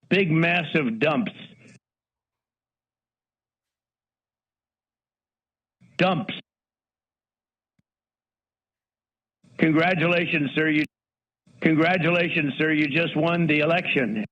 big, massive dumps. Dumps. Congratulations, sir. Congratulations, sir. You just won the election.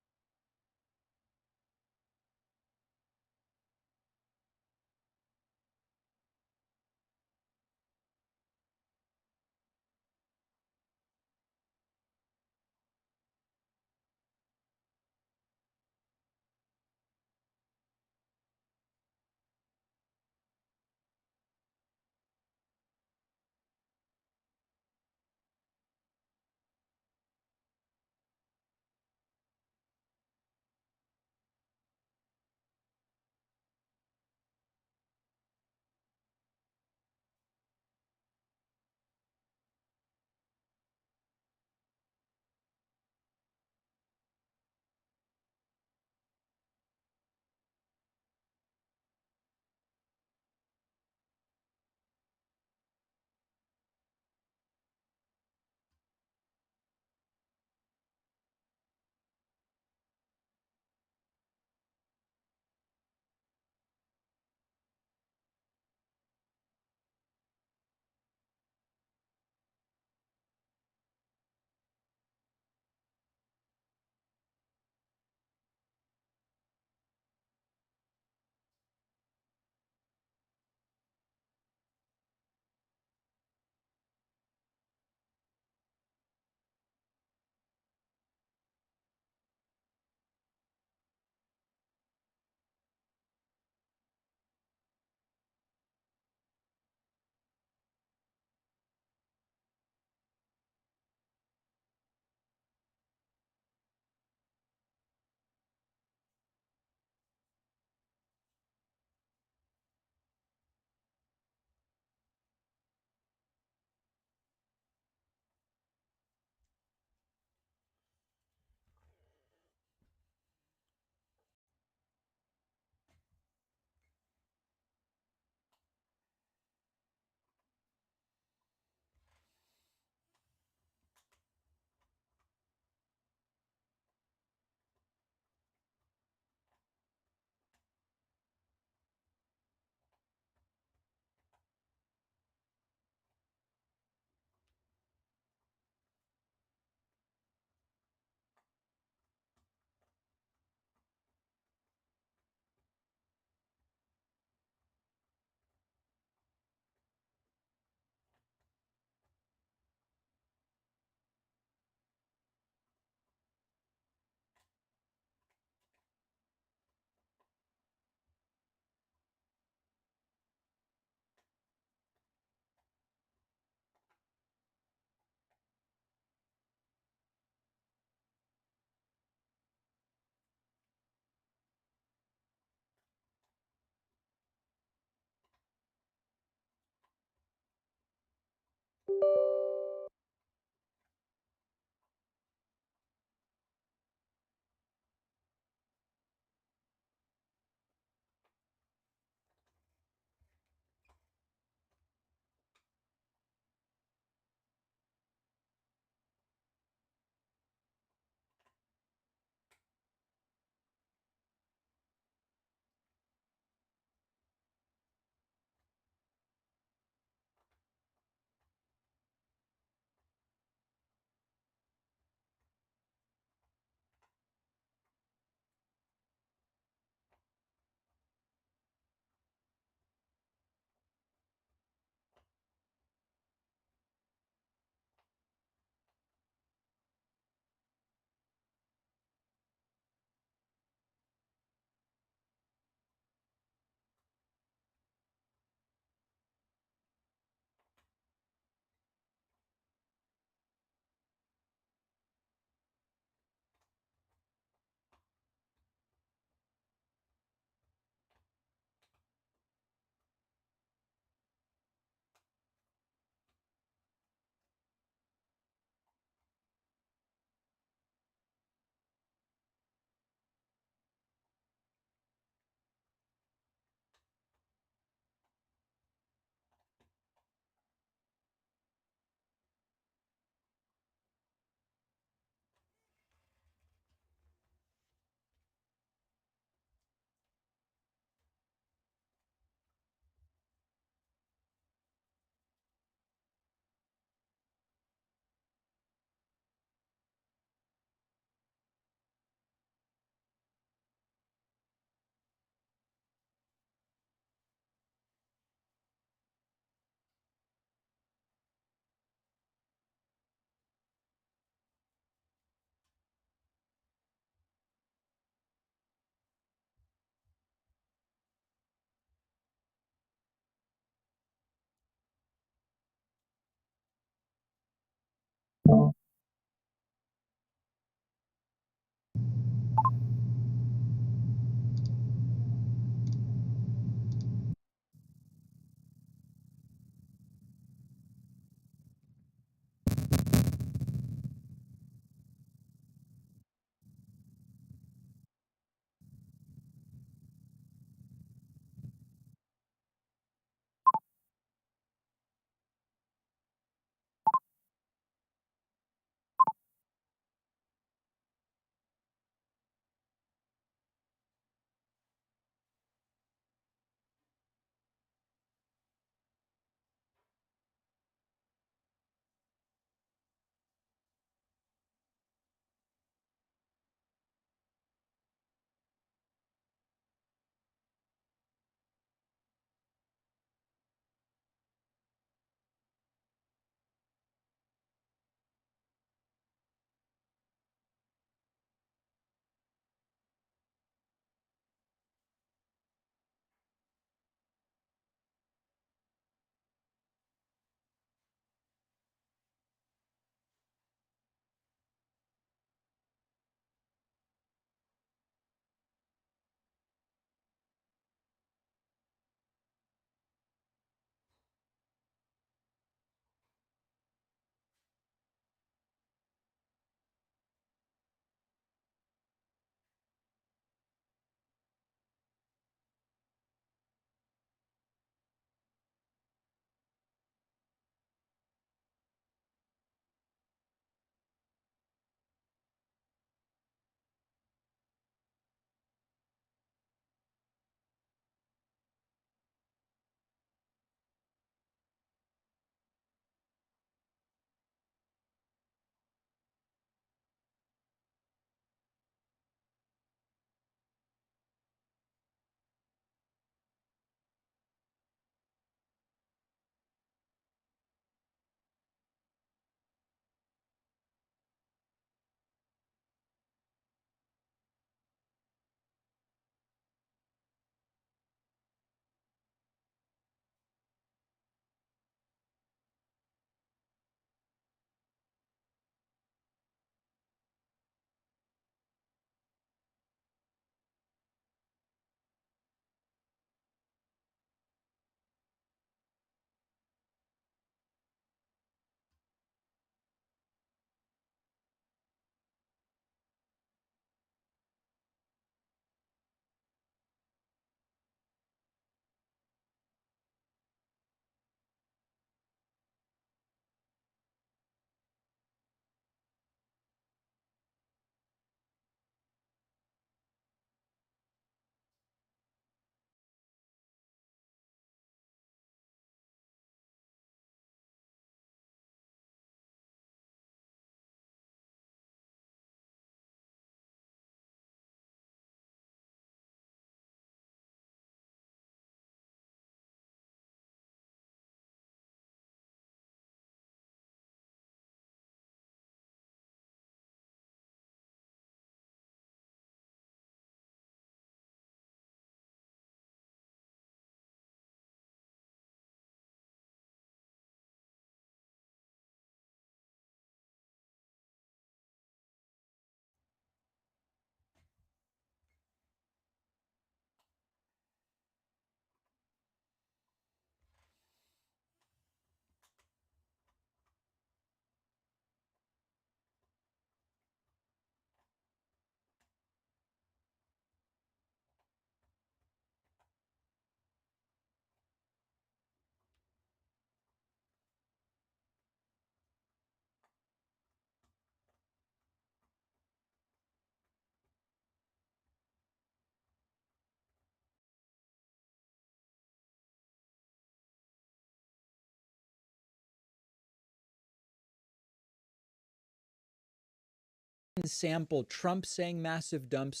sample Trump saying massive dumps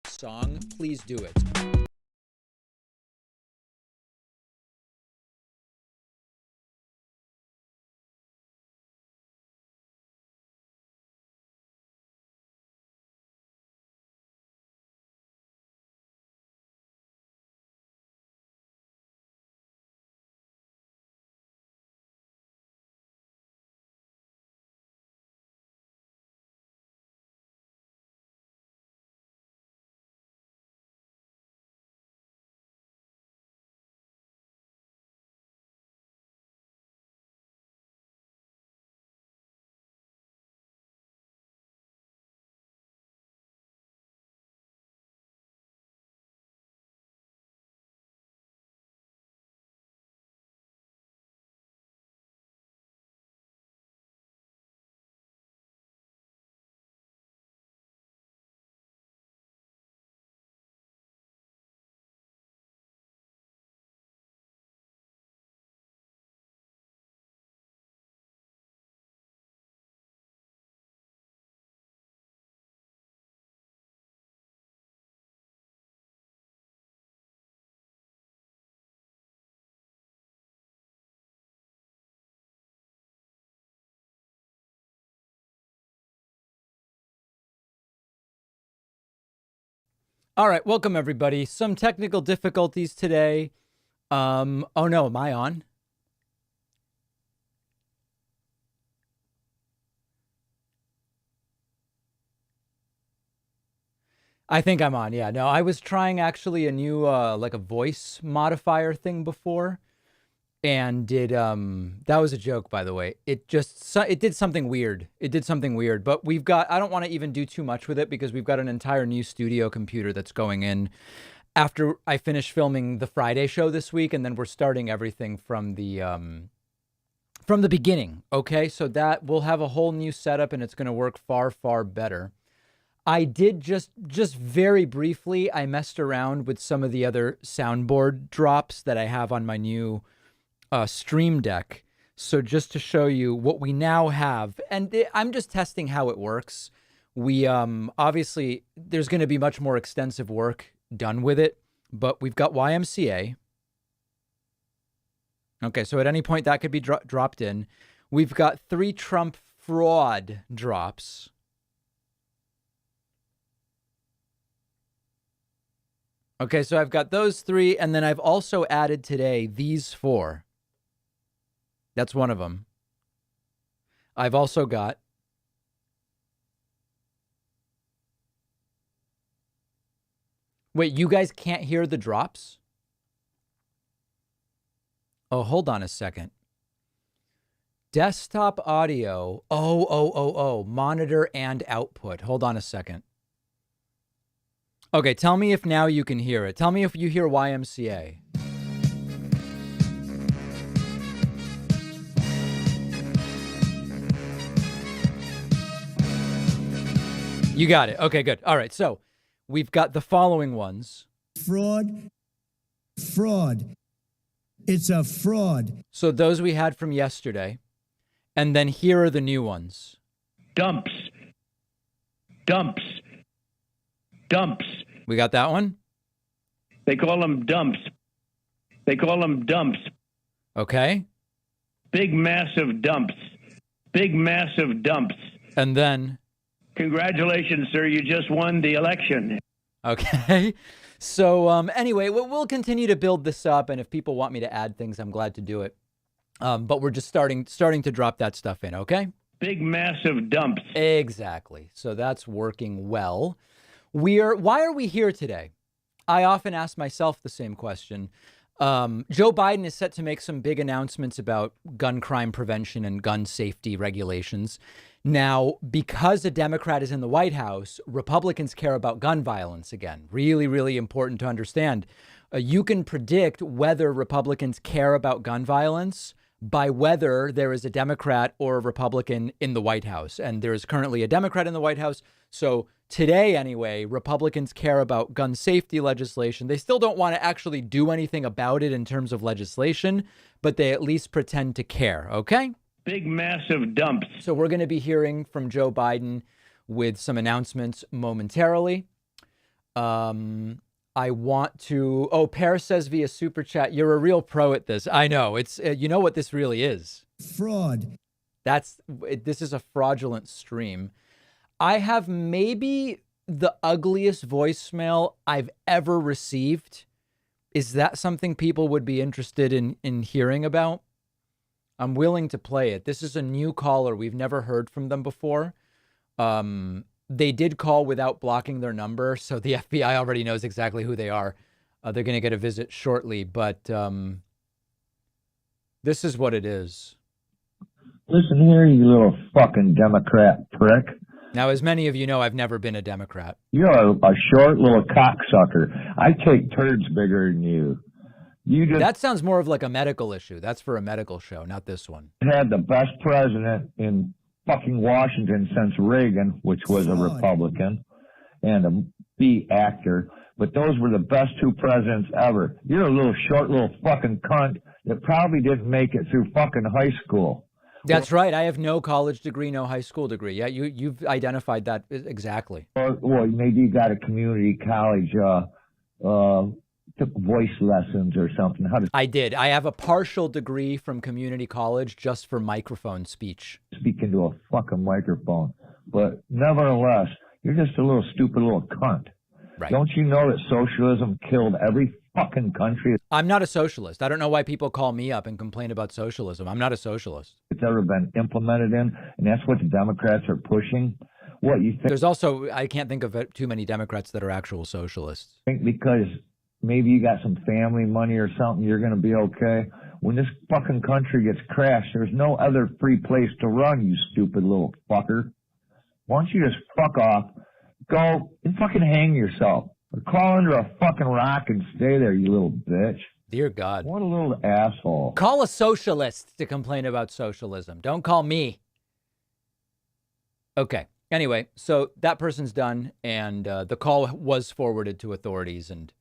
song, please do it. All right, welcome everybody. Some technical difficulties today. Oh no, am I on? I think I'm on. Yeah, no, I was trying actually a new like a voice modifier thing before, and that was a joke, by the way. It did something weird. It did something weird, but I don't want to even do too much with it because we've got an entire new studio computer that's going in after I finish filming the Friday show this week, and then we're starting everything from the beginning. Okay, so that we'll have a whole new setup, and it's going to work far, far better. I did just very briefly, I messed around with some of the other soundboard drops that I have on my new Stream Deck. So just to show you what we now have, and I'm just testing how it works. We obviously, there's going to be much more extensive work done with it, but we've got YMCA. Okay, so at any point that could be dropped in. We've got 3 Trump fraud drops. Okay, so I've got those 3, and then I've also added today these 4. That's one of them. I've also got Wait, you guys can't hear the drops? Oh, hold on a second. Desktop audio. Oh, monitor and output. Hold on a second. Okay, tell me if now you can hear it. Tell me if you hear YMCA. You got it. Okay, good. All right, so we've got the following ones. Fraud. It's a fraud. So those we had from yesterday. And then here are the new ones. Dumps. We got that one? They call them dumps. Okay. Big, massive dumps. And then? Congratulations, sir. You just won the election. Okay. So anyway, we'll continue to build this up. And if people want me to add things, I'm glad to do it. But we're just starting to drop that stuff in, okay? Big, massive dumps. Exactly. So that's working well. Why are we here today? I often ask myself the same question. Joe Biden is set to make some big announcements about gun crime prevention and gun safety regulations. Now, because a Democrat is in the White House, Republicans care about gun violence again. Really, really important to understand. You can predict whether Republicans care about gun violence by whether there is a Democrat or a Republican in the White House. And there is currently a Democrat in the White House. So today, anyway, Republicans care about gun safety legislation. They still don't want to actually do anything about it in terms of legislation, but they at least pretend to care. Okay? Big, massive dumps. So we're going to be hearing from Joe Biden with some announcements momentarily. I want to, Pear says via super chat, you're a real pro at this. I know it's, you know what this really is. Fraud. This is a fraudulent stream. I have maybe the ugliest voicemail I've ever received. Is that something people would be interested in hearing about? I'm willing to play it. This is a new caller. We've never heard from them before. They did call without blocking their number, so the FBI already knows exactly who they are. They're going to get a visit shortly, but this is what it is. Listen here, you little fucking Democrat prick. Now, as many of you know, I've never been a Democrat. You're a short little cocksucker. I take turds bigger than you. That sounds more of like a medical issue. That's for a medical show, not this one. Had the best president in fucking Washington since Reagan, which was a Republican and a B actor. But those were the best two presidents ever. You're a little short little fucking cunt that probably didn't make it through fucking high school. That's right. I have no college degree, no high school degree. Yeah, you've identified that exactly. Well, maybe you got a community college, took voice lessons or something. I did. I have a partial degree from community college just for microphone speech. Speak into a fucking microphone. But nevertheless, you're just a little stupid little cunt. Right. Don't you know that socialism killed every fucking country I'm not a socialist. I don't know why people call me up and complain about socialism. I'm not a socialist. it's ever been implemented in, and that's what the Democrats are pushing. What you think? There's also, I can't think of too many Democrats that are actual socialists. Because maybe you got some family money or something, you're going to be okay. When this fucking country gets crashed, there's no other free place to run, you stupid little fucker. Why don't you just fuck off, go and fucking hang yourself, or crawl under a fucking rock and stay there, you little bitch. Dear God. What a little asshole. Call a socialist to complain about socialism. Don't call me. Okay. Anyway, so that person's done, and the call was forwarded to authorities, and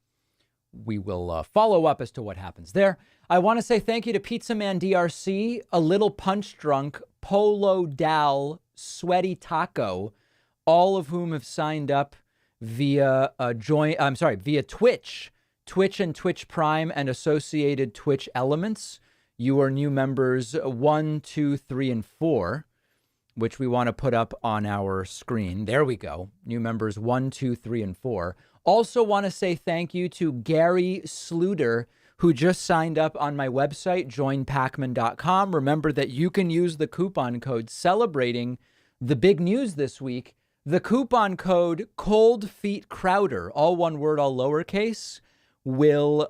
we will follow up as to what happens there. I want to say thank you to Pizza Man DRC, A Little Punch Drunk, Polo Dal, Sweaty Taco, all of whom have signed up via via Twitch and Twitch Prime and associated Twitch elements. You are new members 1, 2, 3, and 4, which we want to put up on our screen. There we go. New members 1, 2, 3, and 4. Also want to say thank you to Gary Sluder, who just signed up on my website, joinpacman.com. Remember that you can use the coupon code celebrating the big news this week. The coupon code Cold Feet Crowder, all one word, all lowercase, will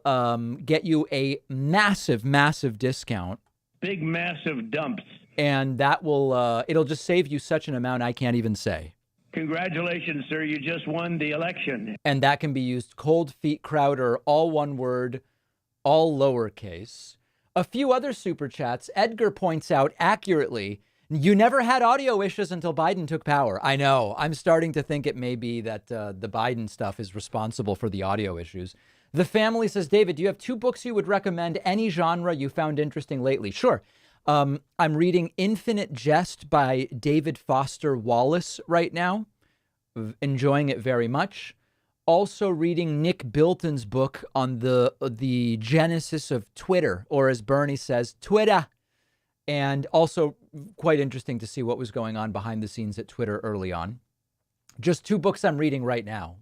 get you a massive, massive discount. Big, massive dumps. And that will, it'll just save you such an amount I can't even say. Congratulations, sir. You just won the election. And that can be used, Cold Feet Crowder, all one word, all lowercase. A few other super chats. Edgar points out accurately, you never had audio issues until Biden took power. I know. I'm starting to think it may be that the Biden stuff is responsible for the audio issues. The Family says, David, do you have 2 books you would recommend, any genre you found interesting lately? Sure. I'm reading Infinite Jest by David Foster Wallace right now. Enjoying it very much. Also reading Nick Bilton's book on the genesis of Twitter, or as Bernie says, Twitter. And also quite interesting to see what was going on behind the scenes at Twitter early on. Just 2 books I'm reading right now.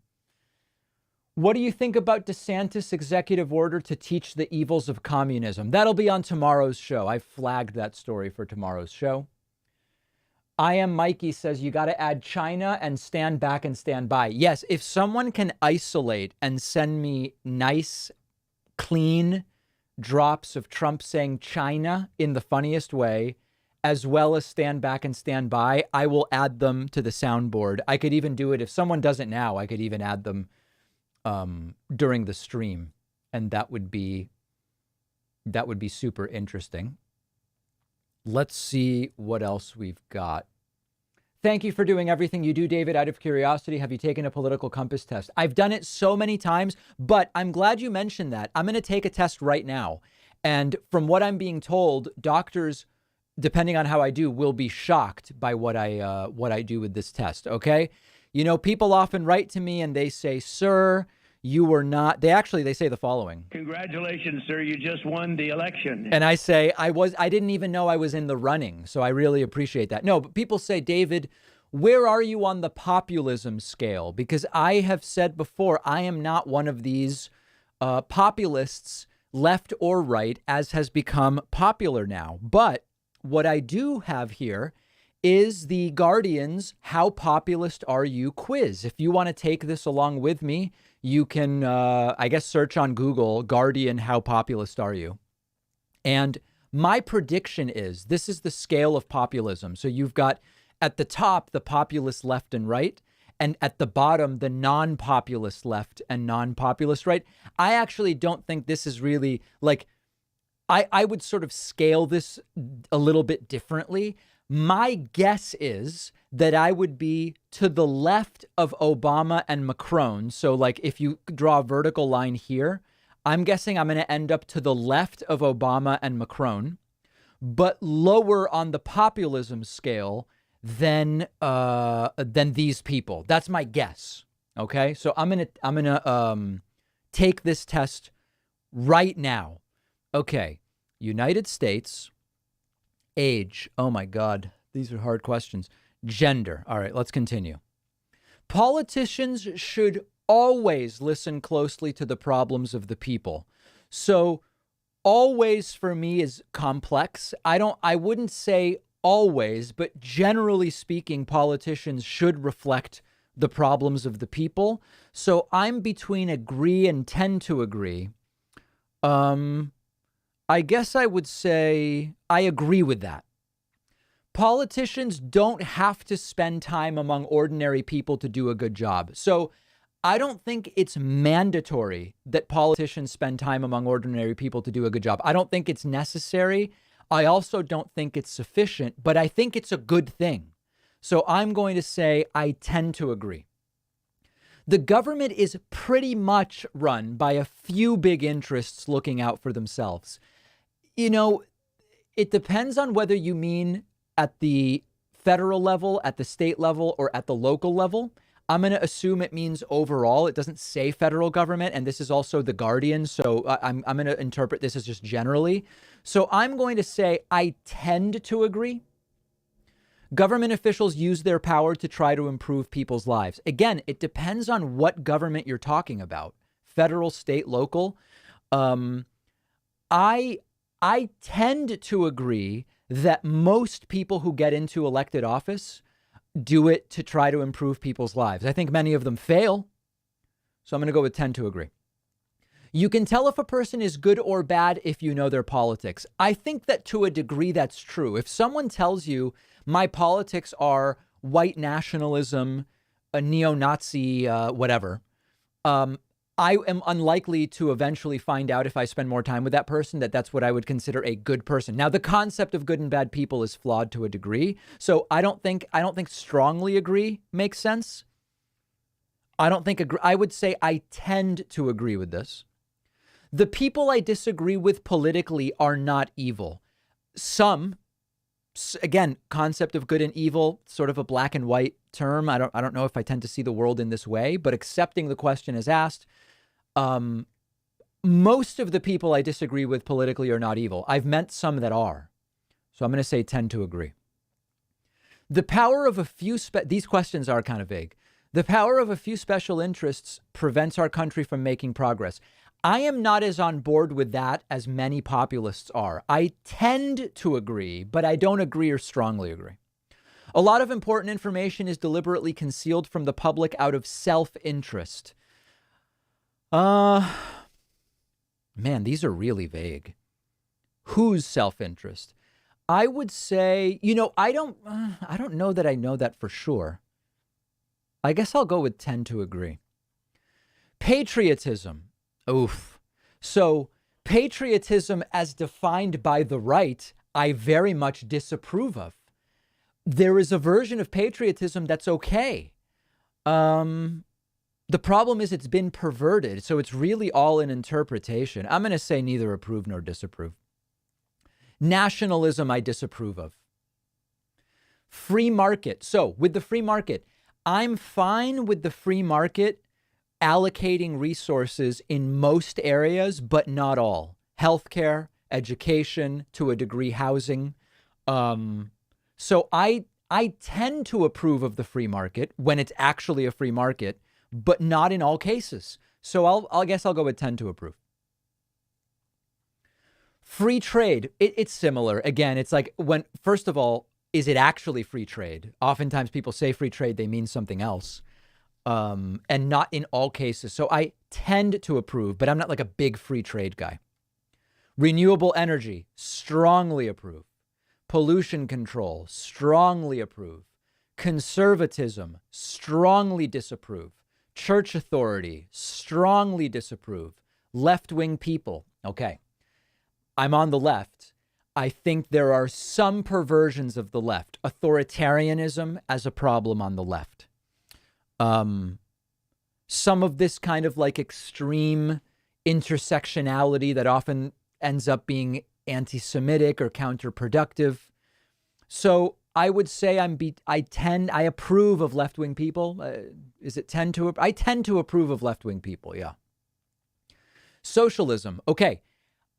What do you think about DeSantis' executive order to teach the evils of communism? That'll be on tomorrow's show. I flagged that story for tomorrow's show. I Am Mikey says you got to add China and stand back and stand by. Yes, if someone can isolate and send me nice, clean drops of Trump saying China in the funniest way, as well as stand back and stand by, I will add them to the soundboard. I could even do it. If someone does it now, I could even add them during the stream. And that would be super interesting. Let's see what else we've got. Thank you for doing everything you do, David. Out of curiosity, have you taken a political compass test? I've done it so many times, but I'm glad you mentioned that. I'm going to take a test right now. And from what I'm being told, doctors depending on how I do, will be shocked by what I do with this test. Okay. You know, people often write to me and they say, sir, you were not, they say the following. Congratulations, sir. You just won the election. And I say, I didn't even know I was in the running. So I really appreciate that. No, but people say, David, where are you on the populism scale? Because I have said before, I am not one of these populists, left or right, as has become popular now. But what I do have here is the Guardian's How Populist Are You quiz. If you want to take this along with me, you can, I guess, search on Google, Guardian, How Populist Are You? And my prediction is this is the scale of populism. So you've got at the top, the populist left and right, and at the bottom, the non-populist left and non-populist right. I actually don't think this is really like, I would sort of scale this a little bit differently. My guess is that I would be to the left of Obama and Macron. So like if you draw a vertical line here, I'm guessing I'm going to end up to the left of Obama and Macron, but lower on the populism scale than these people. That's my guess. Okay. So I'm going to take this test right now. Okay. United States. Age. Oh my God. These are hard questions. Gender. All right, let's continue. Politicians should always listen closely to the problems of the people. So always for me is complex. I wouldn't say always, but generally speaking, politicians should reflect the problems of the people. So I'm between agree and tend to agree. I guess I would say I agree with that. Politicians don't have to spend time among ordinary people to do a good job. So I don't think it's mandatory that politicians spend time among ordinary people to do a good job. I don't think it's necessary. I also don't think it's sufficient, but I think it's a good thing. So I'm going to say I tend to agree. The government is pretty much run by a few big interests looking out for themselves. You know, it depends on whether you mean at the federal level, at the state level, or at the local level. I'm going to assume it means overall. It doesn't say federal government, and this is also the Guardian, so I'm going to interpret this as just generally. So I'm going to say I tend to agree. Government officials use their power to try to improve people's lives. Again, it depends on what government you're talking about. Federal, state, local. I tend to agree that most people who get into elected office do it to try to improve people's lives. I think many of them fail. So I'm going to go with tend to agree. You can tell if a person is good or bad if you know their politics. I think that to a degree that's true. If someone tells you my politics are white nationalism, a neo-Nazi, whatever, I am unlikely to eventually find out if I spend more time with that person that that's what I would consider a good person. Now, the concept of good and bad people is flawed to a degree. So I don't think strongly agree makes sense. I would say I tend to agree with this. The people I disagree with politically are not evil. Some, again, concept of good and evil, sort of a black and white term. I don't know if I tend to see the world in this way, but accepting the question as asked, most of the people I disagree with politically are not evil. I've met some that are. So I'm going to say tend to agree. The power of a few, these questions are kind of vague. The power of a few special interests prevents our country from making progress. I am not as on board with that as many populists are. I tend to agree, but I don't agree or strongly agree. A lot of important information is deliberately concealed from the public out of self-interest. Man, these are really vague. Whose self-interest? I would say, I don't know that I know that for sure. I guess I'll go with tend to agree. Patriotism. Oof. So patriotism as defined by the right, I very much disapprove of. There is a version of patriotism that's okay. The problem is it's been perverted, so it's really all an interpretation. I'm going to say neither approve nor disapprove. Nationalism I disapprove of. Free market. So with the free market, I'm fine with the free market allocating resources in most areas, but not all. Healthcare, education, to a degree, housing. So I tend to approve of the free market when it's actually a free market, but not in all cases. So I guess I'll go with tend to approve. Free trade, it's similar. Again, it's like when, first of all, is it actually free trade? Oftentimes people say free trade, they mean something else. And not in all cases. So I tend to approve, but I'm not like a big free trade guy. Renewable energy, strongly approve. Pollution control, strongly approve. Conservatism, strongly disapprove. Church authority, strongly disapprove. Left-wing people, okay. I'm on the left. I think there are some perversions of the left. Authoritarianism as a problem on the left. Some of this kind of like extreme intersectionality that often ends up being anti-Semitic or counterproductive. So I would say I approve of left-wing people. I tend to approve of left-wing people. Yeah. Socialism. Okay.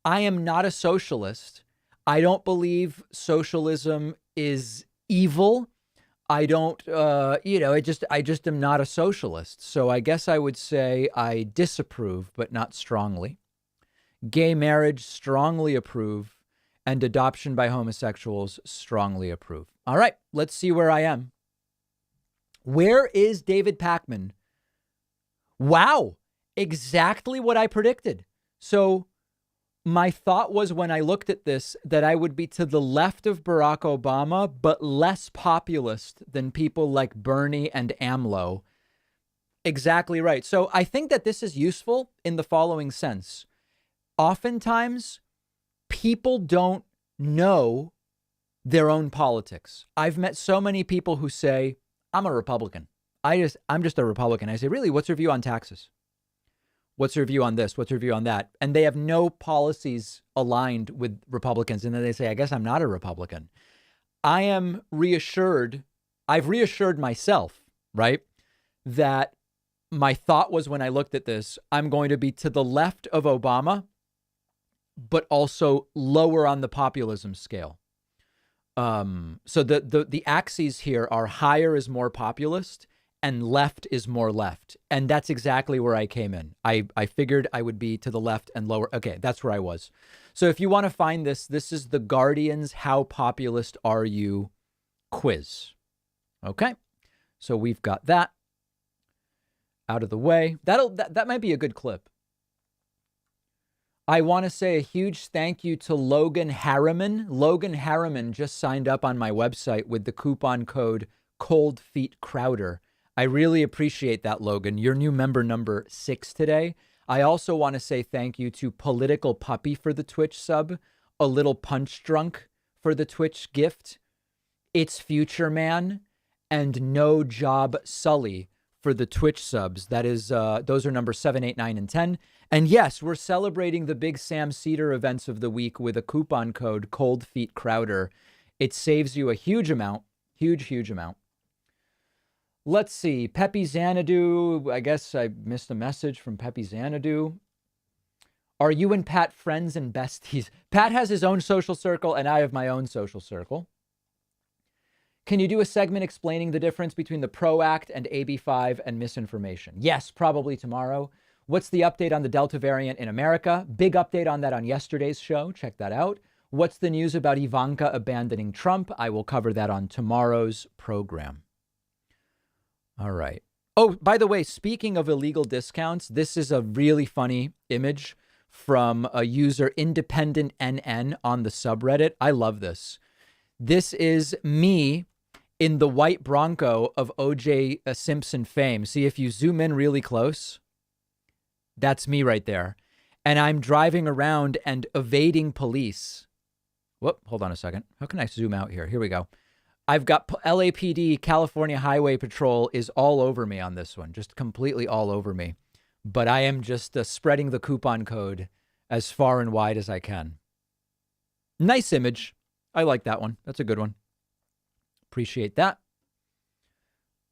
I am not a socialist. I don't believe socialism is evil. I don't, I just am not a socialist. So I guess I would say I disapprove, but not strongly. Gay marriage, strongly approve. And adoption by homosexuals, strongly approve. All right, let's see where I am. Where is David Pakman? Wow, exactly what I predicted. So my thought was when I looked at this that I would be to the left of Barack Obama, but less populist than people like Bernie and AMLO. Exactly right. So I think that this is useful in the following sense. Oftentimes, people don't know their own politics. I've met so many people who say, I'm a Republican. I'm just a Republican. I say, really, what's your view on taxes? What's your view on this? What's your view on that? And they have no policies aligned with Republicans. And then they say, I guess I'm not a Republican. I am reassured. I've reassured myself, right, that my thought was when I looked at this, I'm going to be to the left of Obama, but also lower on the populism scale. So the axes here are higher is more populist and left is more left. And that's exactly where I came in. I figured I would be to the left and lower. Okay, that's where I was. So if you want to find this, this is the Guardian's How Populist Are You quiz. Okay, so we've got that out of the way. That might be a good clip. I want to say a huge thank you to Logan Harriman. Logan Harriman just signed up on my website with the coupon code Cold Feet Crowder. I really appreciate that, Logan. Your new member number 6 today. I also want to say thank you to Political Puppy for the Twitch sub, A Little Punch Drunk for the Twitch gift, It's Future Man, and No Job Sully for the Twitch subs. That is, those are number 7, 8, 9, and 10. And yes, we're celebrating the big Sam Cedar events of the week with a coupon code Cold Feet Crowder. It saves you a huge amount, huge amount. Let's see. Pepe Xanadu. I guess I missed a message from Pepe Xanadu. Are you and Pat friends and besties? Pat has his own social circle and I have my own social circle. Can you do a segment explaining the difference between the PRO Act and AB5 and misinformation? Yes, probably tomorrow. What's the update on the Delta variant in America? Big update on that on yesterday's show. Check that out. What's the news about Ivanka abandoning Trump? I will cover that on tomorrow's program. All right. Oh, by the way, speaking of illegal discounts, this is a really funny image from a user Independent NN on the subreddit. I love this. This is me in the white Bronco of O.J. Simpson fame. See, if you zoom in really close, that's me right there. And I'm driving around and evading police. Whoop, hold on a second. How can I zoom out here? Here we go. I've got LAPD, California Highway Patrol is all over me on this one, just completely all over me. But I am just spreading the coupon code as far and wide as I can. Nice image. I like that one. That's a good one. Appreciate that.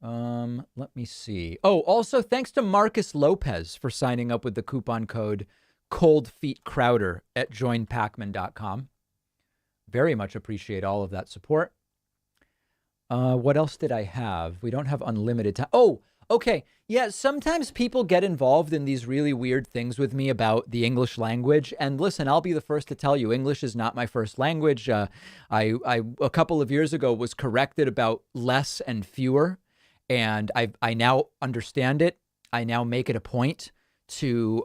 Let me see. Oh, also thanks to Marcus Lopez for signing up with the coupon code Cold Feet Crowder at joinpacman.com. Very much appreciate all of that support. What else did I have? We don't have unlimited time. Oh, okay. Yeah, sometimes people get involved in these really weird things with me about the English language. And listen, I'll be the first to tell you, English is not my first language. I a couple of years ago was corrected about less and fewer. And I now understand it. I now make it a point to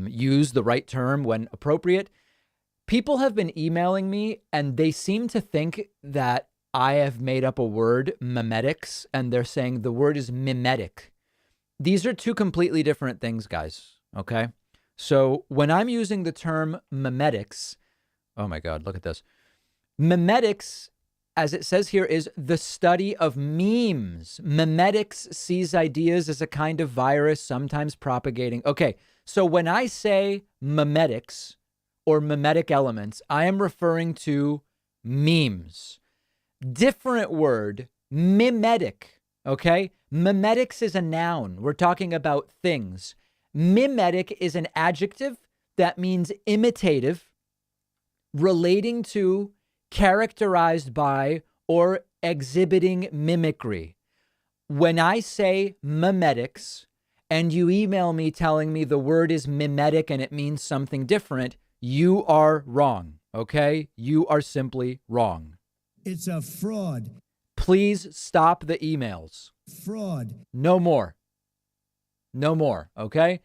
use the right term when appropriate. People have been emailing me and they seem to think that I have made up a word, mimetics, and they're saying the word is mimetic. These are two completely different things, guys. Okay. So when I'm using the term mimetics, oh my God, look at this. Mimetics, as it says here, is the study of memes. Mimetics sees ideas as a kind of virus, sometimes propagating. Okay. So when I say mimetics or mimetic elements, I am referring to memes. Different word, mimetic, okay? Mimetics is a noun. We're talking about things. Mimetic is an adjective that means imitative, relating to, characterized by, or exhibiting mimicry. When I say mimetics and you email me telling me the word is mimetic and it means something different, you are wrong, okay? You are simply wrong. It's a fraud. Please stop the emails. Fraud. No more. No more, okay?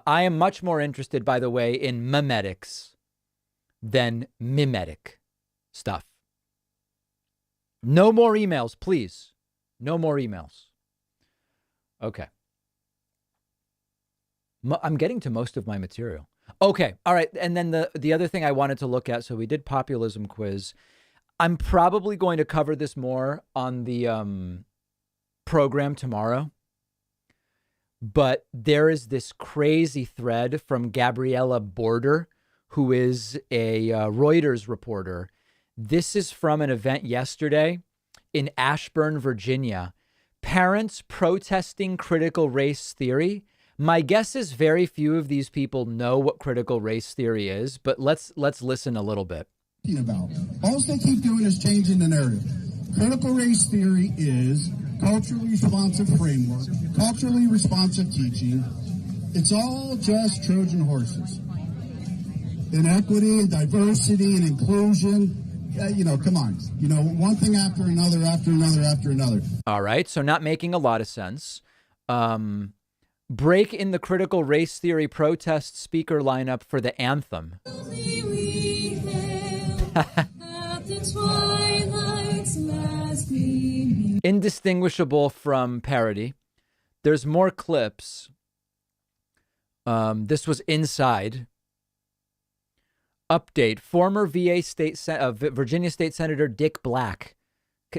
I am much more interested, by the way, in mimetics than mimetic stuff. No more emails, please. No more emails. Okay. I'm getting to most of my material. Okay, all right. And then the other thing I wanted to look at, so we did populism quiz. I'm probably going to cover this more on the program tomorrow. But there is this crazy thread from Gabriella Border, who is a Reuters reporter. This is from an event yesterday in Ashburn, Virginia. Parents protesting critical race theory. My guess is very few of these people know what critical race theory is, but let's listen a little bit. About. All they keep doing is changing the narrative. Critical race theory is culturally responsive framework, culturally responsive teaching. It's all just Trojan horses. Inequity and diversity and inclusion. Come on. One thing after another, after another, after another. All right. So not making a lot of sense. Break in the critical race theory protest speaker lineup for the anthem. Indistinguishable from parody. There's more clips. This was Inside. Update. Former Virginia State Senator Dick Black,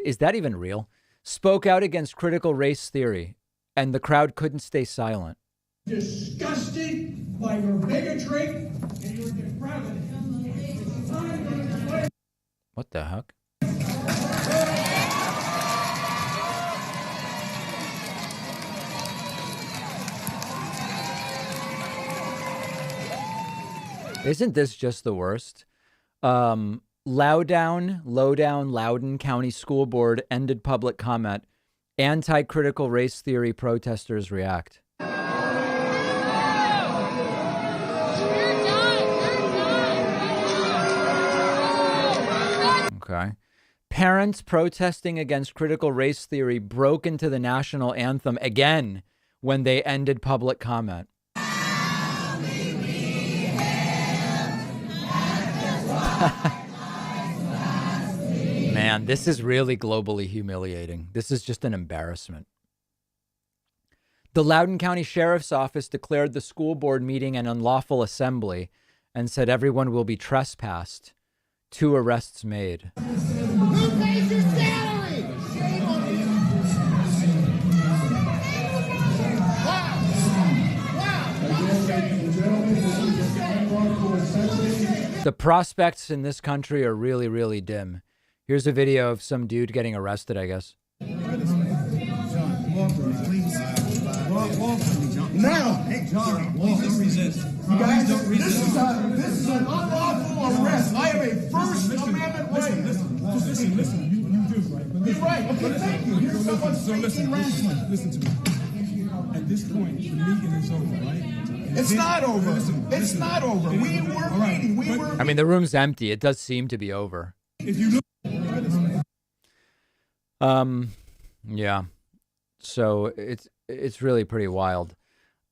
is that even real? Spoke out against critical race theory, and the crowd couldn't stay silent. Disgusted by your bigotry and your depravity. What the heck? Isn't this just the worst? Loudoun, Loudoun County School Board ended public comment. Anti-critical race theory protesters react. Okay. Parents protesting against critical race theory broke into the national anthem again when they ended public comment. Man, this is really globally humiliating. This is just an embarrassment. The Loudoun County Sheriff's Office declared the school board meeting an unlawful assembly and said everyone will be trespassed. 2 arrests made. Who pays your salary? Shame on you. Wow. The prospects in this country are really, really dim. Here's a video of some dude getting arrested, I guess. Now, hey, John, please don't resist. You guys don't resist. This is an unlawful arrest. I have a First Amendment right. Listen. You do, right? You're right. Okay, thank you. Here's someone speaking rationally. Listen to me. At this point, the meeting is over, right? It's not over. It's not over. We were waiting. I mean, the room's empty. It does seem to be over. If you look. Yeah. So it's really pretty wild.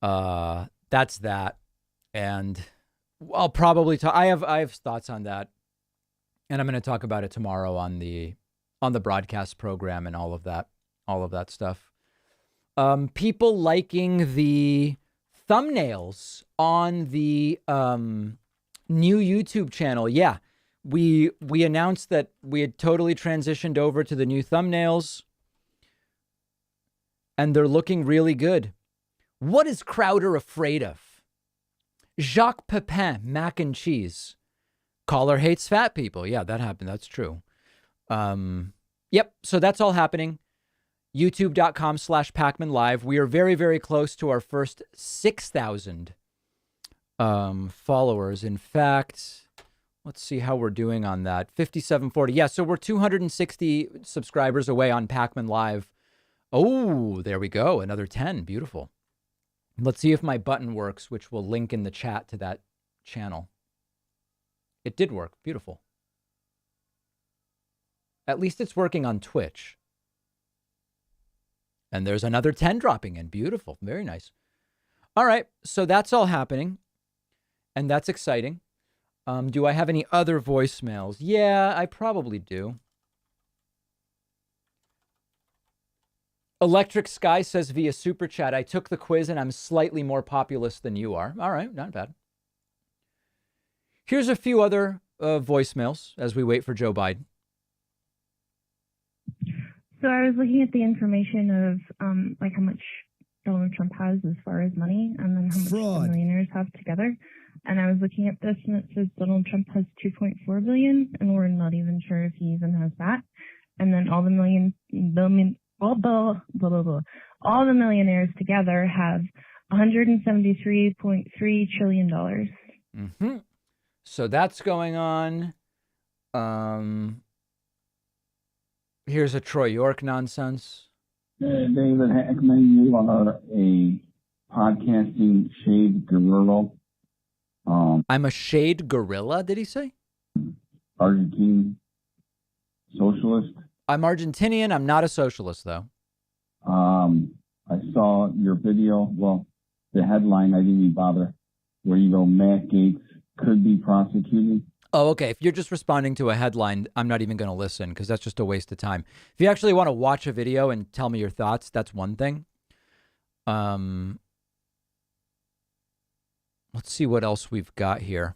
That's that. And I'll probably talk. I have thoughts on that, and I'm going to talk about it tomorrow on the broadcast program and all of that stuff. People liking the thumbnails on the new YouTube channel. Yeah, we announced that we had totally transitioned over to the new thumbnails, and they're looking really good. What is Crowder afraid of? Jacques Pepin, mac and cheese. Caller hates fat people. Yeah, that happened. That's true. Yep. So that's all happening. YouTube.com/Pacman Live. We are very, very close to our first 6,000 followers. In fact, let's see how we're doing on that. 5740. Yeah, so we're 260 subscribers away on Pacman Live. Oh, there we go. Another 10. Beautiful. Let's see if my button works, which will link in the chat to that channel. It did work. Beautiful. At least it's working on Twitch. And there's another 10 dropping in. Beautiful. Very nice. All right. So that's all happening. And that's exciting. Do I have any other voicemails? Yeah, I probably do. Electric Sky says via Super Chat, I took the quiz and I'm slightly more populist than you are. All right, not bad. Here's a few other voicemails as we wait for Joe Biden. So I was looking at the information of like how much Donald Trump has as far as money and then how much the millionaires have together. And I was looking at this and it says Donald Trump has 2.4 billion and we're not even sure if he even has that. And then all the all the millionaires together have $173.3 trillion. Mm-hmm. So that's going on. Here's a Troy York nonsense. David Hackman, you are a podcasting shade gorilla. I'm a shade gorilla, did he say? Argentine socialist. I'm Argentinian. I'm not a socialist, though. I saw your video. Well, the headline, I didn't even bother, where you go, Matt Gaetz could be prosecuted. Oh, okay. If you're just responding to a headline, I'm not even going to listen because that's just a waste of time. If you actually want to watch a video and tell me your thoughts, that's one thing. Let's see what else we've got here.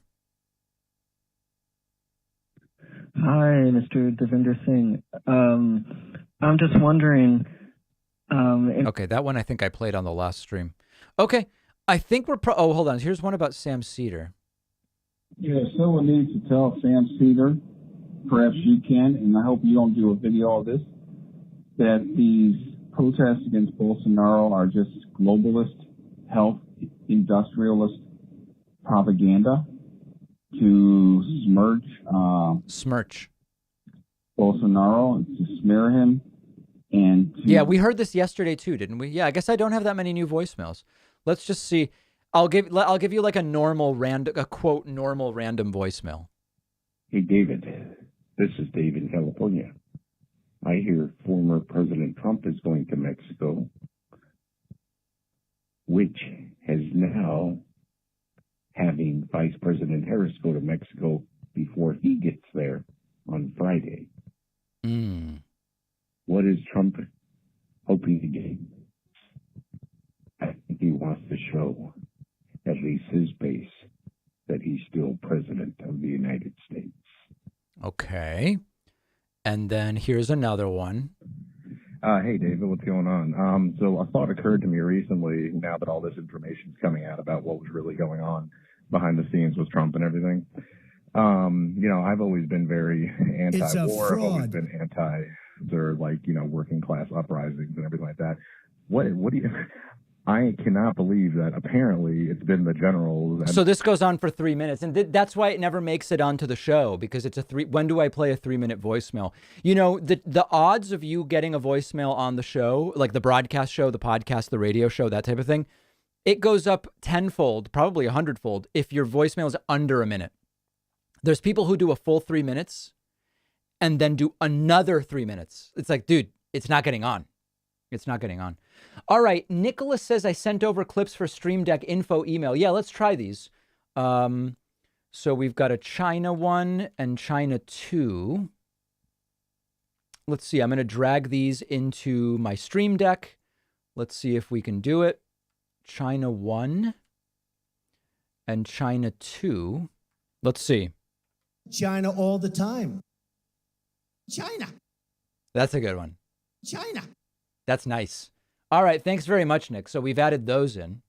Hi, Mr. Devinder Singh. I'm just wondering. Okay, that one I think I played on the last stream. Okay, I think we're oh, hold on. Here's one about Sam Cedar. Yeah, someone needs to tell Sam Cedar, perhaps you can, and I hope you don't do a video of this, that these protests against Bolsonaro are just globalist, health, industrialist propaganda to smirch Bolsonaro, to smear him, and to... Yeah, we heard this yesterday too, didn't we? Yeah, I guess I don't have that many new voicemails. Let's just see. I'll give you like a normal random voicemail. Hey David, this is Dave in California. I hear former President Trump is going to Mexico, which has now having Vice President Harris go to Mexico before he gets there on Friday. What is Trump hoping to gain? I think he wants to show at least his base that he's still president of the United States. Okay. And then here's another one. Hey, David, what's going on? So a thought occurred to me recently, now that all this information is coming out about what was really going on behind the scenes with Trump and everything. I've always been very anti-war. I've always been working class uprisings and everything like that. What do you? I cannot believe that apparently it's been the generals. So this goes on for 3 minutes, and that's why it never makes it onto the show, because it's when do I play a 3-minute voicemail? The odds of you getting a voicemail on the show, like the broadcast show, the podcast, the radio show, that type of thing, it goes up tenfold, probably 100-fold if your voicemail is under a minute. There's people who do a full 3 minutes and then do another 3 minutes. It's like, dude, it's not getting on. It's not getting on. All right. Nicholas says I sent over clips for Stream Deck info email. Yeah, let's try these. So we've got a China 1 and China 2. Let's see. I'm going to drag these into my Stream Deck. Let's see if we can do it. China 1 and China 2. Let's see. China all the time. China. That's a good one. China. That's nice. All right. Thanks very much, Nick. So we've added those in.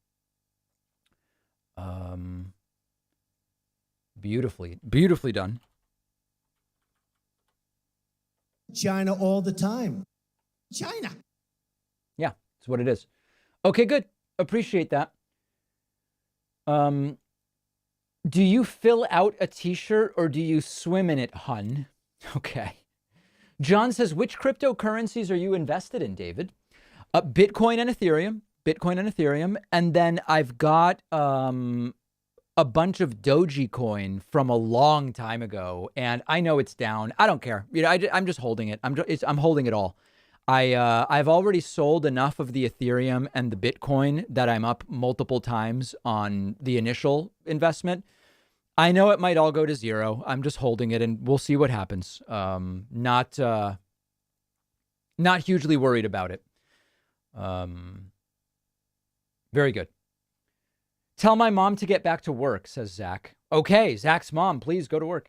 Beautifully done. China all the time. China. Yeah, that's what it is. Okay, good. Appreciate that. Do you fill out a t-shirt or do you swim in it, hun? Okay. John says, which cryptocurrencies are you invested in, David? Bitcoin and Ethereum. And then I've got a bunch of Dogecoin from a long time ago. And I know it's down. I don't care. I'm just holding it. I'm holding it all. I've already sold enough of the Ethereum and the Bitcoin that I'm up multiple times on the initial investment. I know it might all go to zero. I'm just holding it, and we'll see what happens. Not hugely worried about it. Very good. Tell my mom to get back to work, says Zach. Okay, Zach's mom, please go to work.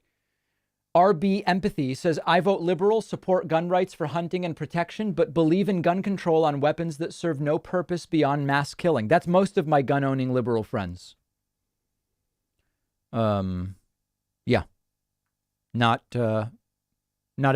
RB Empathy says, I vote liberal, support gun rights for hunting and protection, but believe in gun control on weapons that serve no purpose beyond mass killing. That's most of my gun-owning liberal friends. Yeah, not a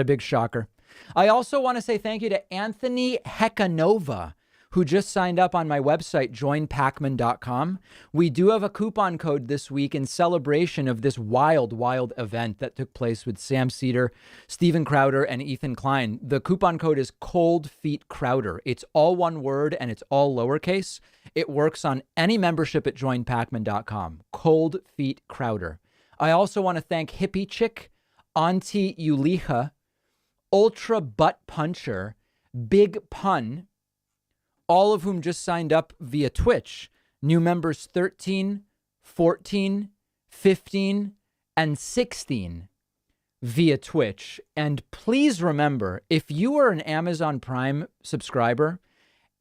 big shocker. I also want to say thank you to Anthony Hekanova, who just signed up on my website, joinpacman.com. We do have a coupon code this week in celebration of this wild event that took place with Sam Cedar, Steven Crowder, and Ethan Klein. The coupon code is Cold Feet Crowder. It's all one word and it's all lowercase. It works on any membership at joinpacman.com. Cold Feet Crowder. I also want to thank Hippie Chick, Auntie Yuliha, Ultra Butt Puncher, Big Pun, all of whom just signed up via Twitch. New members 13, 14, 15, and 16 via Twitch. And please remember, if you are an Amazon Prime subscriber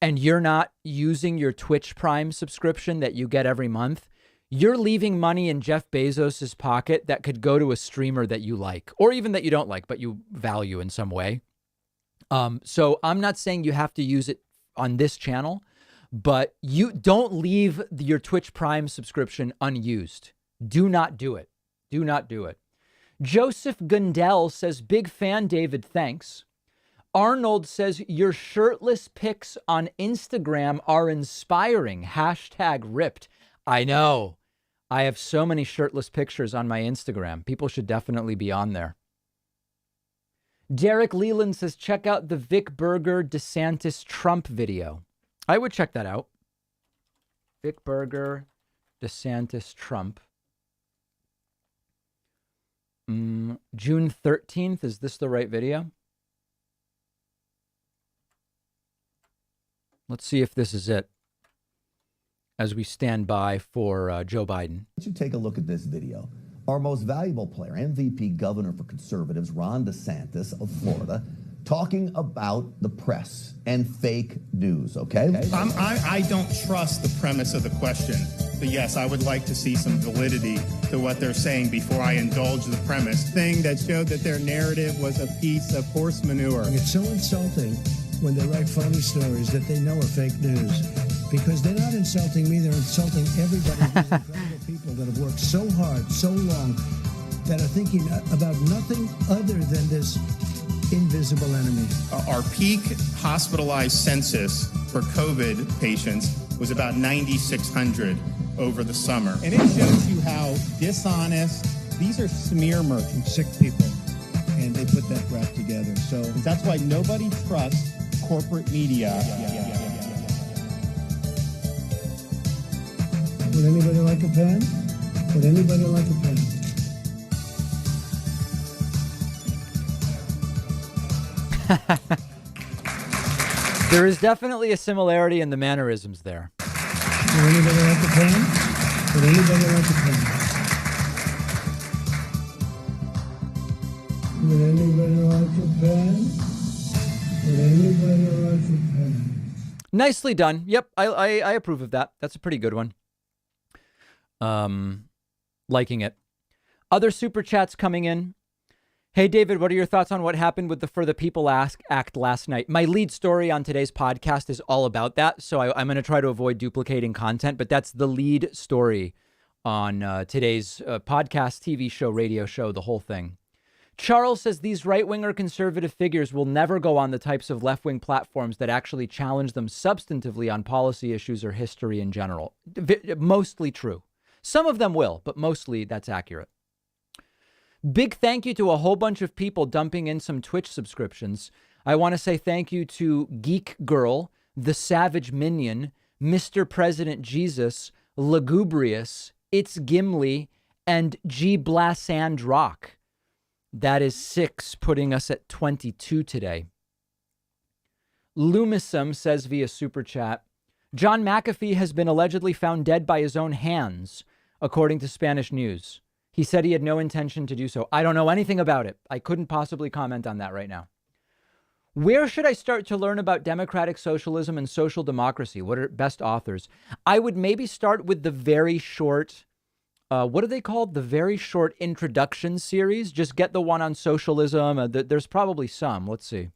and you're not using your Twitch Prime subscription that you get every month, you're leaving money in Jeff Bezos's pocket that could go to a streamer that you like, or even that you don't like, but you value in some way. So I'm not saying you have to use it on this channel, but you don't leave your Twitch Prime subscription unused. Do not do it. Do not do it. Joseph Gundel says, big fan, David, thanks. Arnold says, your shirtless pics on Instagram are inspiring. Hashtag ripped. I know. I have so many shirtless pictures on my Instagram. People should definitely be on there. Derek Leland says, check out the Vic Berger DeSantis Trump video. I would check that out. Vic Berger DeSantis Trump. June 13th. Is this the right video? Let's see if this is it as we stand by for Joe Biden. Let's take a look at this video. Our most valuable player, MVP governor for conservatives, Ron DeSantis of Florida, talking about the press and fake news, okay? I don't trust the premise of the question, but yes, I would like to see some validity to what they're saying before I indulge the premise. Thing that showed that their narrative was a piece of horse manure. It's so insulting when they write phony stories that they know are fake news. Because they're not insulting me, they're insulting everybody. These incredible people that have worked so hard, so long, that are thinking about nothing other than this invisible enemy. Our peak hospitalized census for COVID patients was about 9,600 over the summer. And it shows you how dishonest, these are smear merchants. Sick people, and they put that crap together. So that's why nobody trusts corporate media. Would anybody like a pen? Would anybody like a pen? There is definitely a similarity in the mannerisms there. Would anybody like a pen? Would anybody like a pen? Would anybody like a pen? Would anybody like a pen? Nicely done. Yep, I approve of that. That's a pretty good one. Liking it. Other super chats coming in. Hey, David, what are your thoughts on what happened with the For the People Act last night? My lead story on today's podcast is all about that, so I'm going to try to avoid duplicating content, but that's the lead story on today's podcast, TV show, radio show, the whole thing. Charles says these right-winger conservative figures will never go on the types of left-wing platforms that actually challenge them substantively on policy issues or history in general. Mostly true. Some of them will, but mostly that's accurate. Big thank you to a whole bunch of people dumping in some Twitch subscriptions. I want to say thank you to Geek Girl, The Savage Minion, Mr. President Jesus, Lugubrious, It's Gimli, and G. Blasand Rock. That is 6, putting us at 22 today. Lumisum says via Super Chat, John McAfee has been allegedly found dead by his own hands, according to Spanish news. He said he had no intention to do so. I don't know anything about it. I couldn't possibly comment on that right now. Where should I start to learn about democratic socialism and social democracy? What are best authors? I would maybe start with the very short, what are they called? The very short introduction series. Just get the one on socialism. There's probably some. Let's see.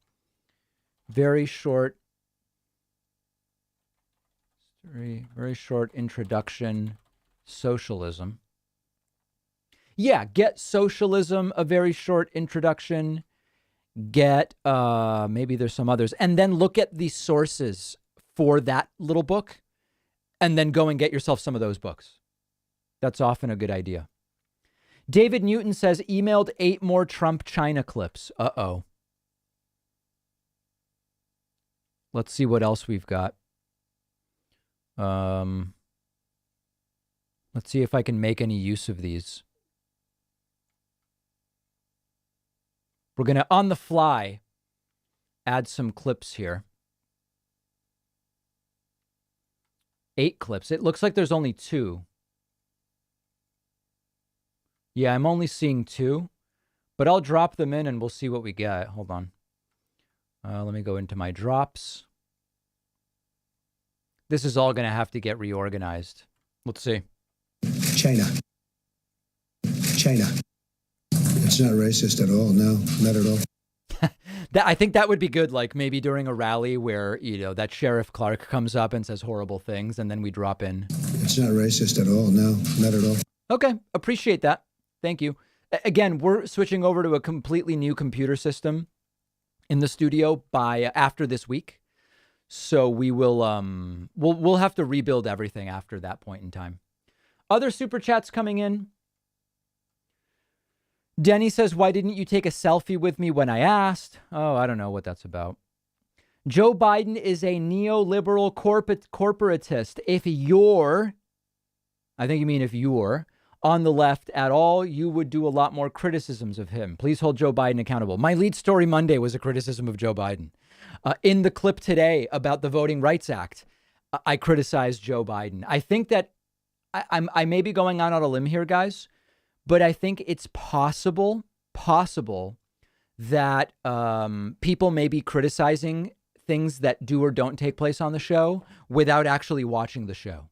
Very short introduction, socialism. Yeah, get socialism, a very short introduction. Get, maybe there's some others. And then look at the sources for that little book. And then go and get yourself some of those books. That's often a good idea. David Newton says, emailed 8 more Trump China clips. Uh-oh. Let's see what else we've got. Let's see if I can make any use of these. We're going to, on the fly, add some clips here. 8 clips. It looks like there's only 2. Yeah, I'm only seeing 2, but I'll drop them in and we'll see what we get. Hold on. Let me go into my drops. This is all going to have to get reorganized. Let's see. China. It's not racist at all. No, not at all. I think that would be good, like maybe during a rally where, you know, that Sheriff Clark comes up and says horrible things, and then we drop in. It's not racist at all. No, not at all. Okay, appreciate that. Thank you. Again, we're switching over to a completely new computer system in the studio by after this week. So we will we'll have to rebuild everything after that point in time. Other super chats coming in. Denny says, why didn't you take a selfie with me when I asked? Oh, I don't know what that's about. Joe Biden is a neoliberal corporatist. If you're on the left at all, you would do a lot more criticisms of him. Please hold Joe Biden accountable. My lead story Monday was a criticism of Joe Biden. In the clip today about the Voting Rights Act, I criticized Joe Biden. I think that I may be going on a limb here, guys, but I think it's possible that people may be criticizing things that do or don't take place on the show without actually watching the show.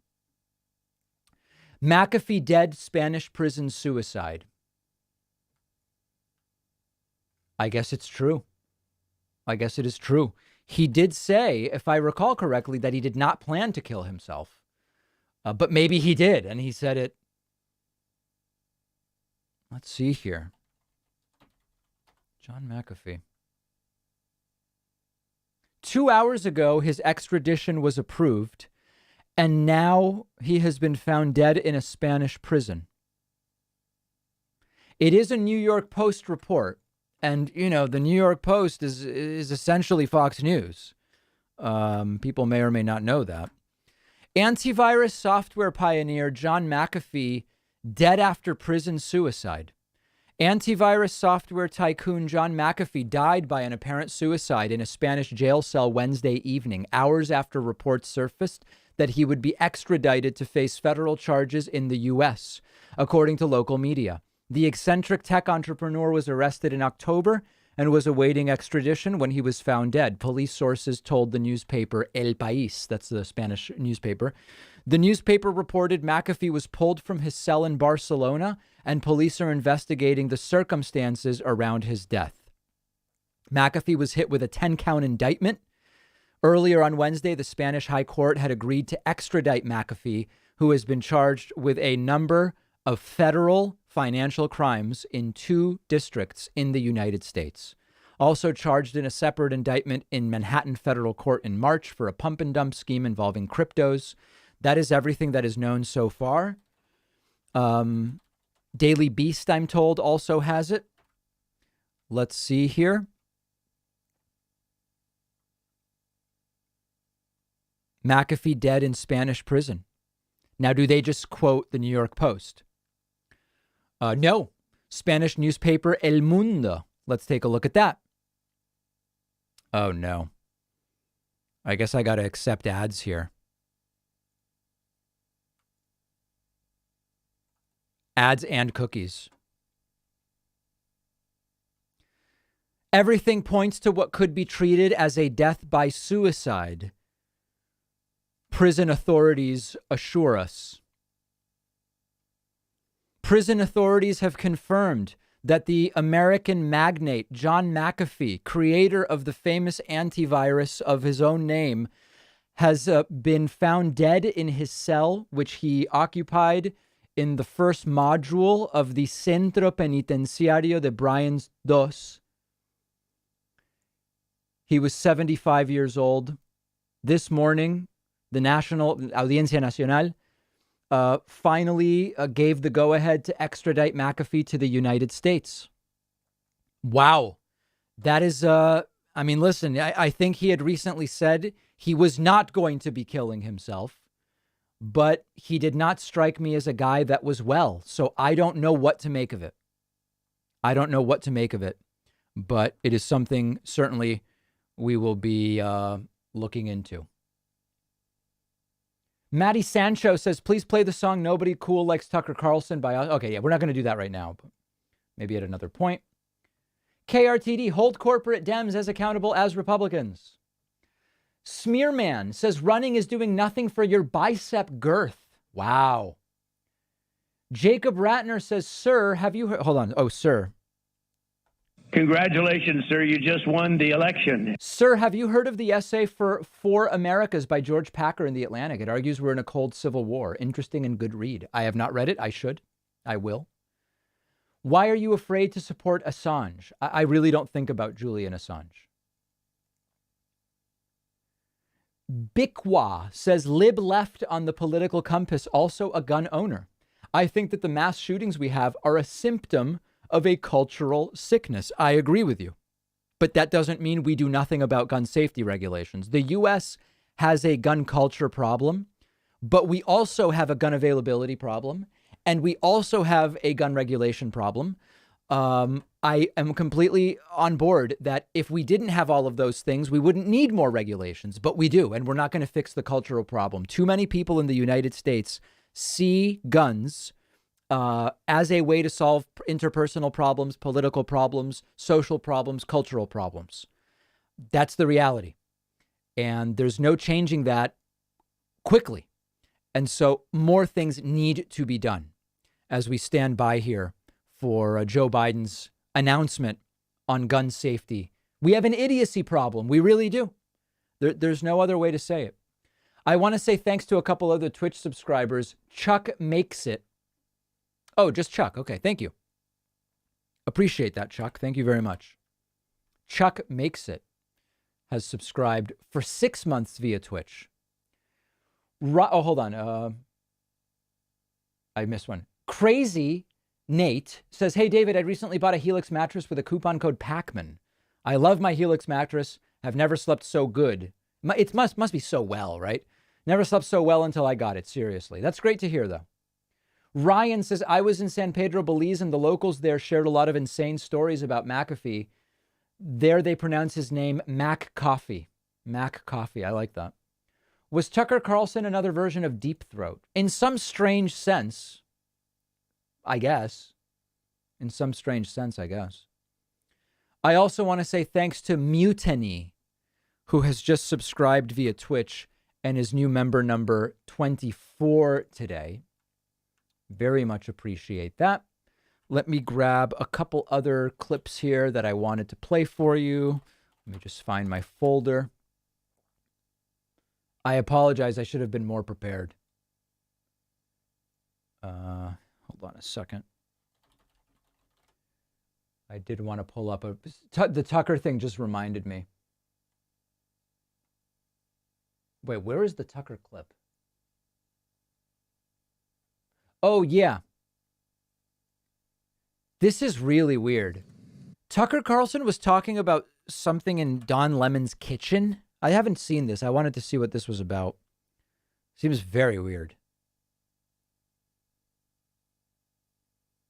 McAfee dead, Spanish prison suicide. I guess it's true. I guess it is true. He did say, if I recall correctly, that he did not plan to kill himself. But maybe he did, and he said it. Let's see here. John McAfee. 2 hours ago, his extradition was approved, and now he has been found dead in a Spanish prison. It is a New York Post report, and, you know, the New York Post is essentially Fox News. People may or may not know that. Antivirus software pioneer John McAfee dead after prison suicide. Antivirus software tycoon John McAfee died by an apparent suicide in a Spanish jail cell Wednesday evening, hours after reports surfaced that he would be extradited to face federal charges in the U.S., according to local media. The eccentric tech entrepreneur was arrested in October and was awaiting extradition when he was found dead. Police sources told the newspaper El País, that's the Spanish newspaper. The newspaper reported McAfee was pulled from his cell in Barcelona, and police are investigating the circumstances around his death. McAfee was hit with a 10-count indictment. Earlier on Wednesday, the Spanish High Court had agreed to extradite McAfee, who has been charged with a number of federal financial crimes in 2 districts in the United States. Also charged in a separate indictment in Manhattan federal court in March for a pump and dump scheme involving cryptos. That is everything that is known so far. Daily Beast, I'm told, also has it. Let's see here. McAfee dead in Spanish prison. Now, do they just quote the New York Post? No. Spanish newspaper El Mundo. Let's take a look at that. Oh, no. I guess I got to accept ads here. Ads and cookies. Everything points to what could be treated as a death by suicide. Prison authorities assure us. Prison authorities have confirmed that the American magnate John McAfee, creator of the famous antivirus of his own name, has been found dead in his cell, which he occupied in the first module of the Centro Penitenciario de Bryan's Dos. He was 75 years old. This morning, the Audiencia Nacional finally gave the go-ahead to extradite McAfee to the United States. Wow. That is, listen, I think he had recently said he was not going to be killing himself, but he did not strike me as a guy that was well. So I don't know what to make of it. But it is something certainly we will be looking into. Matty Sancho says, please play the song Nobody Cool Likes Tucker Carlson by... Okay, yeah, we're not going to do that right now, but maybe at another point. KRTD, hold corporate Dems as accountable as Republicans. Smearman says, running is doing nothing for your bicep girth. Wow. Jacob Ratner says, sir, have you heard... Hold on. Oh, sir. Congratulations, sir. You just won the election. Sir, have you heard of the essay for Americas by George Packer in The Atlantic? It argues we're in a cold civil war. Interesting and good read. I have not read it. I should. I will. Why are you afraid to support Assange? I really don't think about Julian Assange. Bikwa says, lib left on the political compass, also a gun owner. I think that the mass shootings we have are a symptom of a cultural sickness. I agree with you. But that doesn't mean we do nothing about gun safety regulations. The U.S. has a gun culture problem, but we also have a gun availability problem, and we also have a gun regulation problem. I am completely on board that if we didn't have all of those things, we wouldn't need more regulations, but we do, and we're not going to fix the cultural problem. Too many people in the United States see guns as a way to solve interpersonal problems, political problems, social problems, cultural problems. That's the reality. And there's no changing that quickly. And so more things need to be done as we stand by here for Joe Biden's announcement on gun safety. We have an idiocy problem. We really do. There's no other way to say it. I want to say thanks to a couple other Twitch subscribers. Chuck Makes It. Oh, just Chuck. Okay, thank you. Appreciate that, Chuck. Thank you very much. Chuck Makes It has subscribed for 6 months via Twitch. Oh, hold on. I missed one. Crazy Nate says, hey, David, I recently bought a Helix mattress with a coupon code Pacman. I love my Helix mattress. Have never slept so good. It must be so well, right? Never slept so well until I got it. Seriously. That's great to hear, though. Ryan says, I was in San Pedro, Belize, and the locals there shared a lot of insane stories about McAfee. There they pronounce his name McAfee. McAfee. I like that. Was Tucker Carlson another version of Deep Throat? In some strange sense, I guess. In some strange sense, I guess. I also want to say thanks to Mutiny, who has just subscribed via Twitch and is new member number 24 today. Very much appreciate that. Let me grab a couple other clips here that I wanted to play for you. Let me just find my folder. I apologize. I should have been more prepared. Hold on a second. I did want to pull up the Tucker thing just reminded me. Wait, where is the Tucker clip? Oh, yeah. This is really weird. Tucker Carlson was talking about something in Don Lemon's kitchen. I haven't seen this. I wanted to see what this was about. Seems very weird.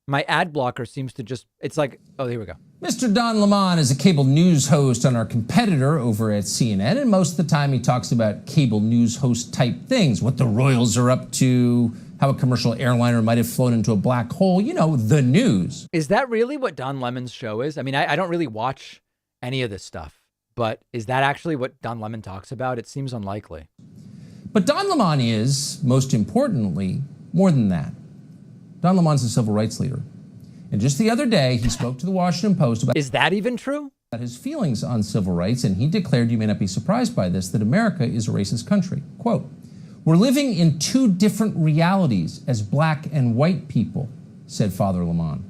My ad blocker seems to just, it's like, oh, here we go. Mr. Don Lemon is a cable news host on our competitor over at CNN, and most of the time he talks about cable news host type things, what the Royals are up to, how a commercial airliner might have flown into a black hole, you know, the news. Is that really what Don Lemon's show is? I mean, I don't really watch any of this stuff, but is that actually what Don Lemon talks about? It seems unlikely. But Don Lemon is, most importantly, more than that. Don Lemon's a civil rights leader. And just the other day, he spoke to the Washington Post about... Is that even true? ...about his feelings on civil rights, and he declared, you may not be surprised by this, that America is a racist country. Quote, we're living in two different realities as black and white people, said Father Lemon.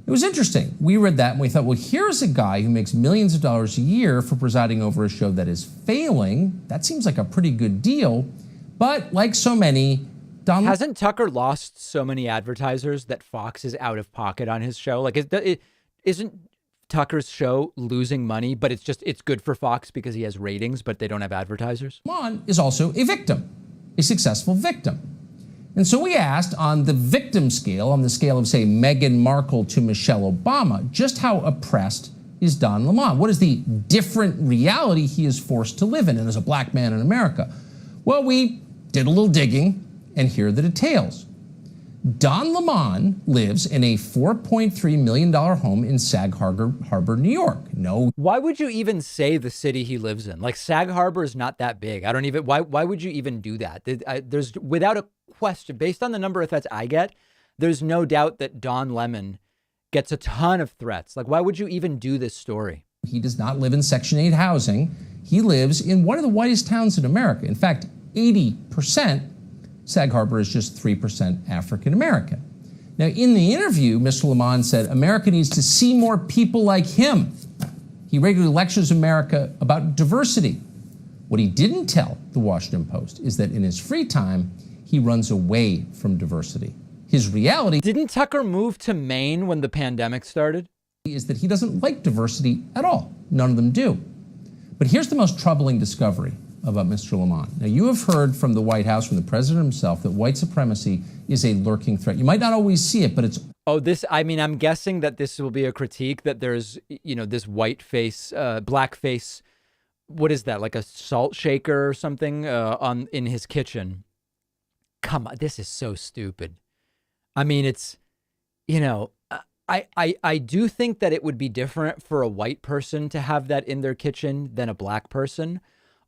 It was interesting. We read that and we thought, well, here's a guy who makes millions of dollars a year for presiding over a show that is failing. That seems like a pretty good deal. But like so many... Hasn't Tucker lost so many advertisers that Fox is out of pocket on his show? Like, isn't Tucker's show losing money, but it's good for Fox because he has ratings, but they don't have advertisers? Lemon is also a victim, a successful victim. And so we asked on the victim scale, on the scale of, say, Meghan Markle to Michelle Obama, just how oppressed is Don Lemon? What is the different reality he is forced to live in and as a black man in America? Well, we did a little digging. And here are the details. Don Lemon lives in a $4.3 million home in Sag Harbor, New York. No. Why would you even say the city he lives in? Like, Sag Harbor is not that big. Why would you even do that? There's, without a question, based on the number of threats I get, there's no doubt that Don Lemon gets a ton of threats. Like, why would you even do this story? He does not live in Section 8 housing. He lives in one of the whitest towns in America. In fact, 80%. Sag Harbor is just 3% African American. Now, in the interview, Mr. Lemon said America needs to see more people like him. He regularly lectures America about diversity. What he didn't tell the Washington Post is that in his free time, he runs away from diversity. His reality... Didn't Tucker move to Maine when the pandemic started? ...is that he doesn't like diversity at all. None of them do. But here's the most troubling discovery about Mr. Lemon. Now, you have heard from the White House, from the president himself, that white supremacy is a lurking threat. You might not always see it, but it's... Oh, I'm guessing that this will be a critique, that there's, this white face, black face, what is that, like a salt shaker or something in his kitchen. Come on, this is so stupid. I mean, it's, I do think that it would be different for a white person to have that in their kitchen than a black person.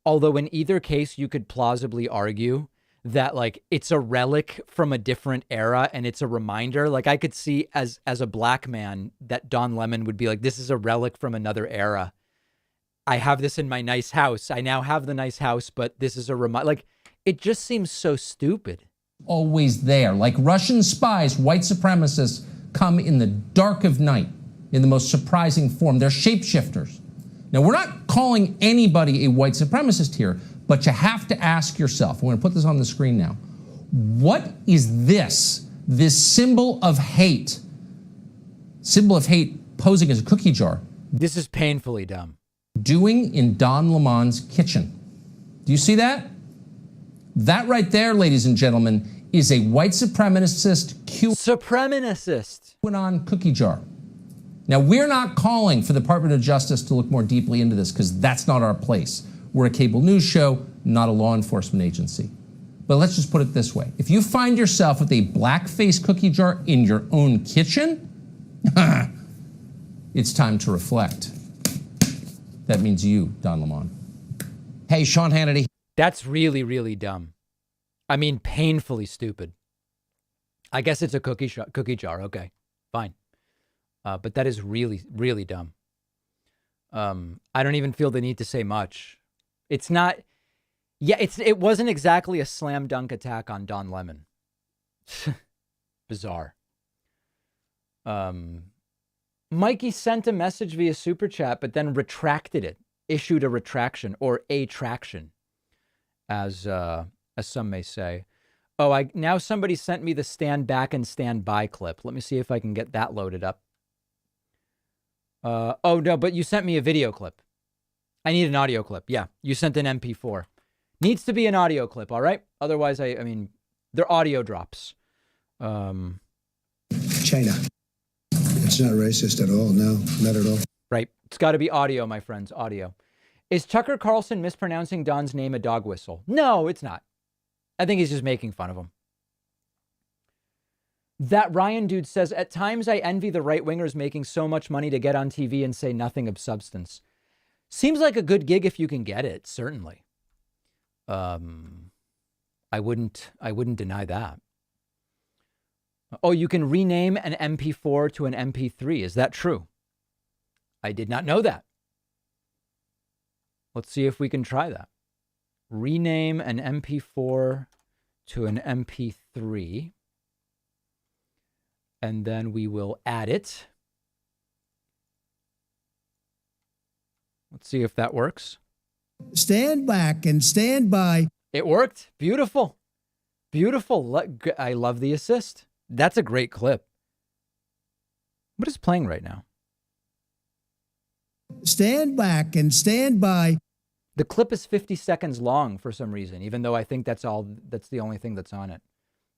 Although in either case, you could plausibly argue that, like, it's a relic from a different era and it's a reminder. Like, I could see as a black man that Don Lemon would be like, this is a relic from another era. I have this in my nice house. I now have the nice house, but this is a reminder. Like, it just seems so stupid. Always there. Like Russian spies, white supremacists come in the dark of night in the most surprising form. They're shapeshifters. Now, we're not calling anybody a white supremacist here, but you have to ask yourself, I'm going to put this on the screen now, what is this symbol of hate posing as a cookie jar? This is painfully dumb. Doing in Don Lemon's kitchen. Do you see that? That right there, ladies and gentlemen, is a white supremacist QAnon cookie jar. Now, we're not calling for the Department of Justice to look more deeply into this because that's not our place. We're a cable news show, not a law enforcement agency. But let's just put it this way. If you find yourself with a blackface cookie jar in your own kitchen, it's time to reflect. That means you, Don Lemon. Hey, Sean Hannity. That's really, really dumb. I mean, painfully stupid. I guess it's a cookie jar. Okay, fine. But that is really, really dumb. I don't even feel the need to say much. It's not. Yeah, it wasn't exactly a slam dunk attack on Don Lemon. Bizarre. Mikey sent a message via Super Chat, but then retracted it. Issued a retraction or a traction, as some may say. Oh, now somebody sent me the stand back and stand by clip. Let me see if I can get that loaded up. Oh no, but you sent me a video clip. I need an audio clip. Yeah, you sent an MP4. Needs to be an audio clip, all right? Otherwise, I mean, they're audio drops. China. It's not racist at all. No, not at all. Right. It's got to be audio, my friends. Audio. Is Tucker Carlson mispronouncing Don's name a dog whistle? No, it's not. I think he's just making fun of him. That Ryan dude says, at times I envy the right-wingers making so much money to get on TV and say nothing of substance. Seems like a good gig if you can get it, certainly. I wouldn't deny that. Oh, you can rename an MP4 to an MP3. Is that true? I did not know that. Let's see if we can try that. Rename an MP4 to an MP3. And then we will add it. Let's see if that works. Stand back and stand by. It worked. Beautiful. Beautiful. I love the assist. That's a great clip. What is playing right now? Stand back and stand by. The clip is 50 seconds long for some reason, even though I think that's the only thing that's on it.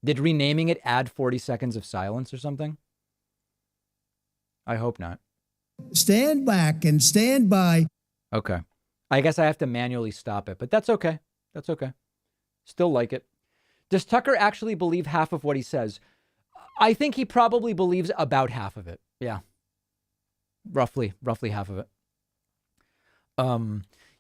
Did renaming it add 40 seconds of silence or something? I hope not. Stand back and stand by. Okay. I guess I have to manually stop it, but that's okay. That's okay. Still like it. Does Tucker actually believe half of what he says? I think he probably believes about half of it. Yeah. Roughly half of it.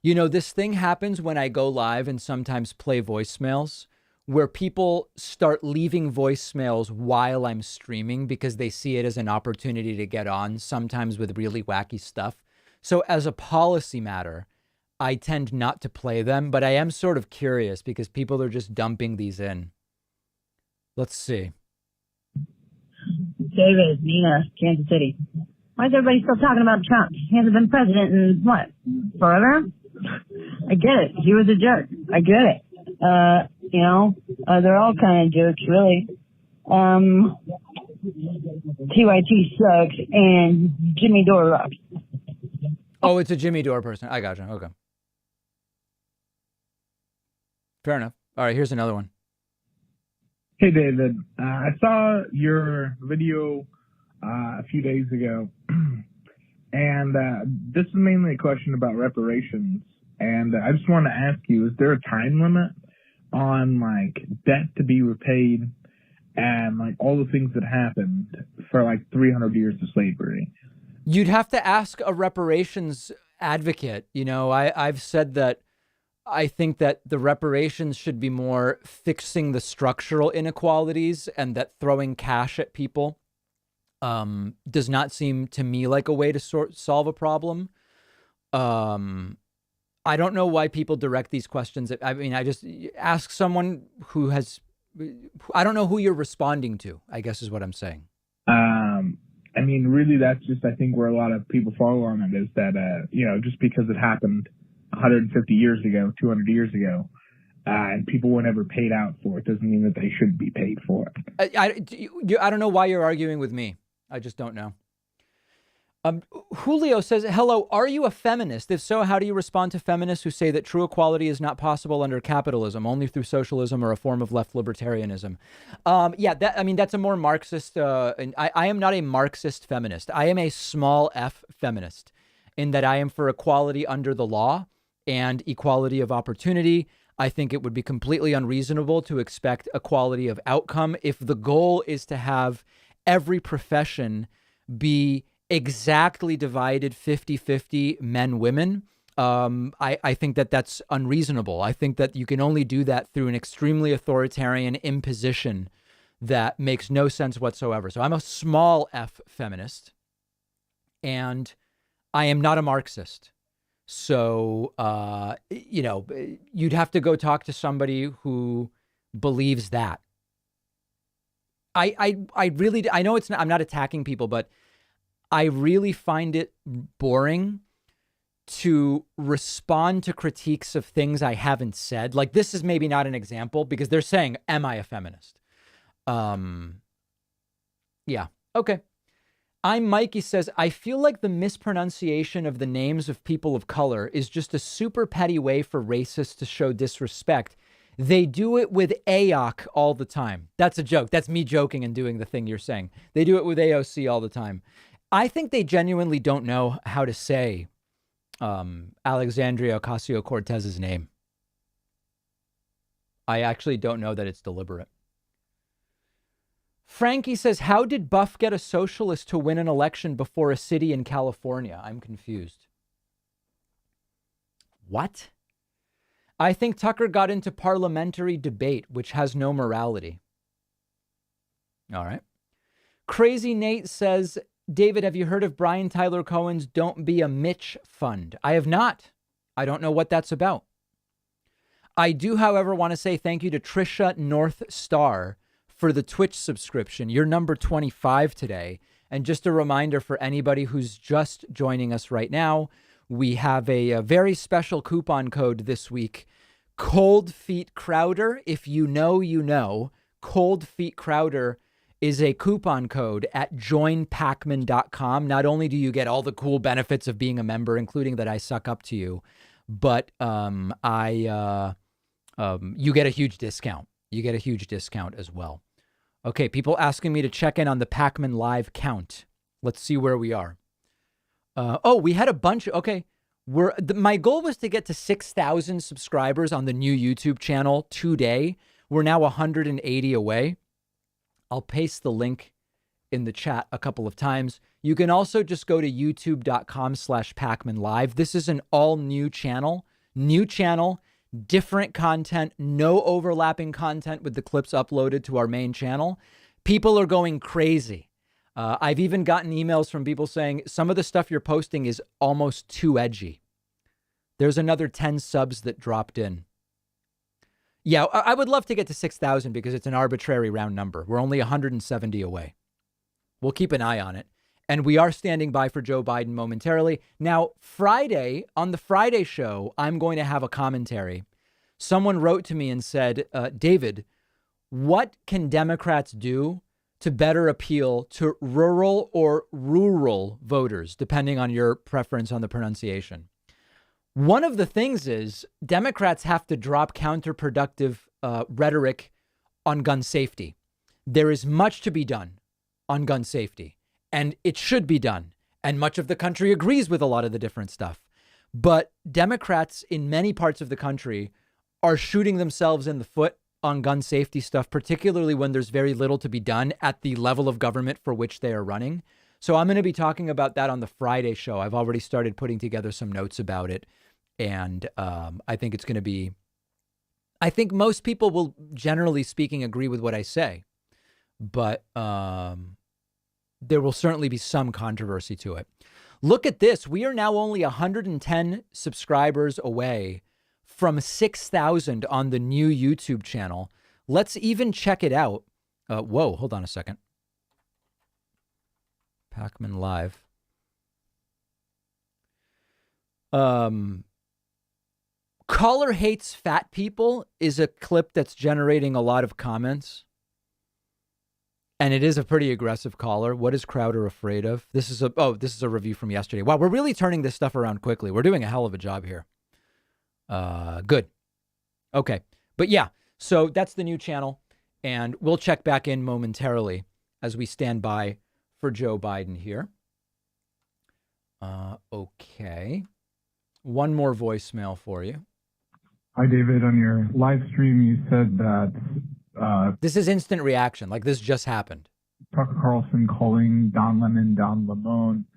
You know, this thing happens when I go live and sometimes play voicemails where people start leaving voicemails while I'm streaming because they see it as an opportunity to get on, sometimes with really wacky stuff. So as a policy matter, I tend not to play them, but I am sort of curious because people are just dumping these in. Let's see. David, Nina, Kansas City. Why is everybody still talking about Trump? He hasn't been president in what? Forever? I get it. He was a jerk. I get it. You know, they're all kind of jerks, really. TYT sucks and Jimmy Dore rocks. Oh, it's a Jimmy Dore person. I gotcha. Okay. Fair enough. All right, here's another one. Hey, David. I saw your video a few days ago, and this is mainly a question about reparations. And I just want to ask you, is there a time limit on, like, debt to be repaid and, like, all the things that happened for, like, 300 years of slavery? You'd have to ask a reparations advocate. You know, I've said that I think that the reparations should be more fixing the structural inequalities, and that throwing cash at people does not seem to me like a way to solve a problem. I don't know why people direct these questions. I mean, I just ask someone who has, I don't know who you're responding to, I guess is what I'm saying. I mean, really, that's just, I think, where a lot of people fall on it is that, just because it happened 150 years ago, 200 years ago, and people were never paid out for it, doesn't mean that they should be paid for it. I don't know why you're arguing with me. I just don't know. Julio says, hello, are you a feminist? If so, how do you respond to feminists who say that true equality is not possible under capitalism, only through socialism or a form of left libertarianism? That's a more Marxist. And I am not a Marxist feminist. I am a small f feminist in that I am for equality under the law and equality of opportunity. I think it would be completely unreasonable to expect equality of outcome if the goal is to have every profession be exactly divided 50-50 men, women. I think that that's unreasonable. I think that you can only do that through an extremely authoritarian imposition that makes no sense whatsoever. So I'm a small f feminist, and I am not a Marxist. So, you'd have to go talk to somebody who believes that. I know I'm not attacking people, but I really find it boring to respond to critiques of things I haven't said. Like, this is maybe not an example because they're saying, am I a feminist? Yeah. Okay. I'm Mikey says, I feel like the mispronunciation of the names of people of color is just a super petty way for racists to show disrespect. They do it with AOC all the time. That's a joke. That's me joking and doing the thing you're saying. They do it with AOC all the time. I think they genuinely don't know how to say Alexandria Ocasio-Cortez's name. I actually don't know that it's deliberate. Frankie says, how did Buff get a socialist to win an election before a city in California? I'm confused. What? I think Tucker got into parliamentary debate, which has no morality. All right. Crazy Nate says, David, have you heard of Brian Tyler Cohen's Don't Be a Mitch Fund? I have not. I don't know what that's about. I do, however, want to say thank you to Trisha North Star for the Twitch subscription. You're number 25 today. And just a reminder for anybody who's just joining us right now, we have a very special coupon code this week. Cold Feet Crowder. If you know, you know. Cold Feet Crowder is a coupon code at joinpacman.com. Not only do you get all the cool benefits of being a member, including that I suck up to you, but you get a huge discount. You get a huge discount as well. Okay, people asking me to check in on the Pacman Live count. Let's see where we are. We had a bunch. Okay, my goal was to get to 6,000 subscribers on the new YouTube channel today. We're now 180 away. I'll paste the link in the chat a couple of times. You can also just go to youtube.com/Pacman Live. This is an all new channel, different content, no overlapping content with the clips uploaded to our main channel. People are going crazy. I've even gotten emails from people saying some of the stuff you're posting is almost too edgy. There's another 10 subs that dropped in. Yeah, I would love to get to 6,000 because it's an arbitrary round number. We're only 170 away. We'll keep an eye on it. And we are standing by for Joe Biden momentarily. Now, Friday, on the Friday show, I'm going to have a commentary. Someone wrote to me and said, David, what can Democrats do to better appeal to rural or rural voters, depending on your preference on the pronunciation? One of the things is Democrats have to drop counterproductive rhetoric on gun safety. There is much to be done on gun safety. And it should be done. And much of the country agrees with a lot of the different stuff. But Democrats in many parts of the country are shooting themselves in the foot on gun safety stuff, particularly when there's very little to be done at the level of government for which they are running. So I'm going to be talking about that on the Friday show. I've already started putting together some notes about it. And I think it's going to be, I think most people will, generally speaking, agree with what I say. But there will certainly be some controversy to it. Look at this. We are now only 110 subscribers away from 6,000 on the new YouTube channel. Let's even check it out. Whoa, hold on a second. Hackman Live. Caller hates fat people is a clip that's generating a lot of comments. And it is a pretty aggressive caller. What is Crowder afraid of? This is a review from yesterday. Wow, we're really turning this stuff around quickly. We're doing a hell of a job here. Good. Okay. But yeah, so that's the new channel. And we'll check back in momentarily as we stand by for Joe Biden here. Okay. One more voicemail for you. Hi, David. On your live stream, you said that this is instant reaction. Like this just happened. Tucker Carlson calling Don Lemon Don Lemon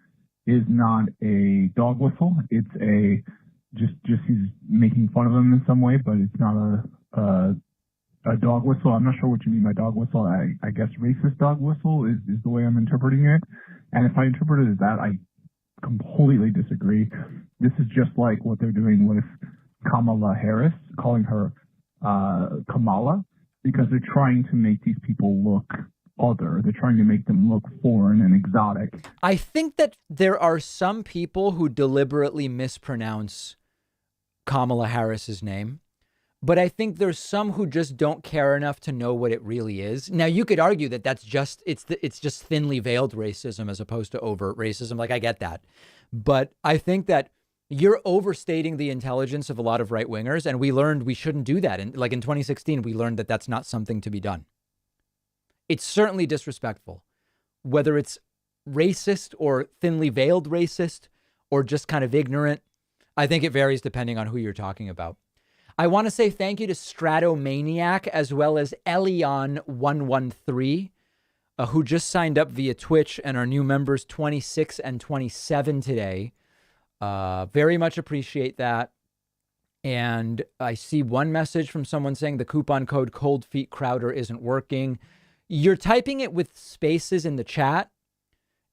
is not a dog whistle. It's just he's making fun of him in some way, but it's not a dog whistle. I'm not sure what you mean by dog whistle. I guess racist dog whistle is the way I'm interpreting it. And if I interpret it as that, I completely disagree. This is just like what they're doing with Kamala Harris, calling her Kamala, because they're trying to make these people look other. They're trying to make them look foreign and exotic. I think that there are some people who deliberately mispronounce Kamala Harris's name, but I think there's some who just don't care enough to know what it really is. Now, you could argue that it's just thinly veiled racism as opposed to overt racism. Like, I get that. But I think that you're overstating the intelligence of a lot of right wingers. And we learned we shouldn't do that. And like in 2016, we learned that that's not something to be done. It's certainly disrespectful, whether it's racist or thinly veiled racist or just kind of ignorant. I think it varies depending on who you're talking about. I want to say thank you to Stratomaniac as well as Elion113, who just signed up via Twitch and are new members 26 and 27 today. Very much appreciate that. And I see one message from someone saying the coupon code Cold Feet Crowder isn't working. You're typing it with spaces in the chat.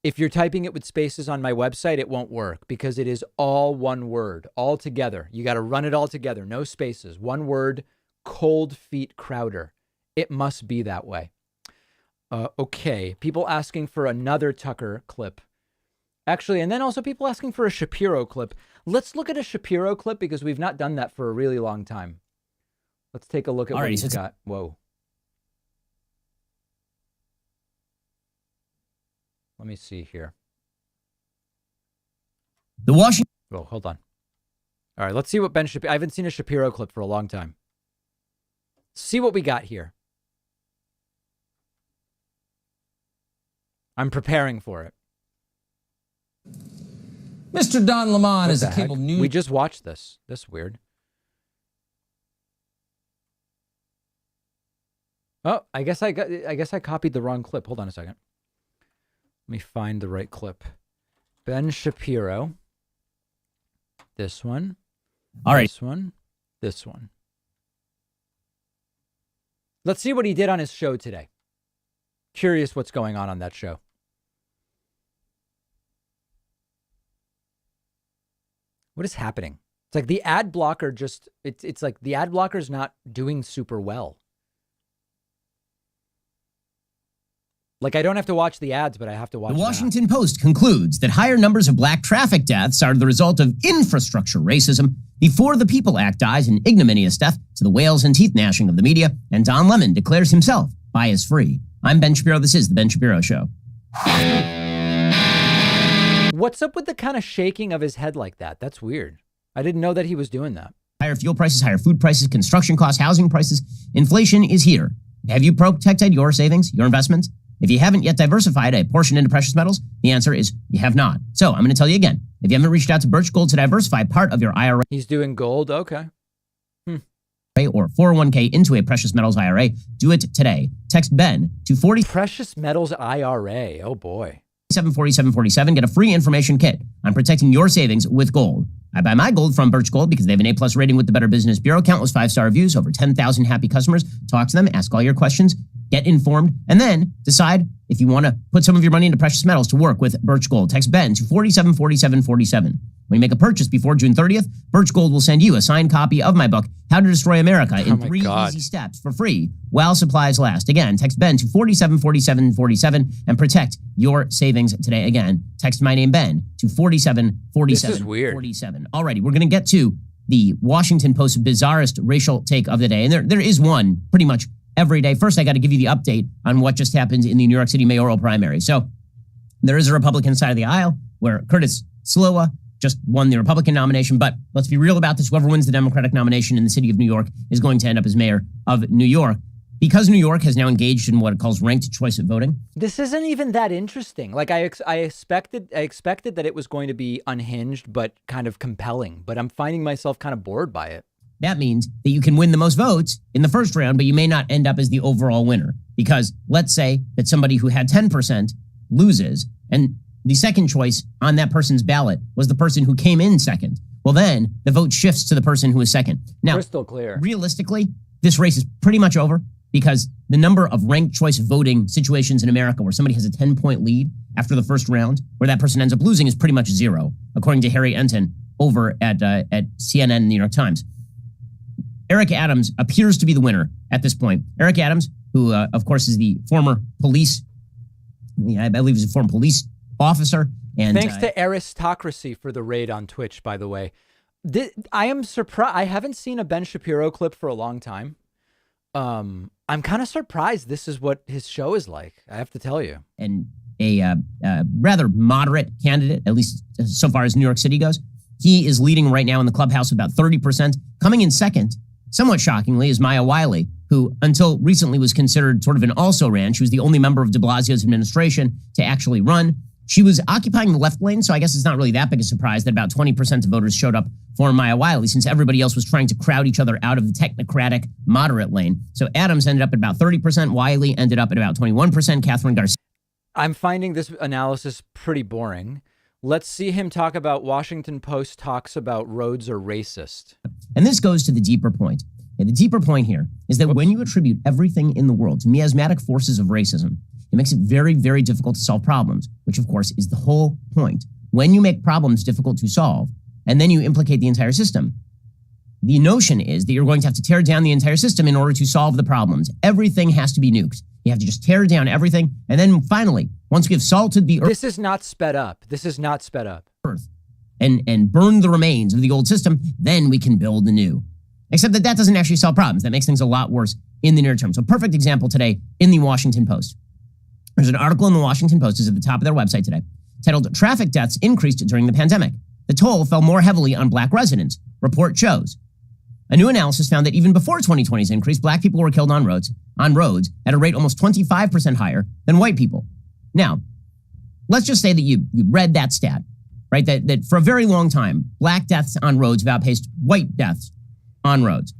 If you're typing it with spaces on my website, it won't work because it is all one word, all together. You got to run it all together. No spaces. One word, Cold Feet Crowder. It must be that way. Okay. People asking for another Tucker clip. Actually, and then also people asking for a Shapiro clip. Let's look at a Shapiro clip because we've not done that for a really long time. Let's take a look at what he's got. Whoa. Let me see here. The Washington. Oh, hold on. All right, let's see what Ben Shapiro. I haven't seen a Shapiro clip for a long time. See what we got here. I'm preparing for it. Mr. Don Lemon is a cable news. We just watched this. That's weird. Oh, I guess I copied the wrong clip. Hold on a second. Let me find the right clip. Ben Shapiro. This one. All right. This one. This one. Let's see what he did on his show today. Curious what's going on that show. What is happening? It's like the ad blocker just, it's like the ad blocker's not doing super well. Like, I don't have to watch the ads, but I have to watch The Washington Post concludes that higher numbers of black traffic deaths are the result of infrastructure racism before the People Act dies an ignominious death to the whales and teeth gnashing of the media, and Don Lemon declares himself bias-free. I'm Ben Shapiro. This is The Ben Shapiro Show. What's up with the kind of shaking of his head like that? That's weird. I didn't know that he was doing that. Higher fuel prices, higher food prices, construction costs, housing prices. Inflation is here. Have you protected your savings, your investments? If you haven't yet diversified a portion into precious metals, the answer is you have not. So I'm going to tell you again, if you haven't reached out to Birch Gold to diversify part of your IRA. He's doing gold. Okay. Or 401k into a precious metals IRA, do it today. Text Ben to 40. Precious metals IRA. Oh boy. 474747. Get a free information kit on protecting your savings with gold. I buy my gold from Birch Gold because they have an A+ rating with the Better Business Bureau. Countless 5-star reviews, over 10,000 happy customers. Talk to them, ask all your questions. get informed, and then decide if you want to put some of your money into precious metals to work with Birch Gold. Text Ben to 474747. When you make a purchase before June 30th, Birch Gold will send you a signed copy of my book, How to Destroy America, in 3 easy steps for free while supplies last. Again, text Ben to 474747 and protect your savings today. Again, text my name Ben to 474747. This is weird. Alrighty, we're going to get to the Washington Post bizarrest racial take of the day. And there is one pretty much every day. First, I got to give you the update on what just happened in the New York City mayoral primary. So there is a Republican side of the aisle where Curtis Sliwa just won the Republican nomination. But let's be real about this. Whoever wins the Democratic nomination in the city of New York is going to end up as mayor of New York. Because New York has now engaged in what it calls ranked choice of voting. This isn't even that interesting. Like I expected that it was going to be unhinged, but kind of compelling. But I'm finding myself kind of bored by it. That means that you can win the most votes in the first round, but you may not end up as the overall winner. Because let's say that somebody who had 10% loses, and the second choice on that person's ballot was the person who came in second. Well, then the vote shifts to the person who is second. Now, crystal clear. Realistically, this race is pretty much over because the number of ranked choice voting situations in America where somebody has a 10-point lead after the first round, where that person ends up losing, is pretty much zero, according to Harry Enton over at CNN and the New York Times. Eric Adams appears to be the winner at this point. Eric Adams, who, of course, is the former police, I believe he's a former police officer. And thanks to Aristocracy for the raid on Twitch, by the way. I am surprised. I haven't seen a Ben Shapiro clip for a long time. I'm kind of surprised this is what his show is like, I have to tell you. And a rather moderate candidate, at least so far as New York City goes. He is leading right now in the clubhouse with about 30%. Coming in second, somewhat shockingly, is Maya Wiley, who until recently was considered sort of an also-ran. She was the only member of de Blasio's administration to actually run. She was occupying the left lane, so I guess it's not really that big a surprise that about 20% of voters showed up for Maya Wiley, since everybody else was trying to crowd each other out of the technocratic moderate lane. So Adams ended up at about 30%. Wiley ended up at about 21%. Catherine Garcia. I'm finding this analysis pretty boring. Let's see him talk about Washington Post talks about roads are racist. And this goes to the deeper point. And the deeper point here is that when you attribute everything in the world to miasmatic forces of racism, it makes it very, very difficult to solve problems, which of course is the whole point. When you make problems difficult to solve, and then you implicate the entire system, the notion is that you're going to have to tear down the entire system in order to solve the problems. Everything has to be nuked. You have to just tear down everything. And then finally, once we have salted the earth. This is not sped up. This is not sped up. Earth and burn the remains of the old system, then we can build the new. Except that doesn't actually solve problems. That makes things a lot worse in the near term. So perfect example today in the Washington Post. There's an article in the Washington Post, is at the top of their website today, titled "Traffic Deaths Increased During the Pandemic. The Toll Fell More Heavily on Black Residents. Report shows." A new analysis found that even before 2020's increase, black people were killed on roads at a rate almost 25% higher than white people. Now, let's just say that you read that stat, right? That for a very long time, black deaths on roads have outpaced white deaths on roads.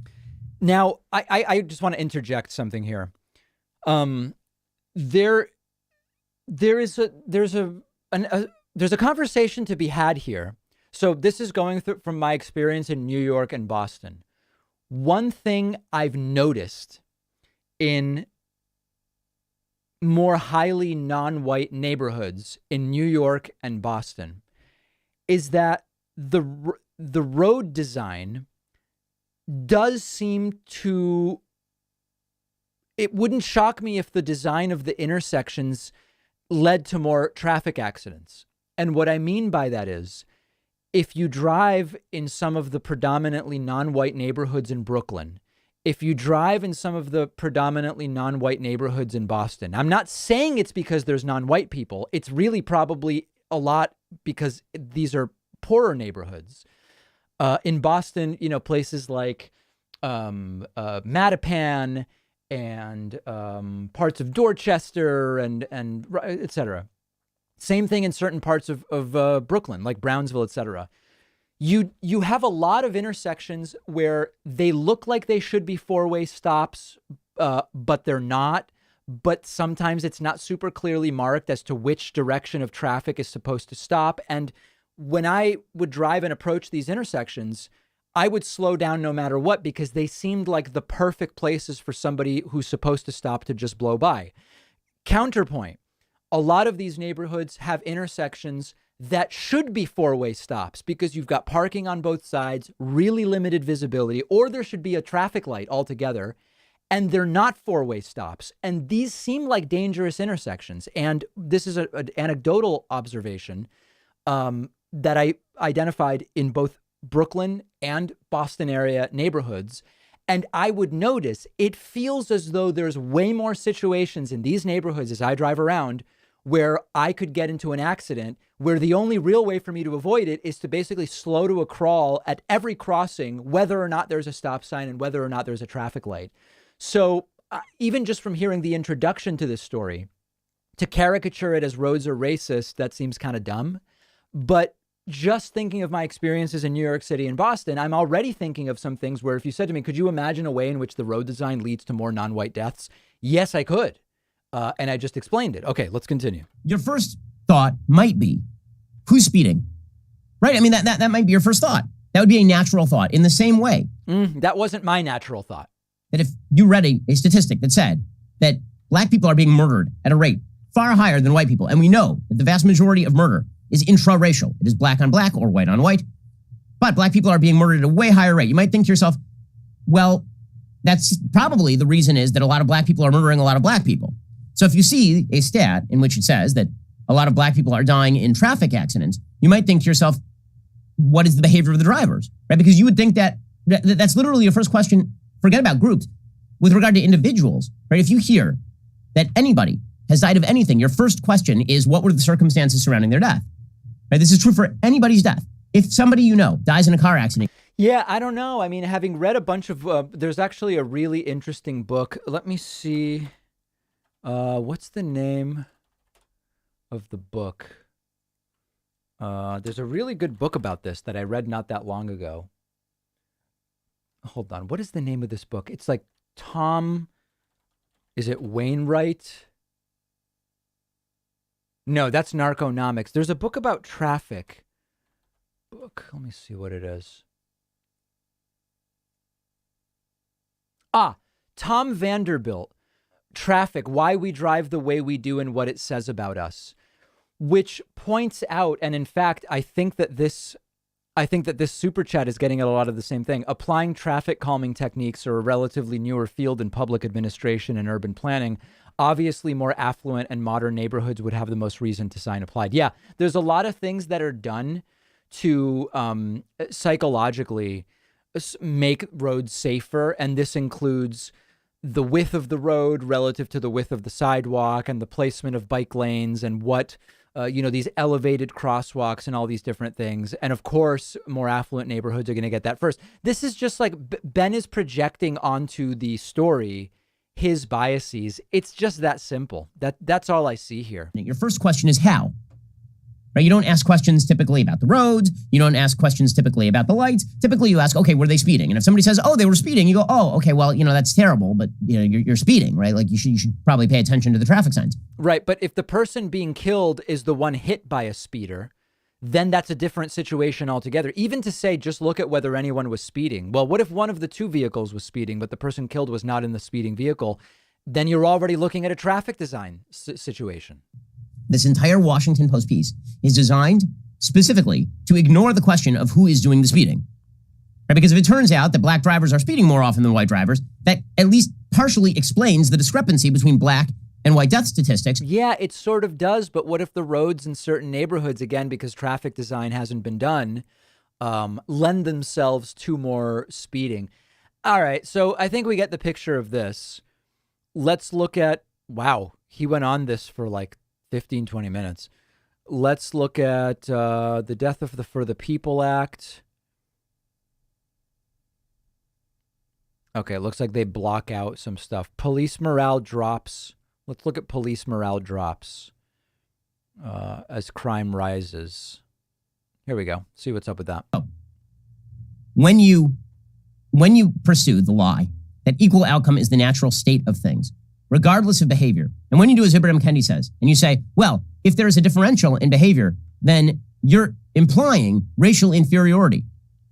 Now, I just want to interject something here. There's a conversation to be had here. So this is going through from my experience in New York and Boston. One thing I've noticed in more highly non-white neighborhoods in New York and Boston is that the road design does seem to, it wouldn't shock me if the design of the intersections led to more traffic accidents. And what I mean by that is, if you drive in some of the predominantly non-white neighborhoods in Brooklyn, if you drive in some of the predominantly non-white neighborhoods in Boston, I'm not saying it's because there's non-white people. It's really probably a lot because these are poorer neighborhoods. In Boston, you know, places like Mattapan and parts of Dorchester and et cetera. Same thing in certain parts of Brooklyn, like Brownsville, et cetera. You have a lot of intersections where they look like they should be four-way stops, but they're not. But sometimes it's not super clearly marked as to which direction of traffic is supposed to stop. And when I would drive and approach these intersections, I would slow down no matter what because they seemed like the perfect places for somebody who's supposed to stop to just blow by. Counterpoint, a lot of these neighborhoods have intersections that should be four-way stops because you've got parking on both sides, really limited visibility, or there should be a traffic light altogether, and they're not four-way stops. And these seem like dangerous intersections. And this is an anecdotal observation that I identified in both Brooklyn and Boston area neighborhoods. And I would notice it feels as though there's way more situations in these neighborhoods as I drive around where I could get into an accident, where the only real way for me to avoid it is to basically slow to a crawl at every crossing, whether or not there's a stop sign and whether or not there's a traffic light. So even just from hearing the introduction to this story, to caricature it as roads are racist, that seems kind of dumb. But just thinking of my experiences in New York City and Boston, I'm already thinking of some things where if you said to me, could you imagine a way in which the road design leads to more non-white deaths? Yes, I could. And I just explained it. Okay, let's continue. Your first thought might be, who's speeding? Right? I mean, that might be your first thought. That would be a natural thought in the same way. That wasn't my natural thought. That if you read a statistic that said that black people are being murdered at a rate far higher than white people, and we know that the vast majority of murder is intraracial. It is black on black or white on white. But black people are being murdered at a way higher rate. You might think to yourself, well, that's probably the reason is that a lot of black people are murdering a lot of black people. So if you see a stat in which it says that a lot of black people are dying in traffic accidents, you might think to yourself, what is the behavior of the drivers? Right? Because you would think that's literally your first question. Forget about groups. With regard to individuals, right? If you hear that anybody has died of anything, your first question is, what were the circumstances surrounding their death? Right? This is true for anybody's death. If somebody you know dies in a car accident. Yeah, I don't know. I mean, having read a bunch of, there's actually a really interesting book. Let me see. What's the name of the book? There's a really good book about this that I read not that long ago. Hold on. What is the name of this book? It's like is it Wainwright? No, that's Narconomics. There's a book about traffic. Let me see what it is. Tom Vanderbilt, Traffic, Why We Drive the Way We Do and What It Says About Us, which points out, and in fact, I think that this super chat is getting at a lot of the same thing. Applying traffic calming techniques are a relatively newer field in public administration and urban planning. Obviously, more affluent and modern neighborhoods would have the most reason to sign applied. Yeah, there's a lot of things that are done to psychologically make roads safer. And this includes the width of the road relative to the width of the sidewalk and the placement of bike lanes and what, these elevated crosswalks and all these different things. And of course, more affluent neighborhoods are going to get that first. This is just like Ben is projecting onto the story his biases. It's just that simple. That's all I see here. Your first question is how? Right? You don't ask questions typically about the roads. You don't ask questions typically about the lights. Typically you ask, okay, were they speeding? And if somebody says, oh, they were speeding, you go, oh, okay, well, that's terrible, but you're speeding, right? Like you should probably pay attention to the traffic signs. Right. But if the person being killed is the one hit by a speeder, then that's a different situation altogether. Even to say, just look at whether anyone was speeding. Well, what if one of the two vehicles was speeding, but the person killed was not in the speeding vehicle? Then you're already looking at a traffic design situation. This entire Washington Post piece is designed specifically to ignore the question of who is doing the speeding. Right? Because if it turns out that black drivers are speeding more often than white drivers, that at least partially explains the discrepancy between black and white death statistics. Yeah, it sort of does. But what if the roads in certain neighborhoods, again, because traffic design hasn't been done, lend themselves to more speeding? All right. So I think we get the picture of this. Let's look at, wow, he went on this for like 15, 20 minutes. Let's look at the Death of the For the People Act. Okay, it looks like they block out some stuff. Police morale drops. Let's look at police morale drops as crime rises. Here we go. See what's up with that. When you pursue the lie that equal outcome is the natural state of things, regardless of behavior, and when you do as Ibram Kendi says, and you say, well, if there is a differential in behavior, then you're implying racial inferiority.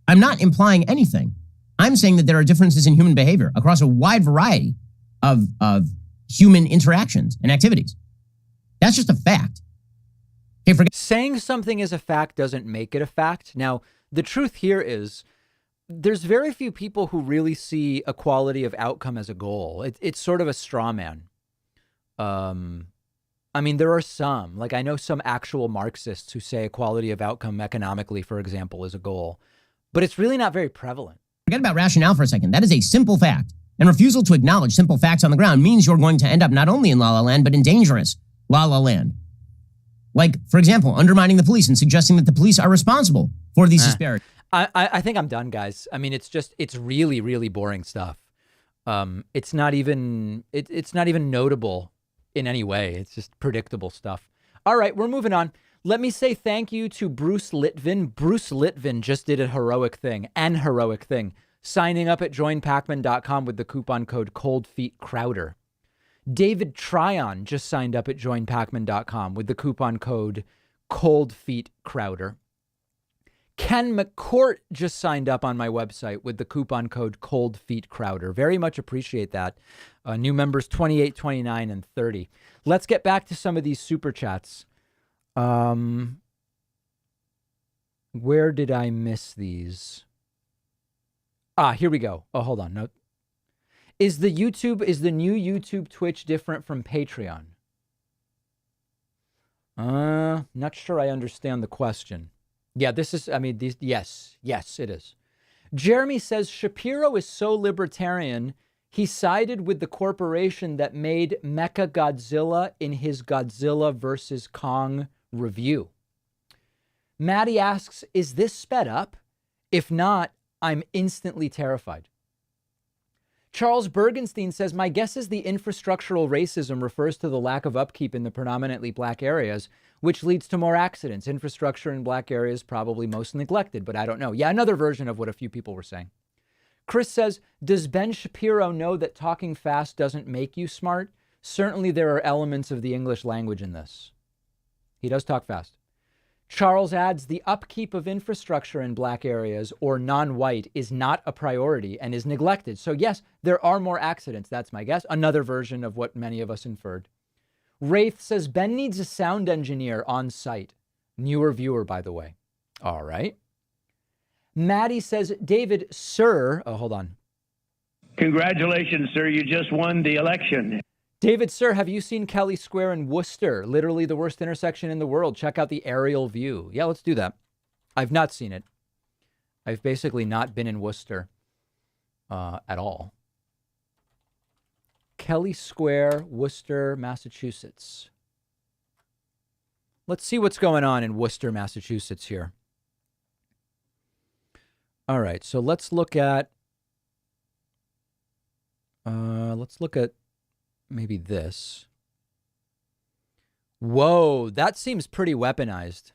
I'm not implying anything. I'm saying that there are differences in human behavior across a wide variety of human interactions and activities. That's just a fact. Okay, saying something is a fact doesn't make it a fact. Now, the truth here is there's very few people who really see equality of outcome as a goal. It's sort of a straw man. I mean, there are some, like I know some actual Marxists who say equality of outcome economically, for example, is a goal, but it's really not very prevalent. Forget about rationale for a second. That is a simple fact. And refusal to acknowledge simple facts on the ground means you're going to end up not only in La La Land, but in dangerous La La Land. Like, for example, undermining the police and suggesting that the police are responsible for these disparities. I think I'm done, guys. I mean, it's really, really boring stuff. It's not even notable in any way. It's just predictable stuff. All right, we're moving on. Let me say thank you to Bruce Litvin. Bruce Litvin just did an heroic thing, signing up at joinpacman.com with the coupon code ColdFeetCrowder. David Tryon just signed up at joinpacman.com with the coupon code ColdFeetCrowder. Ken McCourt just signed up on my website with the coupon code ColdFeetCrowder. Very much appreciate that. New members 28, 29, and 30. Let's get back to some of these super chats. Where did I miss these? Here we go. Oh, hold on. No. Is the new YouTube Twitch different from Patreon? Not sure I understand the question. Yeah, this is, I mean, these, yes, it is. Jeremy says Shapiro is so libertarian, he sided with the corporation that made Mecha Godzilla in his Godzilla vs. Kong review. Maddie asks, is this sped up? If not, I'm instantly terrified. Charles Bergenstein says, my guess is the infrastructural racism refers to the lack of upkeep in the predominantly black areas, which leads to more accidents. Infrastructure in black areas probably most neglected, but I don't know. Yeah, another version of what a few people were saying. Chris says, does Ben Shapiro know that talking fast doesn't make you smart? Certainly there are elements of the English language in this. He does talk fast. Charles adds, the upkeep of infrastructure in black areas or non-white is not a priority and is neglected. So yes, there are more accidents. That's my guess. Another version of what many of us inferred. Wraith says, Ben needs a sound engineer on site. Newer viewer, by the way. All right. Maddie says, David, sir. Oh, hold on. Congratulations, sir. You just won the election. David, sir, have you seen Kelly Square in Worcester? Literally the worst intersection in the world. Check out the aerial view. Yeah, let's do that. I've not seen it. I've basically not been in Worcester at all. Kelly Square, Worcester, Massachusetts. Let's see what's going on in Worcester, Massachusetts here. All right, so let's look at maybe this. Whoa, that seems pretty weaponized.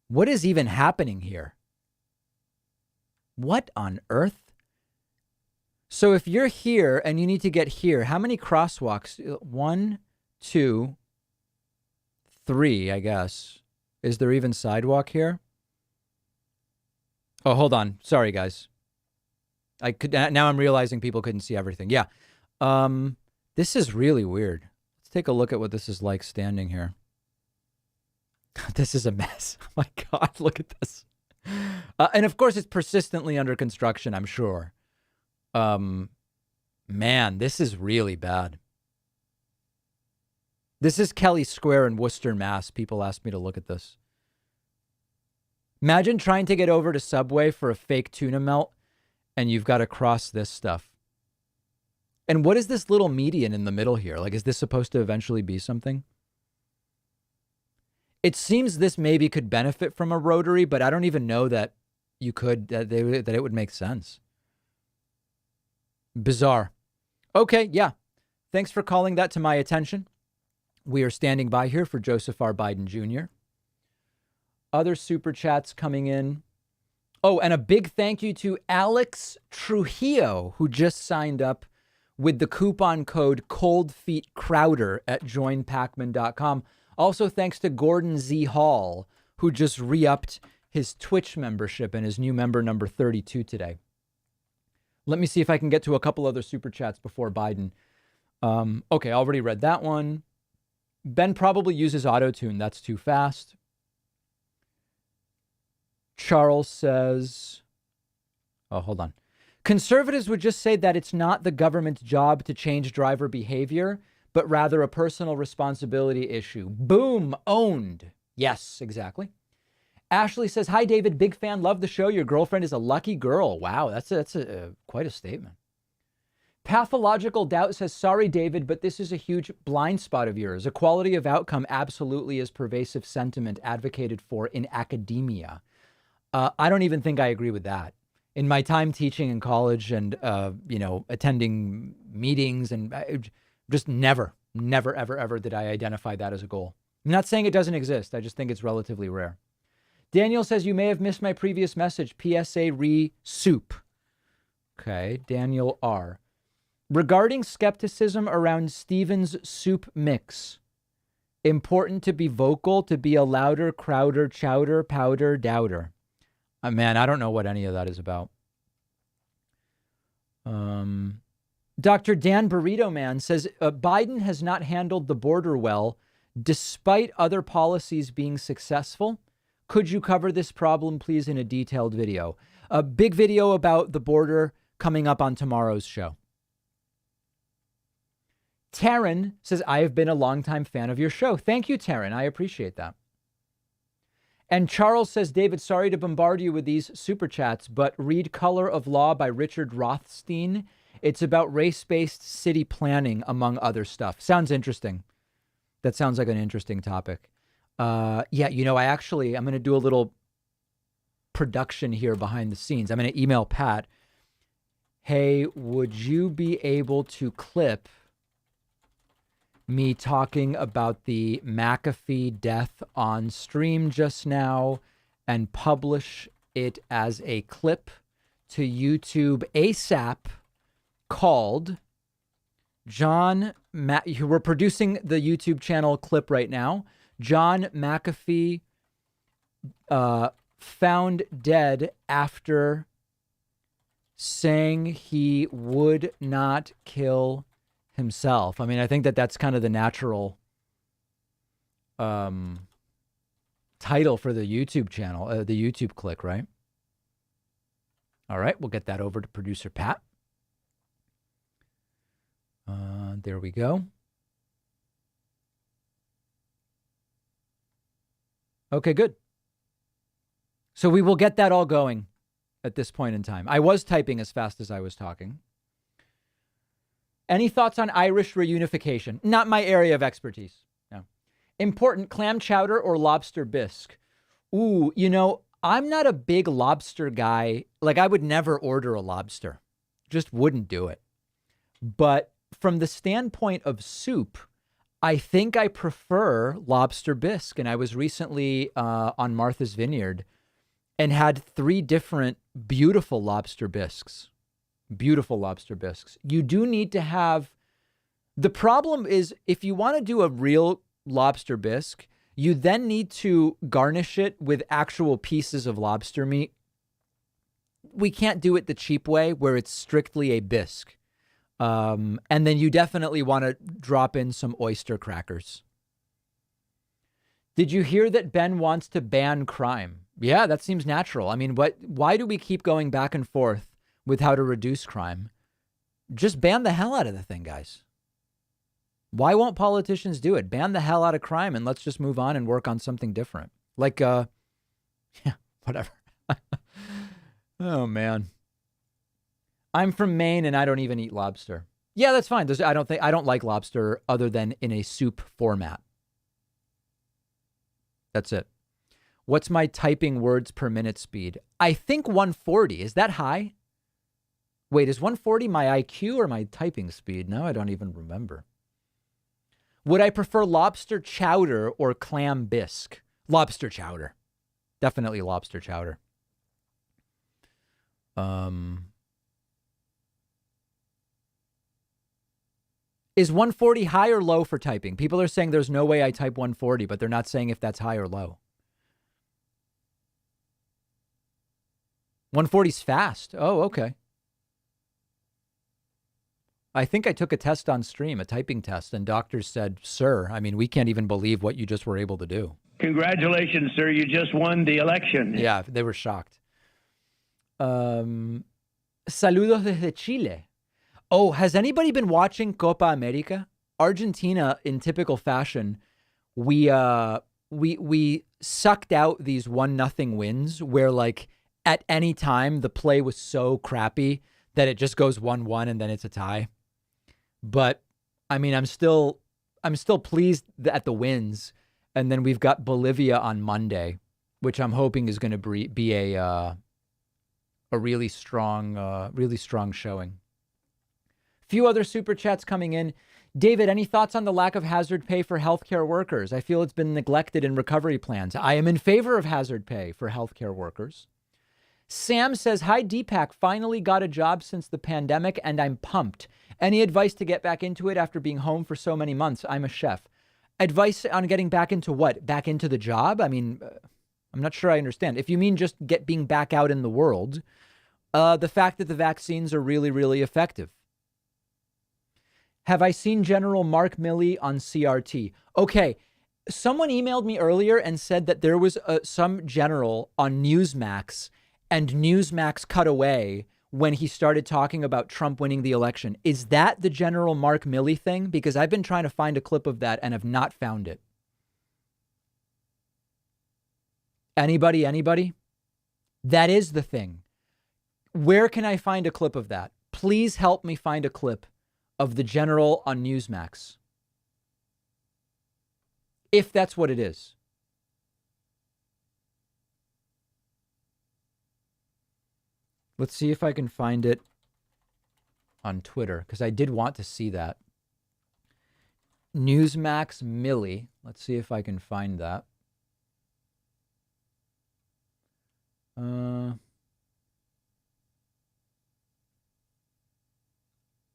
What is even happening here? What on earth? So if you're here and you need to get here, how many crosswalks? 1, 2, 3, I guess. Is there even sidewalk here? Oh, hold on. Sorry, guys. Now I'm realizing people couldn't see everything. Yeah. This is really weird. Let's take a look at what this is like standing here. This is a mess. Oh my God, look at this. And of course, it's persistently under construction, I'm sure. Man, this is really bad. This is Kelly Square in Worcester, Mass. People asked me to look at this. Imagine trying to get over to Subway for a fake tuna melt, and you've got to cross this stuff. And what is this little median in the middle here? Like, is this supposed to eventually be something? It seems this maybe could benefit from a rotary, but I don't even know that you could, that it would make sense. Bizarre. Okay, yeah. Thanks for calling that to my attention. We are standing by here for Joseph R. Biden Jr. Other super chats coming in. Oh, and a big thank you to Alex Trujillo, who just signed up with the coupon code ColdFeetCrowder at joinpacman.com. Also, thanks to Gordon Z. Hall, who just re-upped his Twitch membership and his new member number 32 today. Let me see if I can get to a couple other super chats before Biden. Okay, I already read that one. Ben probably uses auto-tune. That's too fast. Charles says, oh, hold on. Conservatives would just say that it's not the government's job to change driver behavior, but rather a personal responsibility issue. Boom, owned. Yes, exactly. Ashley says, hi, David, big fan, love the show. Your girlfriend is a lucky girl. Wow, that's quite a statement. Pathological Doubt says, sorry, David, but this is a huge blind spot of yours. Equality of outcome absolutely is pervasive sentiment advocated for in academia. I don't even think I agree with that. In my time teaching in college and, attending meetings and just never, ever did I identify that as a goal. I'm not saying it doesn't exist. I just think it's relatively rare. Daniel says, you may have missed my previous message. PSA re-soup. Okay, Daniel R. Regarding skepticism around Stephen's soup mix, important to be vocal, to be a louder, crowder, chowder, powder, doubter. Man, I don't know what any of that is about. Dr. Dan Burrito Man says, Biden has not handled the border well, despite other policies being successful. Could you cover this problem, please, in a detailed video? A big video about the border coming up on tomorrow's show. Taryn says, I have been a longtime fan of your show. Thank you, Taryn. I appreciate that. And Charles says, David, sorry to bombard you with these super chats, but read Color of Law by Richard Rothstein. It's about race-based city planning, among other stuff. Sounds interesting. That sounds like an interesting topic. I'm going to do a little production here behind the scenes. I'm going to email Pat. Hey, would you be able to clip me talking about the McAfee death on stream just now and publish it as a clip to YouTube ASAP called we're producing the YouTube channel clip right now. John McAfee found dead after saying he would not kill himself. I mean, I think that's kind of the natural title for the YouTube channel, the YouTube click, right? All right, we'll get that over to producer Pat. There we go. Okay, good. So we will get that all going at this point in time. I was typing as fast as I was talking. Any thoughts on Irish reunification? Not my area of expertise. No. Important, clam chowder or lobster bisque? Ooh, I'm not a big lobster guy. Like, I would never order a lobster. Just wouldn't do it. But from the standpoint of soup, I think I prefer lobster bisque. And I was recently on Martha's Vineyard and had 3 different beautiful lobster bisques. Beautiful lobster bisques. You do need to have, the problem is if you want to do a real lobster bisque, you then need to garnish it with actual pieces of lobster meat. We can't do it the cheap way where it's strictly a bisque. And then you definitely want to drop in some oyster crackers. Did you hear that Ben wants to ban crime? Yeah, that seems natural. I mean, why do we keep going back and forth with how to reduce crime? Just ban the hell out of the thing, guys. Why won't politicians do it? Ban the hell out of crime and let's just move on and work on something different. Like, whatever. Oh, man. I'm from Maine and I don't even eat lobster. Yeah, that's fine. I don't like lobster other than in a soup format. That's it. What's my typing words per minute speed? I think 140. Is that high? Wait, is 140 my IQ or my typing speed? Now I don't even remember. Would I prefer lobster chowder or clam bisque? Lobster chowder. Definitely lobster chowder. Is 140 high or low for typing? People are saying there's no way I type 140, but they're not saying if that's high or low. 140's fast. Oh, okay. I think I took a test on stream, a typing test, and doctors said, sir, I mean, we can't even believe what you just were able to do. Congratulations, sir. You just won the election. Yeah, they were shocked. Saludos desde Chile. Oh, has anybody been watching Copa America? Argentina, in typical fashion, we sucked out these 1-0 wins where, like, at any time the play was so crappy that it just goes 1-1 and then it's a tie. But I mean, I'm still pleased at the wins. And then we've got Bolivia on Monday, which I'm hoping is going to be a really strong showing. Few other super chats coming in. David, any thoughts on the lack of hazard pay for healthcare workers? I feel it's been neglected in recovery plans. I am in favor of hazard pay for healthcare workers. Sam says, hi, Deepak, finally got a job since the pandemic and I'm pumped. Any advice to get back into it after being home for so many months? I'm a chef. Advice on getting back into what? Back into the job? I mean, I'm not sure I understand. If you mean just being back out in the world, the fact that the vaccines are really, really effective. Have I seen General Mark Milley on CRT? Okay, someone emailed me earlier and said that there was some general on Newsmax and Newsmax cut away when he started talking about Trump winning the election. Is that the General Mark Milley thing? Because I've been trying to find a clip of that and have not found it. Anybody? That is the thing. Where can I find a clip of that? Please help me find a clip of the general on Newsmax. If that's what it is. Let's see if I can find it on Twitter, because I did want to see that. Newsmax Milley. Let's see if I can find that.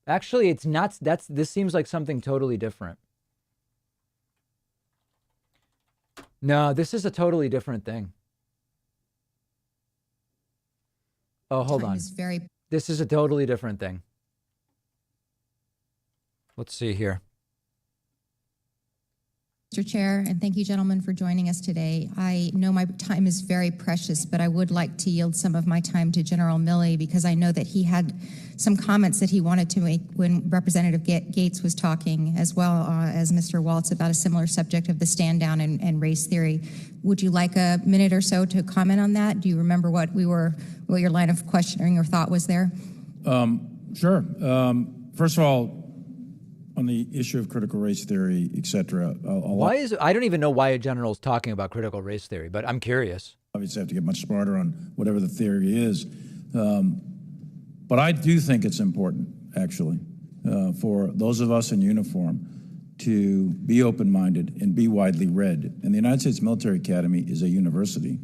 Actually, it's not. This seems like something totally different. No, this is a totally different thing. Oh, hold on. This is a totally different thing. Let's see here. Mr. Chair, and thank you, gentlemen, for joining us today. I know my time is very precious, but I would like to yield some of my time to General Milley because I know that he had some comments that he wanted to make when Representative Gates was talking, as well as Mr. Waltz, about a similar subject of the stand down and race theory. Would you like a minute or so to comment on that? Do you remember what your line of questioning or thought was there? Sure. First of all, on the issue of critical race theory, et cetera. I don't even know why a general is talking about critical race theory, but I'm curious. Obviously, have to get much smarter on whatever the theory is. But I do think it's important, actually, for those of us in uniform to be open-minded and be widely read. And the United States Military Academy is a university.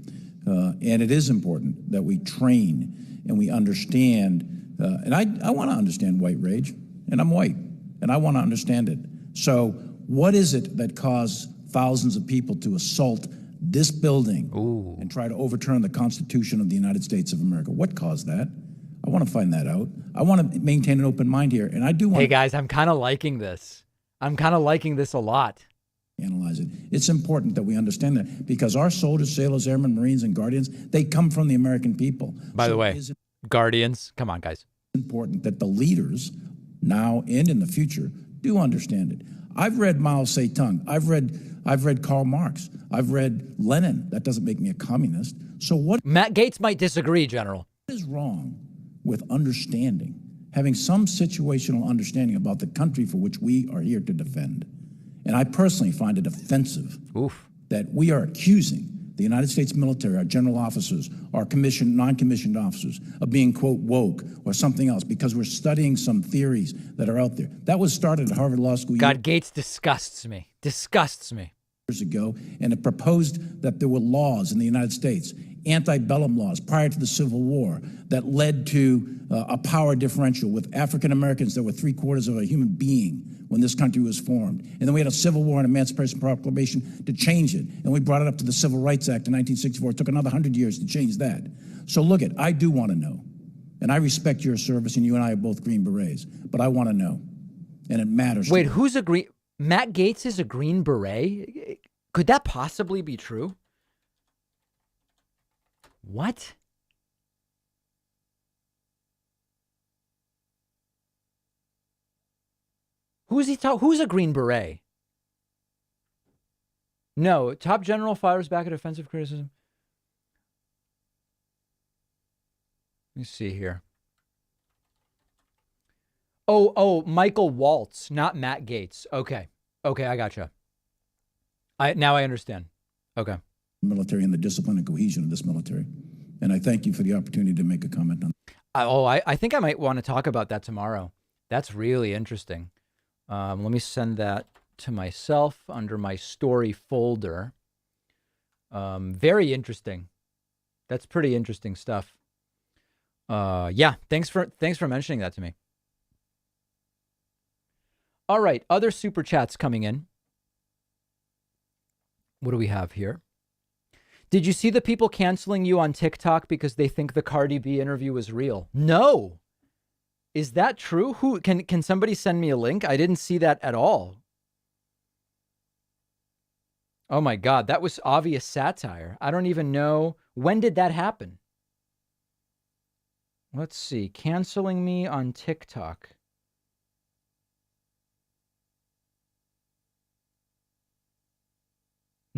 And it is important that we train and we understand. And I want to understand white rage, and I'm white. And I want to understand it. So what is it that caused thousands of people to assault this building and try to overturn the Constitution of the United States of America? What caused that? I want to find that out. I want to maintain an open mind here. And I do want Hey, guys, I'm kind of liking this. I'm kind of liking this a lot. Analyze it. It's important that we understand that because our soldiers, sailors, airmen, Marines, and Guardians, they come from the American people. By the way, Guardians, come on, guys. It's important that the leaders now and in the future do understand it. I've read Mao Zedong. I've read Karl Marx. I've read Lenin. That doesn't make me a communist. So what? Matt Gaetz might disagree, General. What is wrong with understanding, having some situational understanding about the country for which we are here to defend? And I personally find it offensive that we are accusing the United States military, our general officers, our commissioned, non-commissioned officers, of being, quote, woke or something else because we're studying some theories that are out there. That was started at Harvard Law School. God, Gates disgusts me. Years ago, and it proposed that there were laws in the United States, antebellum laws prior to the Civil War, that led to a power differential with African Americans that were 3/4 of a human being when this country was formed. And then we had a Civil War and Emancipation Proclamation to change it. And we brought it up to the Civil Rights Act in 1964. It took another 100 years to change that. So look I do want to know. And I respect your service, and you and I are both Green Berets, but I want to know. And it matters. Wait, who's a green? Matt Gaetz is a Green Beret? Could that possibly be true? What? Who's he talking? Who's a Green Beret? No, top general fires back at offensive criticism. Let me see here. Oh, Michael Waltz, not Matt Gaetz. Okay, I gotcha. Now I understand. Okay. Military and the discipline and cohesion of this military. And I thank you for the opportunity to make a comment on that. I think I might want to talk about that tomorrow. That's really interesting. Let me send that to myself under my story folder. Very interesting. That's pretty interesting stuff. Yeah, thanks for mentioning that to me. All right, other super chats coming in. What do we have here? Did you see the people canceling you on TikTok because they think the Cardi B interview was real? No. Is that true? Who can somebody send me a link? I didn't see that at all. Oh my God, that was obvious satire. I don't even know. When did that happen? Let's see. Canceling me on TikTok.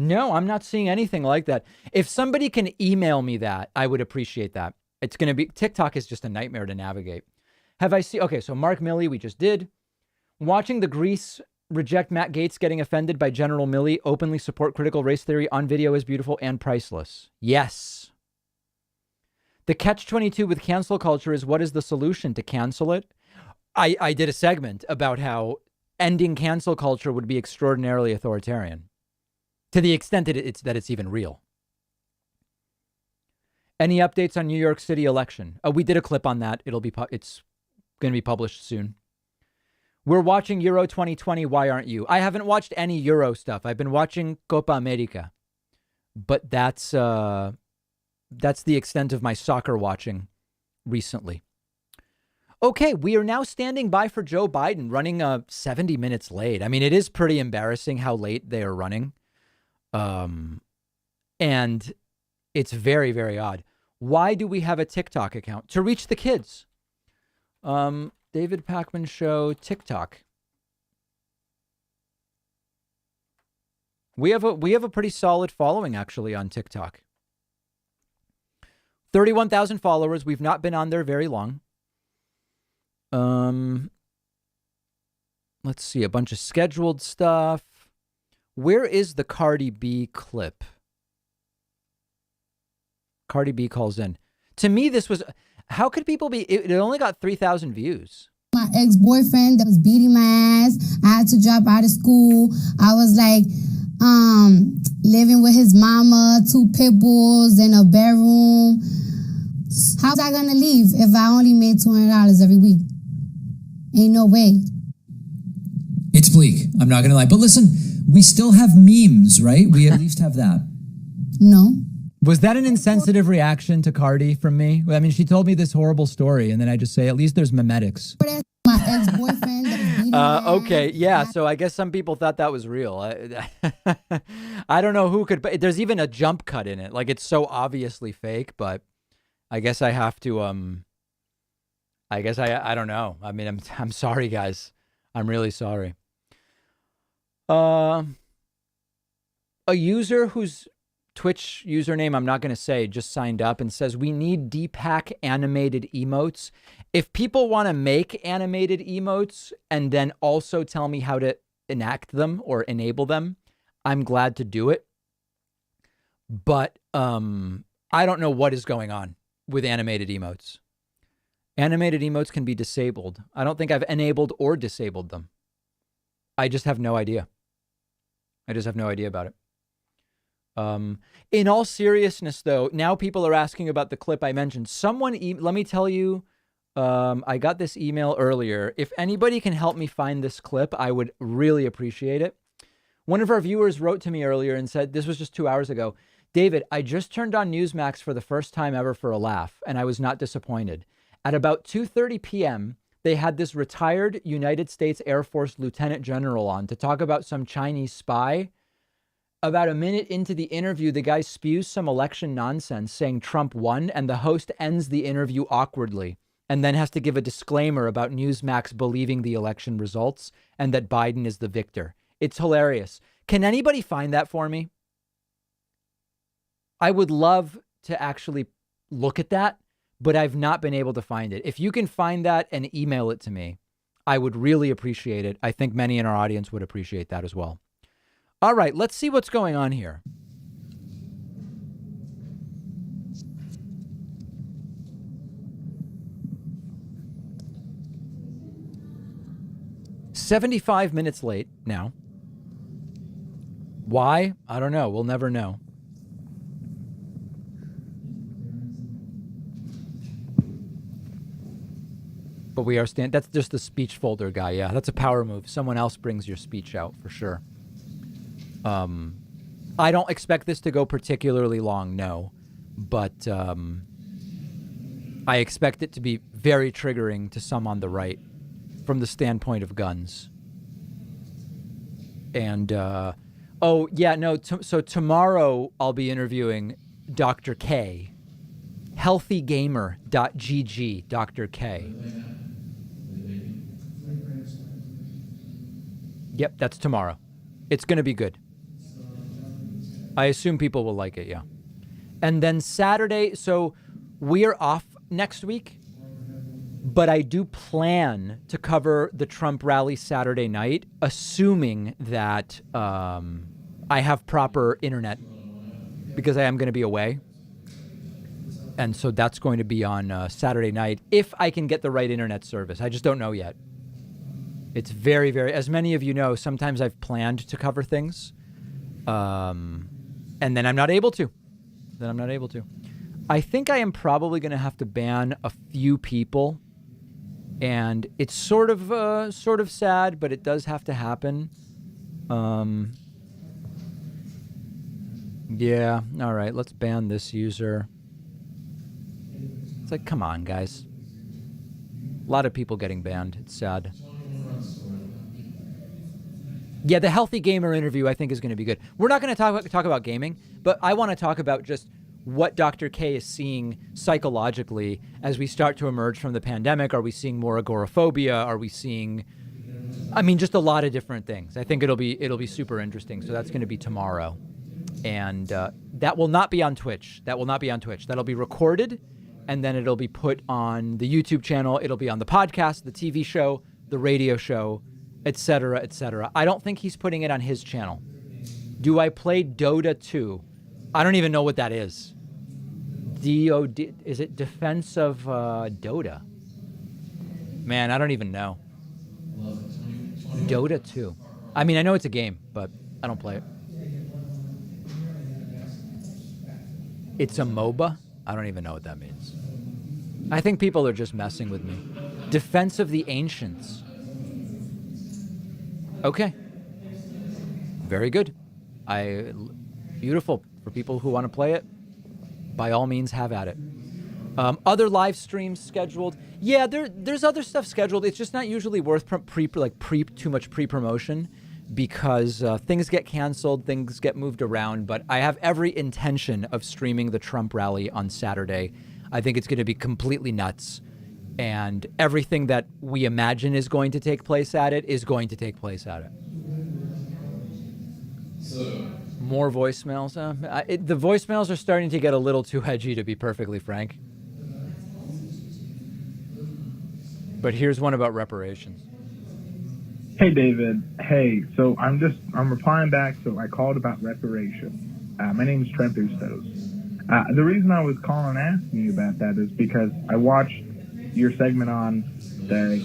No, I'm not seeing anything like that. If somebody can email me that, I would appreciate that. It's going to be, TikTok is just a nightmare to navigate. Have I seen, okay, so Mark Milley, we just did. Watching the Greece reject Matt Gaetz getting offended by General Milley, openly support critical race theory on video is beautiful and priceless. Yes. The catch-22 with cancel culture is, what is the solution? To cancel it? I did a segment about how ending cancel culture would be extraordinarily authoritarian. To the extent that it's even real. Any updates on New York City election? We did a clip on that. It's going to be published soon. We're watching Euro 2020. Why aren't you? I haven't watched any Euro stuff. I've been watching Copa America, but that's the extent of my soccer watching recently. Okay, we are now standing by for Joe Biden, running 70 minutes late. I mean, it is pretty embarrassing how late they are running. And it's very, very odd. Why do we have a TikTok account? To reach the kids. David Pakman Show, TikTok. We have a pretty solid following actually on TikTok. 31,000 followers. We've not been on there very long. Let's see, a bunch of scheduled stuff. Where is the Cardi B clip? Cardi B calls in. To me, this was, how could people be, it only got 3,000 views. My ex-boyfriend that was beating my ass. I had to drop out of school. I was like, living with his mama, 2 pit bulls in a bedroom. How's I gonna leave if I only made $200 every week? Ain't no way. It's bleak. I'm not gonna lie. But listen, we still have memes, right? We at least have that. No. Was that an insensitive reaction to Cardi from me? I mean, she told me this horrible story, and then I just say, at least there's memetics. My ex-boyfriend. Okay, yeah. So I guess some people thought that was real. I don't know who could, but there's even a jump cut in it. Like, it's so obviously fake, but I guess I have to. I guess I don't know. I mean, I'm sorry, guys. I'm really sorry. A user whose Twitch username I'm not going to say just signed up and says, we need Deepak animated emotes. If people want to make animated emotes and then also tell me how to enact them or enable them, I'm glad to do it. But I don't know what is going on with animated emotes. Animated emotes can be disabled. I don't think I've enabled or disabled them. I just have no idea. I just have no idea about it. In all seriousness, though, now people are asking about the clip I mentioned. Someone, let me tell you, I got this email earlier. If anybody can help me find this clip, I would really appreciate it. One of our viewers wrote to me earlier and said, this was just 2 hours ago, David, I just turned on Newsmax for the first time ever for a laugh, and I was not disappointed. At about 2:30 p.m., they had this retired United States Air Force Lieutenant General on to talk about some Chinese spy. About a minute into the interview, the guy spews some election nonsense saying Trump won, and the host ends the interview awkwardly and then has to give a disclaimer about Newsmax believing the election results and that Biden is the victor. It's hilarious. Can anybody find that for me? I would love to actually look at that, but I've not been able to find it. If you can find that and email it to me, I would really appreciate it. I think many in our audience would appreciate that as well. All right, let's see what's going on here. "75 minutes late now. Why? I don't know. We'll never know. But we are that's just the speech folder guy. Yeah, that's a power move. Someone else brings your speech out for sure. I don't expect this to go particularly long, no. But I expect it to be very triggering to some on the right from the standpoint of guns. And, oh, yeah, no. So tomorrow I'll be interviewing Dr. K. Healthygamer.gg, Dr. K. Yep, that's tomorrow. It's going to be good. I assume people will like it, yeah. And then Saturday, so we are off next week, but I do plan to cover the Trump rally Saturday night, assuming that I have proper internet, because I am going to be away. And so that's going to be on Saturday night, if I can get the right internet service. I just don't know yet. It's very, very, as many of you know, sometimes I've planned to cover things, and then I'm not able to. I think I am probably going to have to ban a few people, and it's sort of sad, but it does have to happen. Yeah, all right, let's ban this user. It's like, come on, guys. A lot of people getting banned. It's sad. Yeah, the Healthy Gamer interview I think is going to be good. We're not going to talk about gaming, but I want to talk about just what Dr. K is seeing psychologically as we start to emerge from the pandemic. Are we seeing more agoraphobia? Are we seeing, I mean, just a lot of different things. I think it'll be super interesting. So that's going to be tomorrow, and that will not be on Twitch. That'll be recorded, and then it'll be put on the YouTube channel. It'll be on the podcast, the TV show, the radio show, etc., etc. I don't think he's putting it on his channel. Do I play Dota 2? I don't even know what that is. DOD, is it Defense of Dota? Man, I don't even know. Dota 2. I mean, I know it's a game, but I don't play it. It's a MOBA? I don't even know what that means. I think people are just messing with me. Defense of the Ancients. Okay. Very good. Beautiful. For people who want to play it, by all means, have at it. Other live streams scheduled. Yeah, there's other stuff scheduled. It's just not usually worth too much pre-promotion because things get canceled, things get moved around. But I have every intention of streaming the Trump rally on Saturday. I think it's going to be completely nuts. And everything that we imagine is going to take place at it is going to take place at it. More voicemails. The voicemails are starting to get a little too edgy, to be perfectly frank. But here's one about reparations. Hey, David. Hey, so I'm replying back. So I called about reparations. My name is Trent Bustos. The reason I was calling and asking you about that is because I watched your segment on the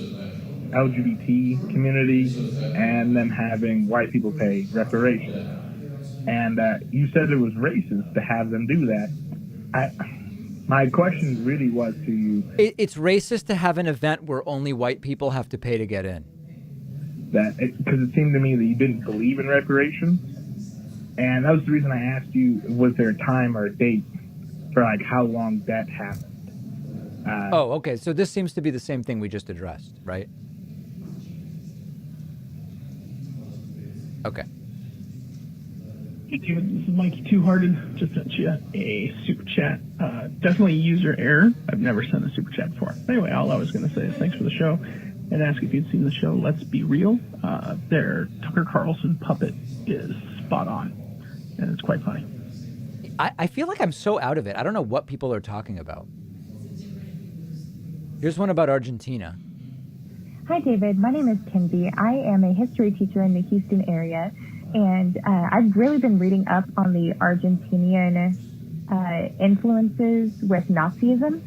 LGBT community and them having white people pay reparations. And you said it was racist to have them do that. My question really was to you. It's racist to have an event where only white people have to pay to get in. Because it seemed to me that you didn't believe in reparations. And that was the reason I asked you, was there a time or a date for like how long that happened? Oh, okay. So this seems to be the same thing we just addressed, right? Okay. Hey, David, this is Mikey Two-Hearted. Just sent you a super chat. Definitely user error. I've never sent a super chat before. Anyway, all I was going to say is thanks for the show and ask if you'd seen the show Let's Be Real. Their Tucker Carlson puppet is spot on, and it's quite funny. I feel like I'm so out of it. I don't know what people are talking about. Here's one about Argentina. Hi, David. My name is Kinsey. I am a history teacher in the Houston area, and I've really been reading up on the Argentinian influences with Nazism,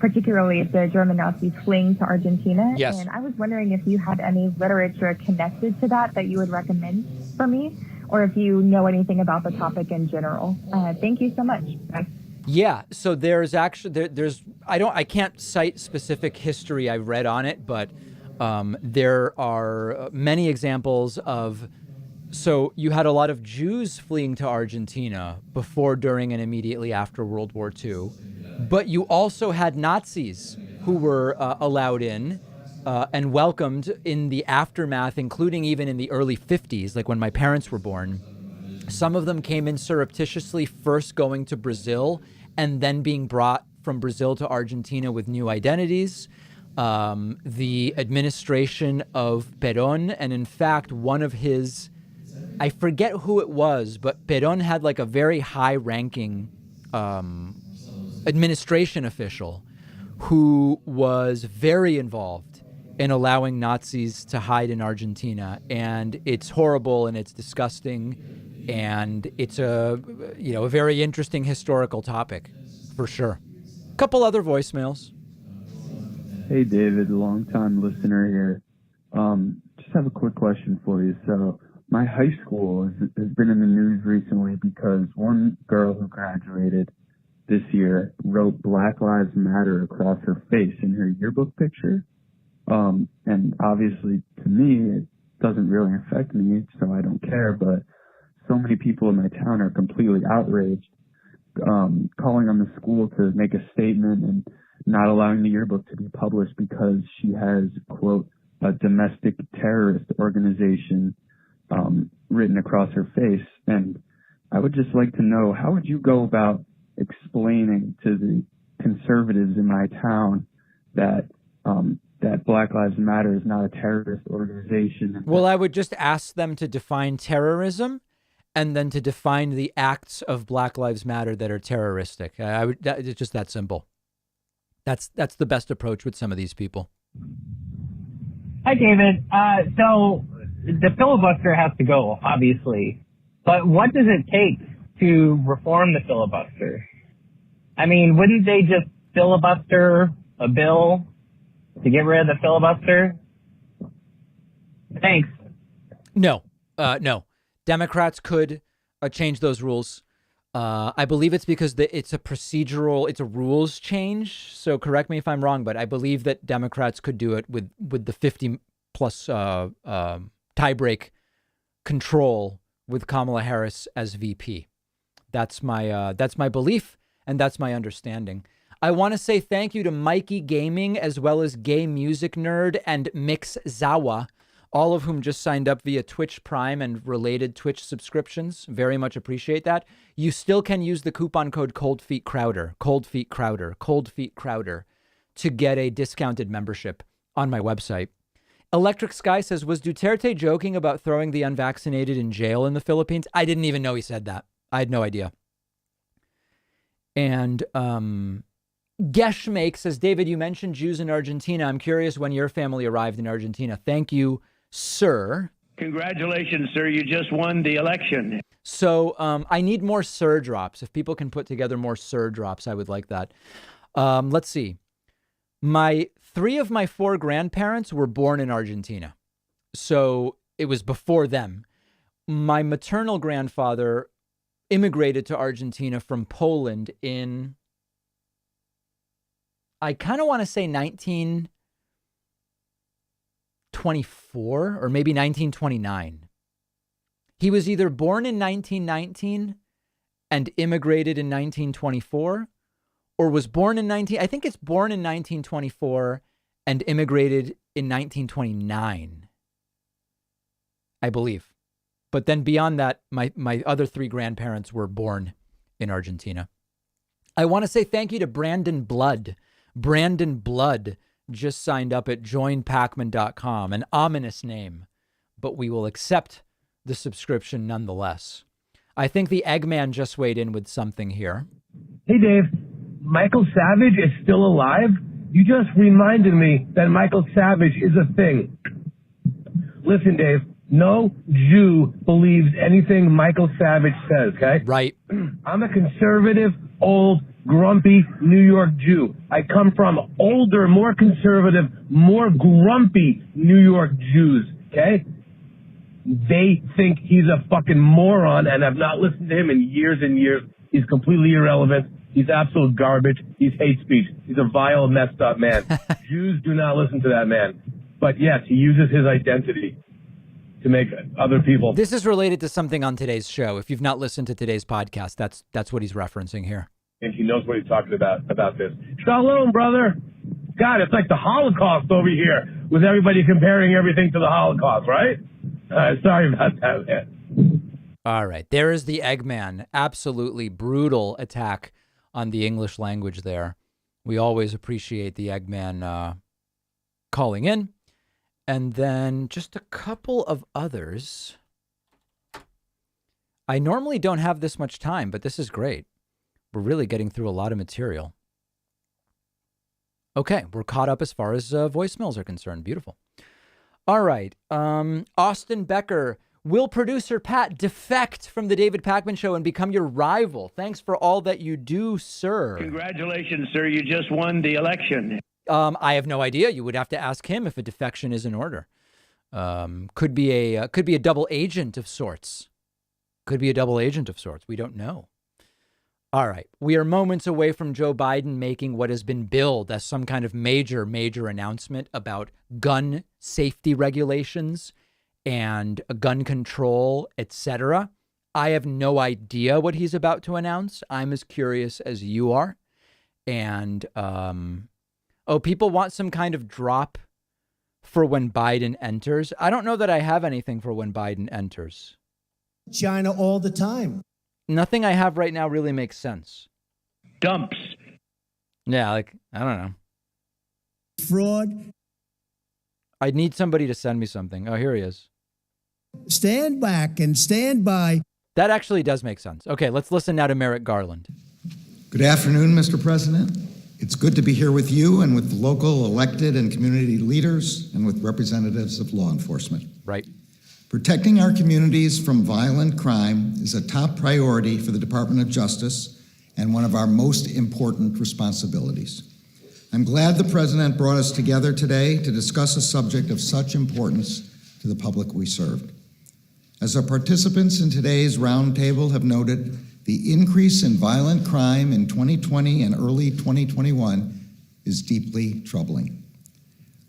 particularly the German Nazis fleeing to Argentina. Yes. And I was wondering if you had any literature connected to that you would recommend for me, or if you know anything about the topic in general. Thank you so much. Bye. Yeah, so there's actually I can't cite specific history I've read on it, but there are many examples of. So you had a lot of Jews fleeing to Argentina before, during, and immediately after World War II, but you also had Nazis who were allowed in and welcomed in the aftermath, including even in the early 50s, like when my parents were born. Some of them came in surreptitiously, first going to Brazil and then being brought from Brazil to Argentina with new identities. The administration of Perón, and in fact, one of his, I forget who it was, but Perón had like a very high-ranking administration official who was very involved in allowing Nazis to hide in Argentina. And it's horrible and it's disgusting. And it's a very interesting historical topic, for sure. A couple other voicemails. Hey, David, long-time listener here. Just have a quick question for you. So my high school has been in the news recently because one girl who graduated this year wrote Black Lives Matter across her face in her yearbook picture. And obviously, to me, it doesn't really affect me, so I don't care, but so many people in my town are completely outraged, calling on the school to make a statement and not allowing the yearbook to be published because she has, quote, a domestic terrorist organization written across her face. And I would just like to know, how would you go about explaining to the conservatives in my town that that Black Lives Matter is not a terrorist organization? Well, I would just ask them to define terrorism and then to define the acts of Black Lives Matter that are terroristic. It's just that simple. That's the best approach with some of these people. Hi, David. So the filibuster has to go, obviously. But what does it take to reform the filibuster? I mean, wouldn't they just filibuster a bill to get rid of the filibuster? Thanks. No. Democrats could change those rules. I believe it's because it's a rules change. So correct me if I'm wrong, but I believe that Democrats could do it with the 50 plus tiebreak control with Kamala Harris as VP. That's my belief, and that's my understanding. I want to say thank you to Mikey Gaming, as well as Gay Music Nerd and Mix Zawa, all of whom just signed up via Twitch Prime and related Twitch subscriptions. Very much appreciate that. You still can use the coupon code ColdFeetCrowder, ColdFeetCrowder, to get a discounted membership on my website. Electric Sky says, was Duterte joking about throwing the unvaccinated in jail in the Philippines? I didn't even know he said that. I had no idea. And Geshmake says, David, you mentioned Jews in Argentina. I'm curious when your family arrived in Argentina. Thank you, sir. Congratulations, sir. You just won the election. So I need more sir drops. If people can put together more sir drops, I would like that. Let's see. 3 of my 4 grandparents were born in Argentina. So it was before them. My maternal grandfather immigrated to Argentina from Poland in, I kind of want to say 1924 or maybe 1929. He was either born in 1919 and immigrated in 1924, or was born in I think it's born in 1924 and immigrated in 1929, I believe. But then beyond that, my other three grandparents were born in Argentina. I want to say thank you to Brandon Blood. Brandon Blood just signed up at joinpacman.com, an ominous name, but we will accept the subscription nonetheless. I think the Eggman just weighed in with something here. Hey, Dave. Michael Savage is still alive? You just reminded me that Michael Savage is a thing. Listen, Dave, no Jew believes anything Michael Savage says, okay? Right. I'm a conservative, old, grumpy New York Jew. I come from older, more conservative, more grumpy New York Jews, okay? They think he's a fucking moron and have not listened to him in years and years. He's completely irrelevant. He's absolute garbage. He's hate speech. He's a vile, messed up man. Jews do not listen to that man. But yes, he uses his identity to make other people. This is related to something on today's show. If you've not listened to today's podcast, that's what he's referencing here. And he knows what he's talking about this. Shalom, brother. God, it's like the Holocaust over here with everybody comparing everything to the Holocaust, right? Sorry about that, man. All right. There is the Eggman. Absolutely brutal attack on the English language there. We always appreciate the Eggman calling in. And then just a couple of others. I normally don't have this much time, but this is great. We're really getting through a lot of material. Okay, we're caught up as far as voicemails are concerned. Beautiful. All right. Austin Becker. Will producer Pat defect from the David Pakman Show and become your rival? Thanks for all that you do, sir. Congratulations, sir. You just won the election. I have no idea. You would have to ask him if a defection is in order. Could be a double agent of sorts. Could be a double agent of sorts. We don't know. All right. We are moments away from Joe Biden making what has been billed as some kind of major announcement about gun safety regulations and gun control, etc. I have no idea what he's about to announce. I'm as curious as you are. And, people want some kind of drop for when Biden enters. I don't know that I have anything for when Biden enters. China all the time. Nothing I have right now really makes sense. Dumps. Yeah, I don't know. Fraud. I'd need somebody to send me something. Oh, here he is. Stand back and stand by. That actually does make sense. Okay, let's listen now to Merrick Garland. Good afternoon, Mr. President. It's good to be here with you and with the local elected and community leaders and with representatives of law enforcement. Right. Protecting our communities from violent crime is a top priority for the Department of Justice and one of our most important responsibilities. I'm glad the President brought us together today to discuss a subject of such importance to the public we serve. As our participants in today's roundtable have noted, the increase in violent crime in 2020 and early 2021 is deeply troubling.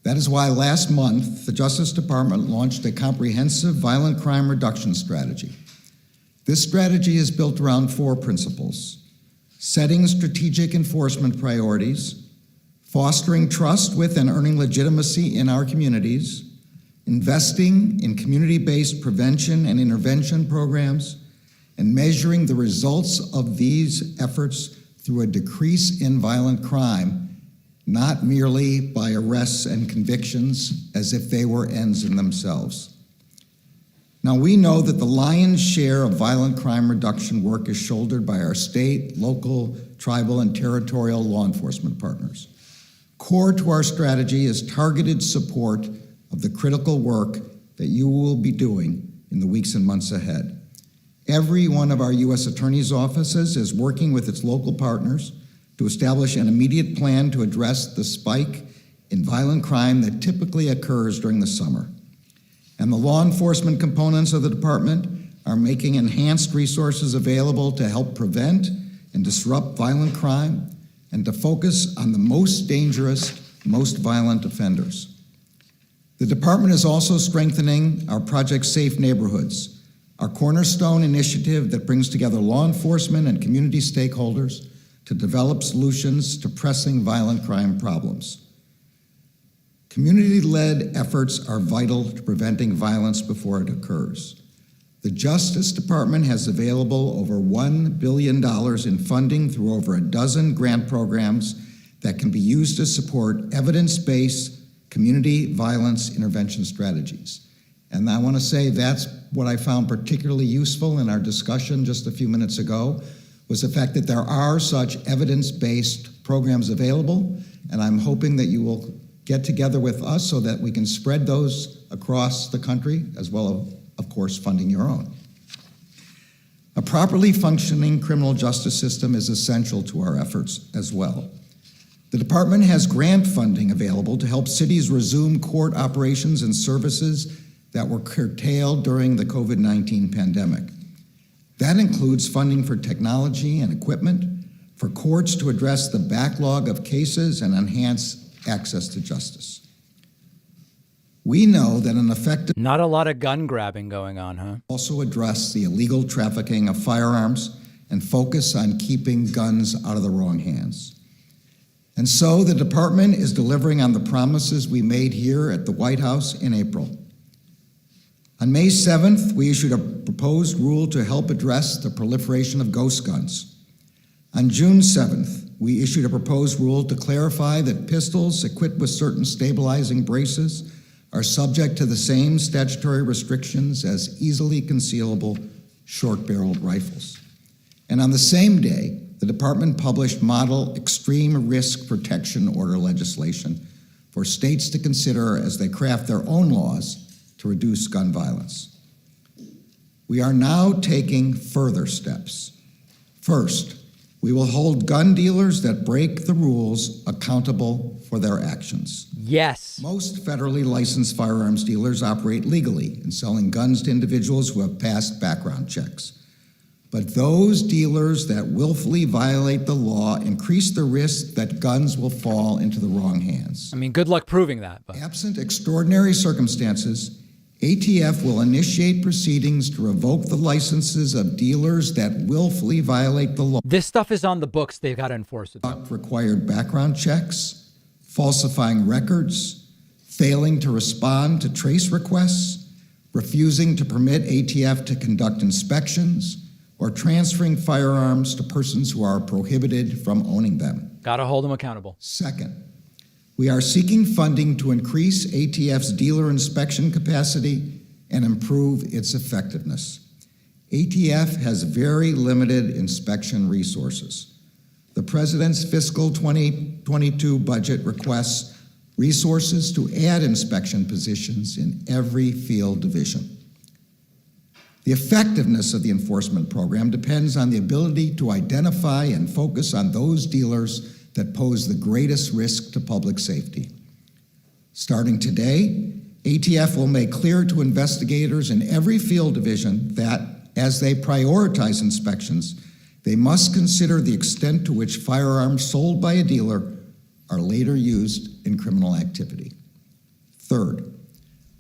That is why last month, the Justice Department launched a comprehensive violent crime reduction strategy. This strategy is built around 4 principles: setting strategic enforcement priorities, fostering trust with and earning legitimacy in our communities, investing in community-based prevention and intervention programs, and measuring the results of these efforts through a decrease in violent crime, not merely by arrests and convictions as if they were ends in themselves. Now, we know that the lion's share of violent crime reduction work is shouldered by our state, local, tribal, and territorial law enforcement partners. Core to our strategy is targeted support of the critical work that you will be doing in the weeks and months ahead. Every one of our U.S. Attorney's offices is working with its local partners to establish an immediate plan to address the spike in violent crime that typically occurs during the summer. And the law enforcement components of the department are making enhanced resources available to help prevent and disrupt violent crime and to focus on the most dangerous, most violent offenders. The department is also strengthening our Project Safe Neighborhoods, our cornerstone initiative that brings together law enforcement and community stakeholders to develop solutions to pressing violent crime problems. Community-led efforts are vital to preventing violence before it occurs. The Justice Department has available over $1 billion in funding through over a dozen grant programs that can be used to support evidence-based community violence intervention strategies. And I want to say that's what I found particularly useful in our discussion just a few minutes ago, was the fact that there are such evidence-based programs available, and I'm hoping that you will get together with us so that we can spread those across the country, as well as, of course, funding your own. A properly functioning criminal justice system is essential to our efforts as well. The department has grant funding available to help cities resume court operations and services that were curtailed during the COVID-19 pandemic. That includes funding for technology and equipment, for courts to address the backlog of cases and enhance access to justice. We know that an effective... Not a lot of gun grabbing going on, huh? ...also address the illegal trafficking of firearms and focus on keeping guns out of the wrong hands. And so the department is delivering on the promises we made here at the White House in April. On May 7th, we issued a proposed rule to help address the proliferation of ghost guns. On June 7th, we issued a proposed rule to clarify that pistols equipped with certain stabilizing braces are subject to the same statutory restrictions as easily concealable short-barreled rifles. And on the same day, the department published model extreme risk protection order legislation for states to consider as they craft their own laws to reduce gun violence. We are now taking further steps. First, we will hold gun dealers that break the rules accountable for their actions. Yes. Most federally licensed firearms dealers operate legally in selling guns to individuals who have passed background checks. But those dealers that willfully violate the law increase the risk that guns will fall into the wrong hands. I mean, good luck proving that. But. Absent extraordinary circumstances, ATF will initiate proceedings to revoke the licenses of dealers that willfully violate the law. This stuff is on the books. They've got to enforce it. Required background checks, falsifying records, failing to respond to trace requests, refusing to permit ATF to conduct inspections, or transferring firearms to persons who are prohibited from owning them. Got to hold them accountable. Second, we are seeking funding to increase ATF's dealer inspection capacity and improve its effectiveness. ATF has very limited inspection resources. The President's fiscal 2022 budget requests resources to add inspection positions in every field division. The effectiveness of the enforcement program depends on the ability to identify and focus on those dealers that pose the greatest risk to public safety. Starting today, ATF will make clear to investigators in every field division that, as they prioritize inspections, they must consider the extent to which firearms sold by a dealer are later used in criminal activity. Third,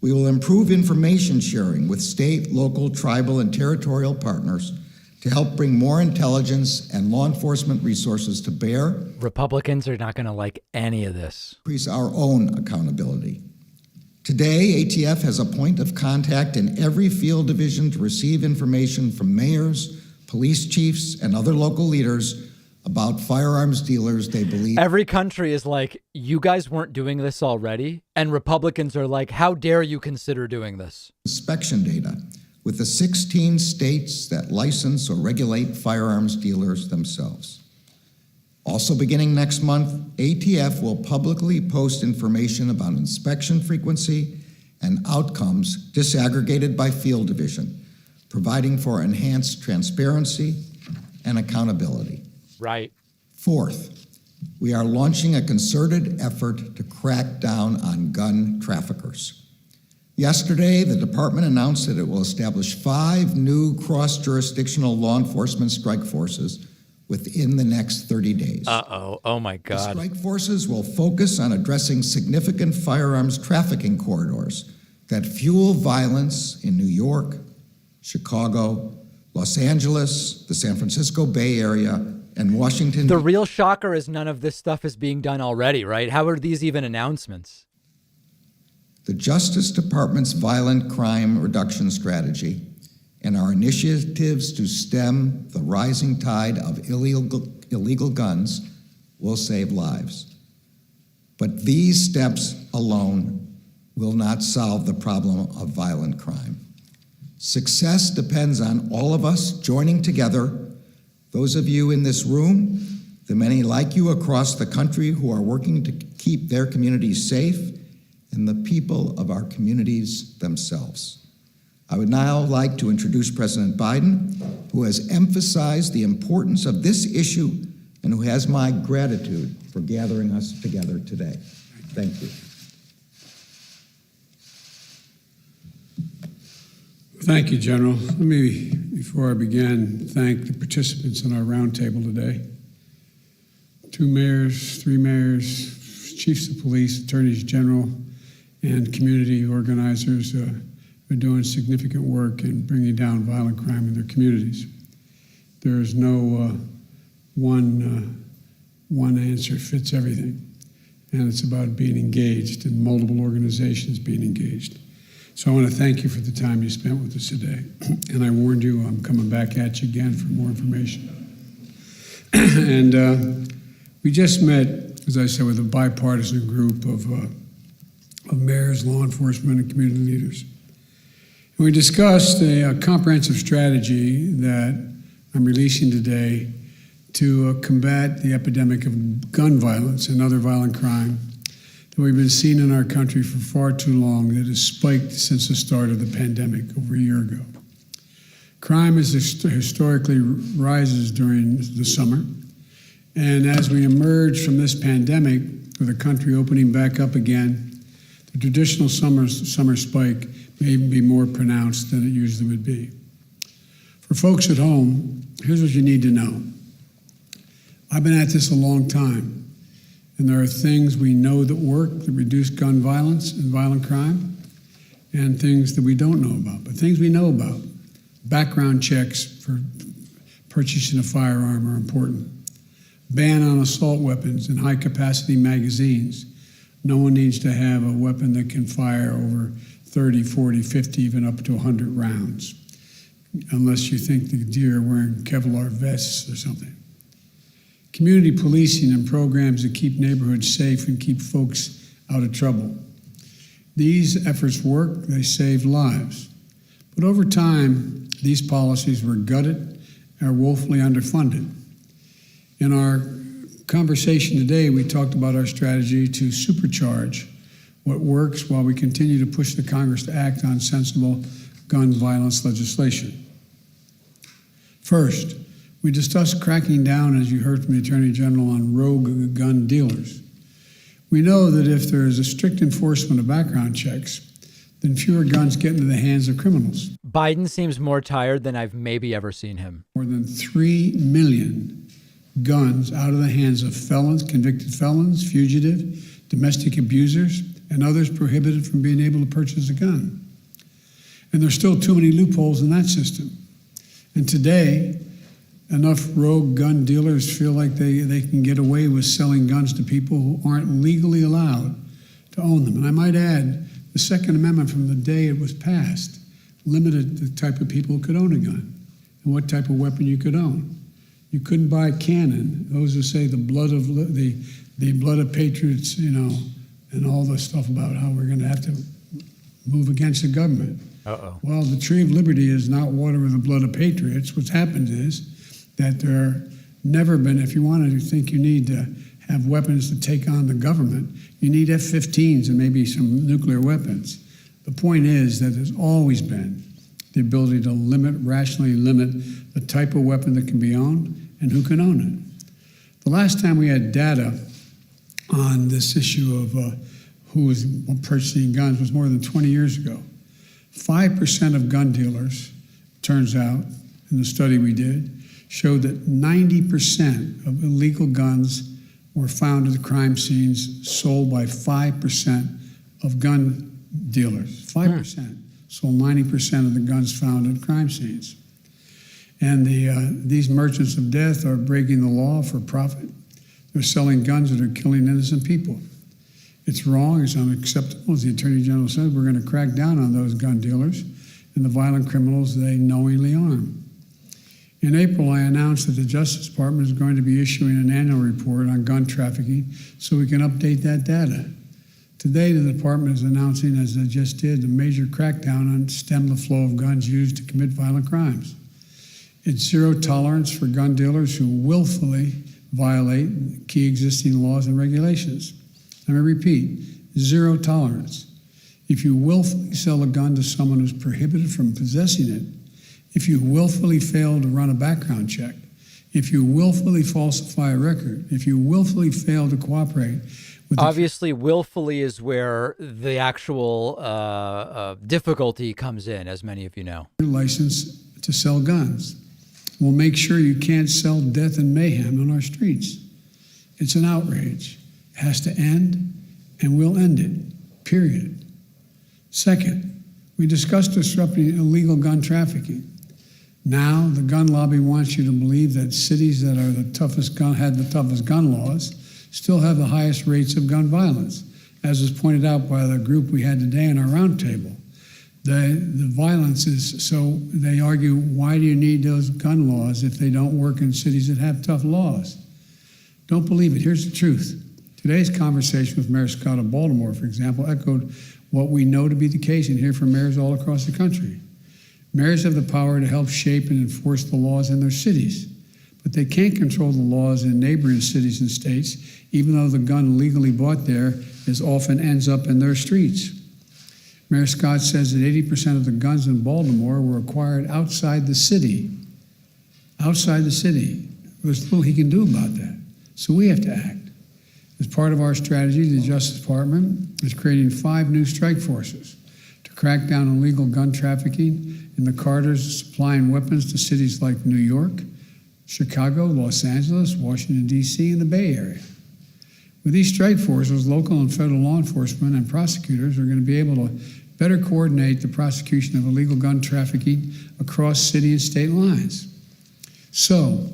we will improve information sharing with state, local, tribal, and territorial partners to help bring more intelligence and law enforcement resources to bear. Republicans are not going to like any of this. Increase our own accountability. Today, ATF has a point of contact in every field division to receive information from mayors, police chiefs, and other local leaders about firearms dealers they believe. Every country is like, you guys weren't doing this already. And Republicans are like, how dare you consider doing this? Inspection data with the 16 states that license or regulate firearms dealers themselves. Also beginning next month, ATF will publicly post information about inspection frequency and outcomes disaggregated by field division, providing for enhanced transparency and accountability. Right. Fourth, we are launching a concerted effort to crack down on gun traffickers. Yesterday, the department announced that it will establish 5 new cross-jurisdictional law enforcement strike forces within the next 30 days. Uh-oh. Oh, my God. The strike forces will focus on addressing significant firearms trafficking corridors that fuel violence in New York, Chicago, Los Angeles, the San Francisco Bay Area, and Washington. The real shocker is none of this stuff is being done already, right? How are these even announcements? The Justice Department's violent crime reduction strategy and our initiatives to stem the rising tide of illegal guns will save lives. But these steps alone will not solve the problem of violent crime. Success depends on all of us joining together, those of you in this room, the many like you across the country who are working to keep their communities safe, and the people of our communities themselves. I would now like to introduce President Biden, who has emphasized the importance of this issue and who has my gratitude for gathering us together today. Thank you. Thank you, General. Let me, before I begin, thank the participants in our roundtable today. 2 mayors, 3 mayors, chiefs of police, attorneys general, and community organizers are doing significant work in bringing down violent crime in their communities. There is no one answer fits everything, and it's about being engaged and multiple organizations being engaged. So I want to thank you for the time you spent with us today. And I warned you I'm coming back at you again for more information. And we just met, as I said, with a bipartisan group of mayors, law enforcement, and community leaders. And we discussed a comprehensive strategy that I'm releasing today to combat the epidemic of gun violence and other violent crime that we've been seeing in our country for far too long, that has spiked since the start of the pandemic over a year ago. Crime historically rises during the summer, and as we emerge from this pandemic, with the country opening back up again, the traditional summer spike may even be more pronounced than it usually would be. For folks at home, here's what you need to know. I've been at this a long time, and there are things we know that work that reduce gun violence and violent crime, and things that we don't know about. But things we know about, background checks for purchasing a firearm are important. Ban on assault weapons and high-capacity magazines. No one needs to have a weapon that can fire over 30, 40, 50, even up to 100 rounds, unless you think the deer are wearing Kevlar vests or something. Community policing and programs that keep neighborhoods safe and keep folks out of trouble. These efforts work, they save lives. But over time, these policies were gutted and are woefully underfunded. In our conversation today, we talked about our strategy to supercharge what works while we continue to push the Congress to act on sensible gun violence legislation. First, we discussed cracking down, as you heard from the Attorney General, on rogue gun dealers. We know that if there is a strict enforcement of background checks, then fewer guns get into the hands of criminals. Biden seems more tired than I've maybe ever seen him. More than 3 million guns out of the hands of felons, convicted felons, fugitive, domestic abusers, and others prohibited from being able to purchase a gun. And there's still too many loopholes in that system. And today, enough rogue gun dealers feel like they can get away with selling guns to people who aren't legally allowed to own them. And I might add, the Second Amendment from the day it was passed limited the type of people who could own a gun and what type of weapon you could own. You couldn't buy a cannon. Those who say the blood of patriots, and all the stuff about how we're going to have to move against the government. Uh-oh. Well, the tree of liberty is not water with the blood of patriots. What's happened is that there never been, if you want to think you need to have weapons to take on the government, you need F-15s and maybe some nuclear weapons. The point is that there's always been the ability to rationally limit the type of weapon that can be owned and who can own it. The last time we had data on this issue of who was purchasing guns was more than 20 years ago. 5% of gun dealers, turns out, in the study we did, showed that 90% of illegal guns were found at the crime scenes sold by 5% of gun dealers. 5%. sold 90% of the guns found at crime scenes. And these merchants of death are breaking the law for profit. They're selling guns that are killing innocent people. It's wrong, it's unacceptable. As the Attorney General said, we're going to crack down on those gun dealers and the violent criminals they knowingly arm. In April, I announced that the Justice Department is going to be issuing an annual report on gun trafficking so we can update that data. Today, the department is announcing, as they just did, a major crackdown on stem the flow of guns used to commit violent crimes. It's zero tolerance for gun dealers who willfully violate key existing laws and regulations. Let me repeat, zero tolerance. If you willfully sell a gun to someone who's prohibited from possessing it, if you willfully fail to run a background check, if you willfully falsify a record, if you willfully fail to cooperate with Obviously, willfully is where the actual difficulty comes in, as many of you know. License to sell guns. We'll make sure you can't sell death and mayhem on our streets. It's an outrage. It has to end, and we'll end it, period. Second, we discussed disrupting illegal gun trafficking. Now, the gun lobby wants you to believe that cities that are had the toughest gun laws still have the highest rates of gun violence, as was pointed out by the group we had today in our roundtable. The violence is, so they argue, why do you need those gun laws if they don't work in cities that have tough laws? Don't believe it. Here's the truth. Today's conversation with Mayor Scott of Baltimore, for example, echoed what we know to be the case and hear from mayors all across the country. Mayors have the power to help shape and enforce the laws in their cities, but they can't control the laws in neighboring cities and states, even though the gun legally bought there often ends up in their streets. Mayor Scott says that 80% of the guns in Baltimore were acquired outside the city. Outside the city. There's little he can do about that. So we have to act. As part of our strategy, the Justice Department is creating 5 new strike forces to crack down on illegal gun trafficking in the corridors supplying weapons to cities like New York, Chicago, Los Angeles, Washington, D.C., and the Bay Area. With these strike forces, local and federal law enforcement and prosecutors are going to be able to better coordinate the prosecution of illegal gun trafficking across city and state lines. So,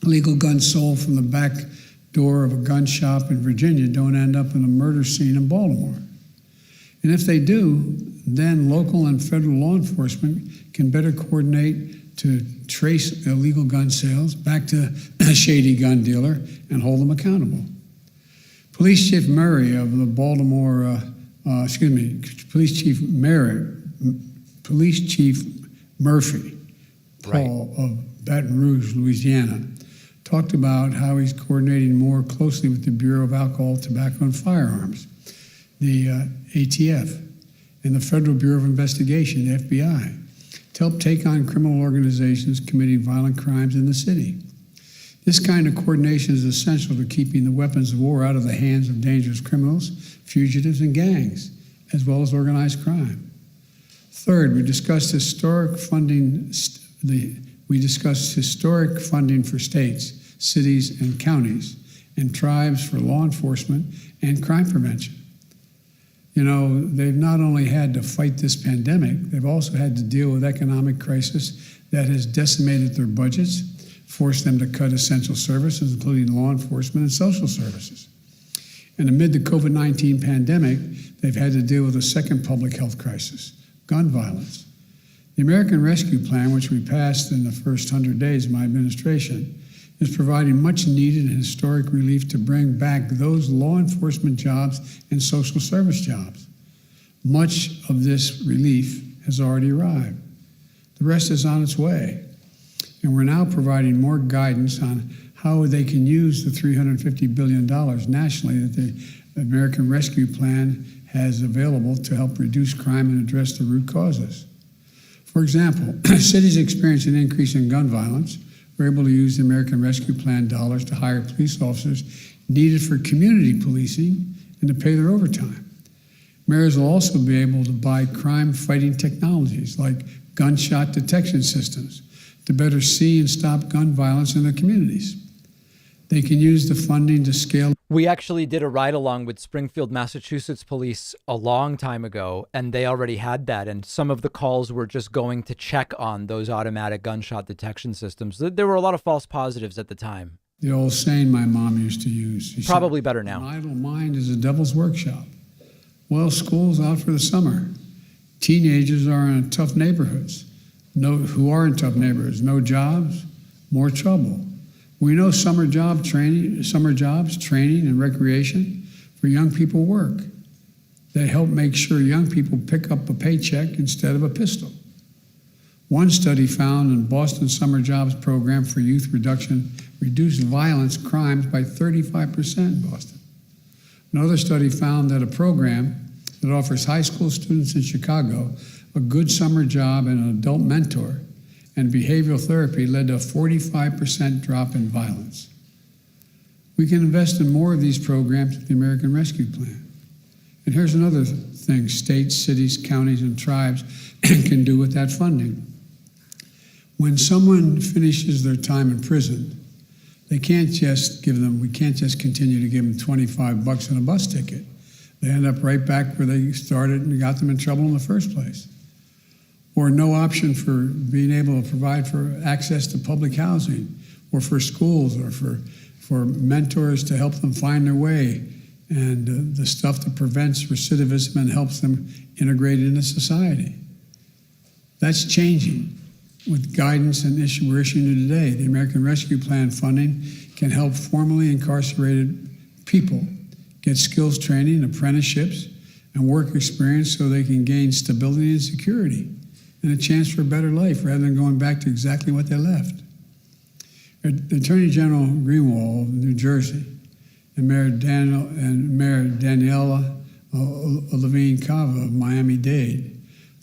illegal guns sold from the back door of a gun shop in Virginia don't end up in a murder scene in Baltimore. And if they do, then local and federal law enforcement can better coordinate to trace illegal gun sales back to a shady gun dealer and hold them accountable. Police Chief Murray of the Police Chief Murphy, Paul of Baton Rouge, Louisiana, talked about how he's coordinating more closely with the Bureau of Alcohol, Tobacco, and Firearms, the ATF, and the Federal Bureau of Investigation, the FBI, to help take on criminal organizations committing violent crimes in the city. This kind of coordination is essential to keeping the weapons of war out of the hands of dangerous criminals, fugitives, and gangs, as well as organized crime. Third, we discussed historic funding for states, cities, and counties, and tribes for law enforcement and crime prevention. You know, they've not only had to fight this pandemic, they've also had to deal with economic crisis that has decimated their budgets, forced them to cut essential services, including law enforcement and social services. And amid the COVID-19 pandemic, they've had to deal with a second public health crisis, gun violence. The American Rescue Plan, which we passed in the first 100 days of my administration, is providing much needed and historic relief to bring back those law enforcement jobs and social service jobs. Much of this relief has already arrived. The rest is on its way. And we're now providing more guidance on how they can use the $350 billion nationally that the American Rescue Plan has available to help reduce crime and address the root causes. For example, cities experiencing an increase in gun violence were able to use the American Rescue Plan dollars to hire police officers needed for community policing and to pay their overtime. Mayors will also be able to buy crime-fighting technologies like gunshot detection systems to better see and stop gun violence in their communities. They can use the funding to scale We actually did a ride along with Springfield, Massachusetts police a long time ago, and they already had that. And some of the calls were just going to check on those automatic gunshot detection systems. There were a lot of false positives at the time. The old saying my mom used to use. She Probably said, better now. An idle mind is a devil's workshop. Well, school's out for the summer. Teenagers are in tough neighborhoods. Who are in tough neighborhoods? No jobs, more trouble. We know summer jobs, training, and recreation for young people work. They help make sure young people pick up a paycheck instead of a pistol. One study found in Boston Summer Jobs Program for Youth Reduction reduced violence crimes by 35% in Boston. Another study found that a program that offers high school students in Chicago a good summer job and an adult mentor and behavioral therapy led to a 45% drop in violence. We can invest in more of these programs with the American Rescue Plan. And here's another thing states, cities, counties, and tribes can do with that funding. When someone finishes their time in prison, we can't just continue to give them $25 and a bus ticket. They end up right back where they started and got them in trouble in the first place. Or no option for being able to provide for access to public housing, or for schools, or for mentors to help them find their way, and the stuff that prevents recidivism and helps them integrate into society. That's changing with guidance and we're issuing today. The American Rescue Plan funding can help formerly incarcerated people get skills training, apprenticeships, and work experience so they can gain stability and security and a chance for a better life rather than going back to exactly what they left. Attorney General Greenwald of New Jersey and Mayor Daniela Levine Cava of Miami-Dade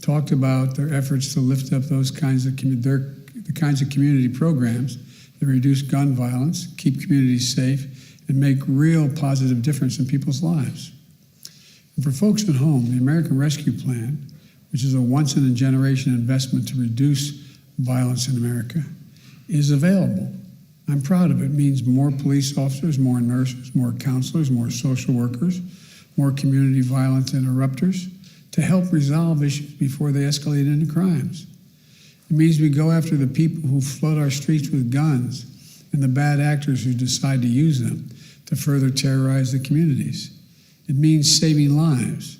talked about their efforts to lift up those kinds of community programs that reduce gun violence, keep communities safe, and make real positive difference in people's lives. And for folks at home, the American Rescue Plan, which is a once-in-a-generation investment to reduce violence in America, is available. I'm proud of it. It means more police officers, more nurses, more counselors, more social workers, more community violence interrupters to help resolve issues before they escalate into crimes. It means we go after the people who flood our streets with guns and the bad actors who decide to use them to further terrorize the communities. It means saving lives.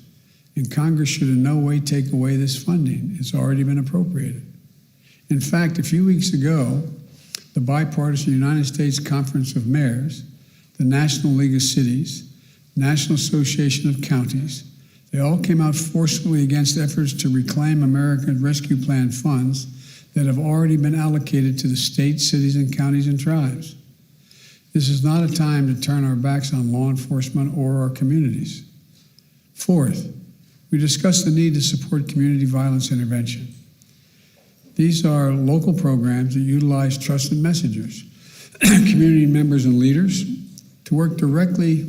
And Congress should in no way take away this funding. It's already been appropriated. In fact, a few weeks ago, the bipartisan United States Conference of Mayors, the National League of Cities, National Association of Counties, they all came out forcefully against efforts to reclaim American Rescue Plan funds that have already been allocated to the states, cities, and counties and tribes. This is not a time to turn our backs on law enforcement or our communities. Fourth, we discussed the need to support community violence intervention. These are local programs that utilize trusted messengers, community members and leaders to work directly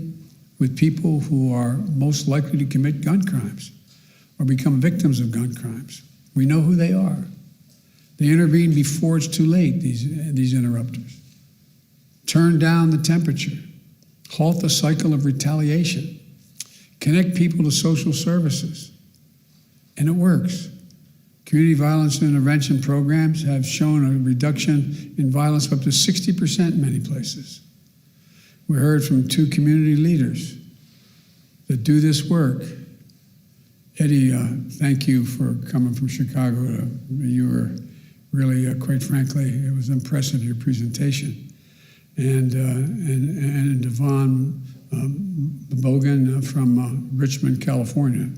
with people who are most likely to commit gun crimes or become victims of gun crimes. We know who they are. They intervene before it's too late, these interrupters. Turn down the temperature, halt the cycle of retaliation, connect people to social services, and it works. Community violence intervention programs have shown a reduction in violence of up to 60% in many places. We heard from two community leaders that do this work. Eddie, thank you for coming from Chicago. You were really, quite frankly, it was impressive, your presentation. And Devon Bogan from Richmond, California.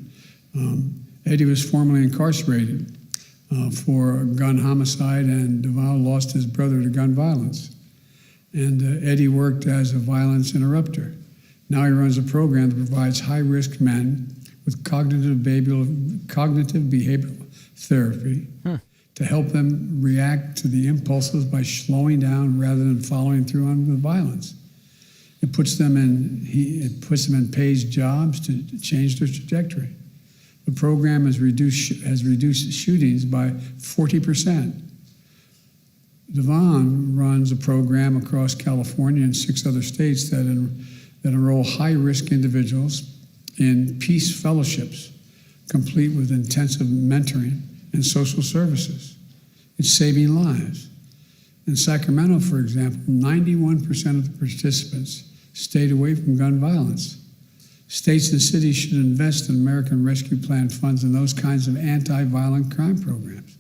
Eddie was formerly incarcerated for gun homicide, and Devon lost his brother to gun violence. And Eddie worked as a violence interrupter. Now he runs a program that provides high-risk men with cognitive behavioral therapy to help them react to the impulses by slowing down rather than following through on the violence. It puts them in paid jobs to change their trajectory. The program has reduced shootings by 40%. Devon runs a program across California and 6 other states that that enroll high-risk individuals in peace fellowships, complete with intensive mentoring and social services. It's saving lives. In Sacramento, for example, 91% of the participants stayed away from gun violence. States and cities should invest in American Rescue Plan funds in those kinds of anti-violent crime programs.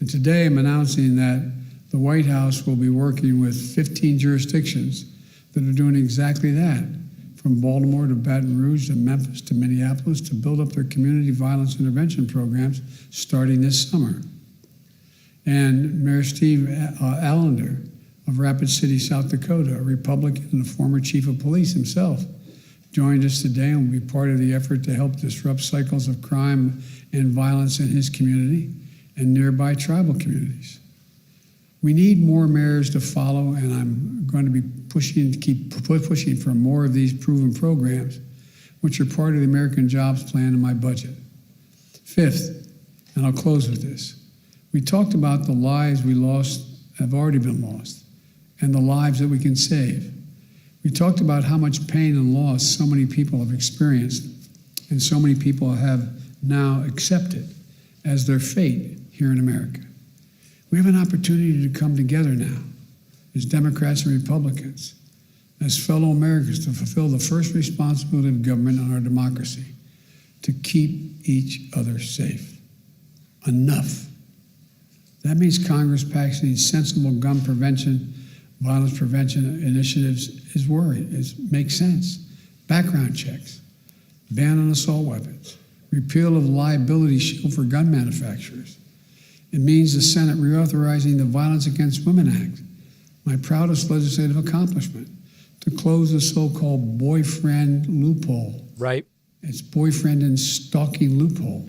And today I'm announcing that the White House will be working with 15 jurisdictions that are doing exactly that, from Baltimore to Baton Rouge to Memphis to Minneapolis, to build up their community violence intervention programs starting this summer. And Mayor Steve Allender of Rapid City, South Dakota, a Republican and a former chief of police himself, joined us today and will be part of the effort to help disrupt cycles of crime and violence in his community and nearby tribal communities. We need more mayors to follow, and I'm going to be keep pushing for more of these proven programs, which are part of the American Jobs Plan in my budget. Fifth, and I'll close with this, we talked about the lives we lost, have already been lost, and the lives that we can save. We talked about how much pain and loss so many people have experienced, and so many people have now accepted as their fate here in America. We have an opportunity to come together now as Democrats and Republicans, as fellow Americans, to fulfill the first responsibility of government and our democracy, to keep each other safe. Enough. That means Congress passing sensible gun prevention, violence prevention initiatives makes sense. Background checks, ban on assault weapons, repeal of liability shield for gun manufacturers. It means the Senate reauthorizing the Violence Against Women Act, my proudest legislative accomplishment, to close the so-called boyfriend loophole. Right. It's boyfriend and stalking loophole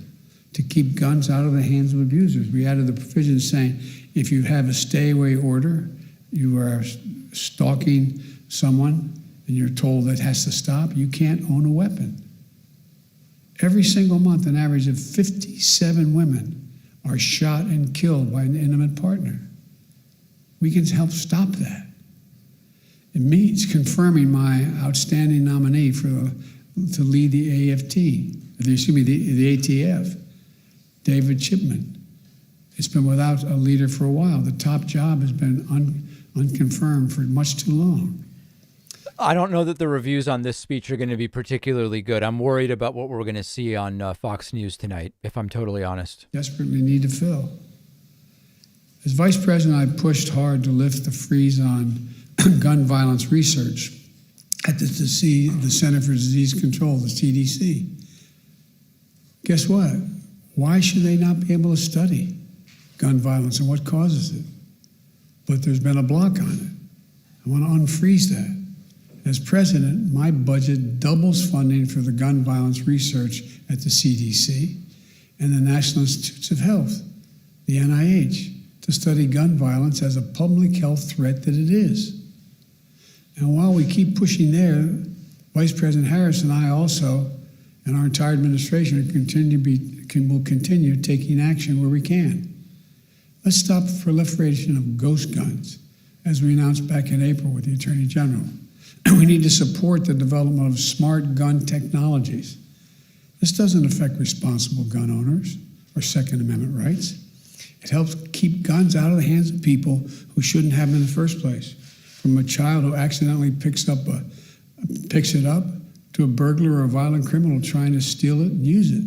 to keep guns out of the hands of abusers. We added the provision saying if you have a stay-away order, you are stalking someone and you're told that has to stop, you can't own a weapon. Every single month, an average of 57 women are shot and killed by an intimate partner. We can help stop that. It means confirming my outstanding nominee to lead the the ATF, David Chipman. It's been without a leader for a while. The top job has been unconfirmed for much too long. I don't know that the reviews on this speech are going to be particularly good. I'm worried about what we're going to see on Fox News tonight, if I'm totally honest. Desperately need to fill. As vice president, I pushed hard to lift the freeze on gun violence research at the Center for Disease Control, the CDC. Guess what? Why should they not be able to study gun violence and what causes it? But there's been a block on it. I want to unfreeze that. As president, my budget doubles funding for the gun violence research at the CDC and the National Institutes of Health, the NIH, to study gun violence as a public health threat that it is. And while we keep pushing there, Vice President Harris and I also, and our entire administration, will continue taking action where we can. Let's stop the proliferation of ghost guns, as we announced back in April with the Attorney General. We need to support the development of smart gun technologies. This doesn't affect responsible gun owners or Second Amendment rights. It helps keep guns out of the hands of people who shouldn't have them in the first place, from a child who accidentally picks it up to a burglar or a violent criminal trying to steal it and use it.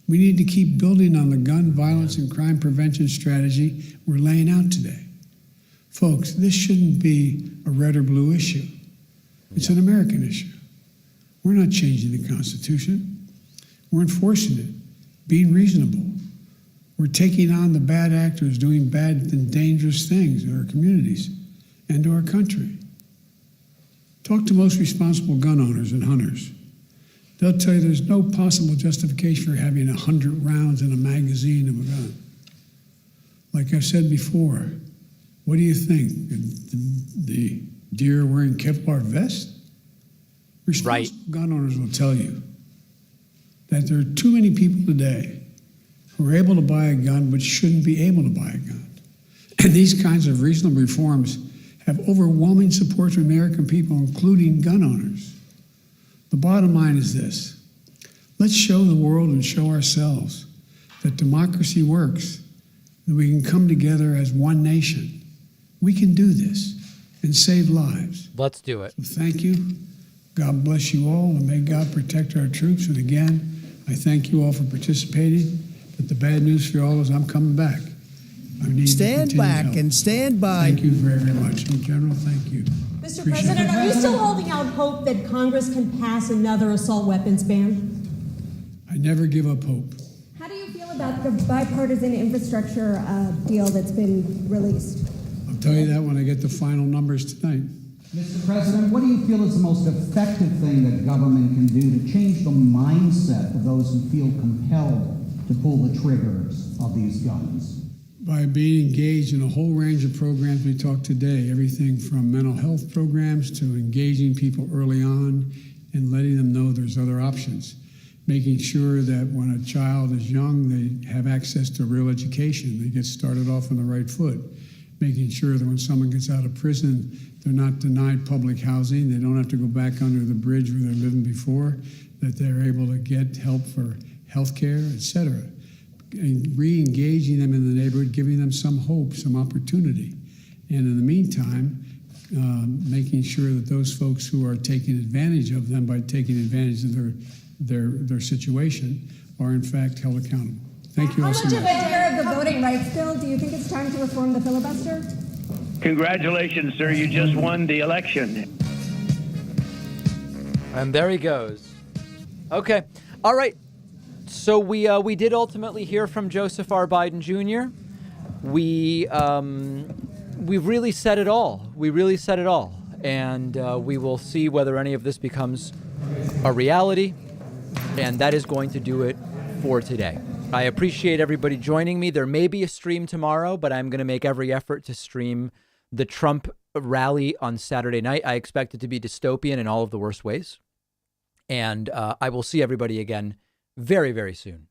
We need to keep building on the gun violence and crime prevention strategy we're laying out today. Folks, this shouldn't be a red or blue issue. It's an American issue. We're not changing the Constitution. We're enforcing it, being reasonable. We're taking on the bad actors doing bad and dangerous things in our communities and to our country. Talk to most responsible gun owners and hunters. They'll tell you there's no possible justification for having 100 rounds in a magazine of a gun. Like I've said before, what do you think? The deer wearing Kevlar vest? Responsible gun owners will tell you that there are too many people today who are able to buy a gun but shouldn't be able to buy a gun. And these kinds of reasonable reforms have overwhelming support from American people, including gun owners. The bottom line is this. Let's show the world and show ourselves that democracy works, that we can come together as one nation. We can do this and save lives. Let's do it. So thank you. God bless you all, and may God protect our troops. And again, I thank you all for participating. But the bad news for you all is I'm coming back. I need Stand back help. and stand by. Thank you very, very much. In general, thank you. Mr. Appreciate President, it. are you still holding out hope that Congress can pass another assault weapons ban? I never give up hope. How do you feel about the bipartisan infrastructure deal that's been released? I'll tell you that when I get the final numbers tonight. Mr. President, what do you feel is the most effective thing that government can do to change the mindset of those who feel compelled to pull the triggers of these guns? By being engaged in a whole range of programs we talked today, everything from mental health programs to engaging people early on and letting them know there's other options. Making sure that when a child is young, they have access to real education. They get started off on the right foot. Making sure that when someone gets out of prison, they're not denied public housing. They don't have to go back under the bridge where they're living before, that they're able to get help for health care, et cetera. And re-engaging them in the neighborhood, giving them some hope, some opportunity. And in the meantime, making sure that those folks who are taking advantage of them by taking advantage of their situation are in fact held accountable. Thank you all so much. How much of a dare of the voting rights bill do you think it's time to reform the filibuster? Congratulations, sir. You just won the election. And there he goes. Okay. All right. So we did ultimately hear from Joseph R. Biden Jr. We really said it all. We really said it all. And we will see whether any of this becomes a reality. And that is going to do it for today. I appreciate everybody joining me. There may be a stream tomorrow, but I'm going to make every effort to stream the Trump rally on Saturday night. I expect it to be dystopian in all of the worst ways. And I will see everybody again very, very soon.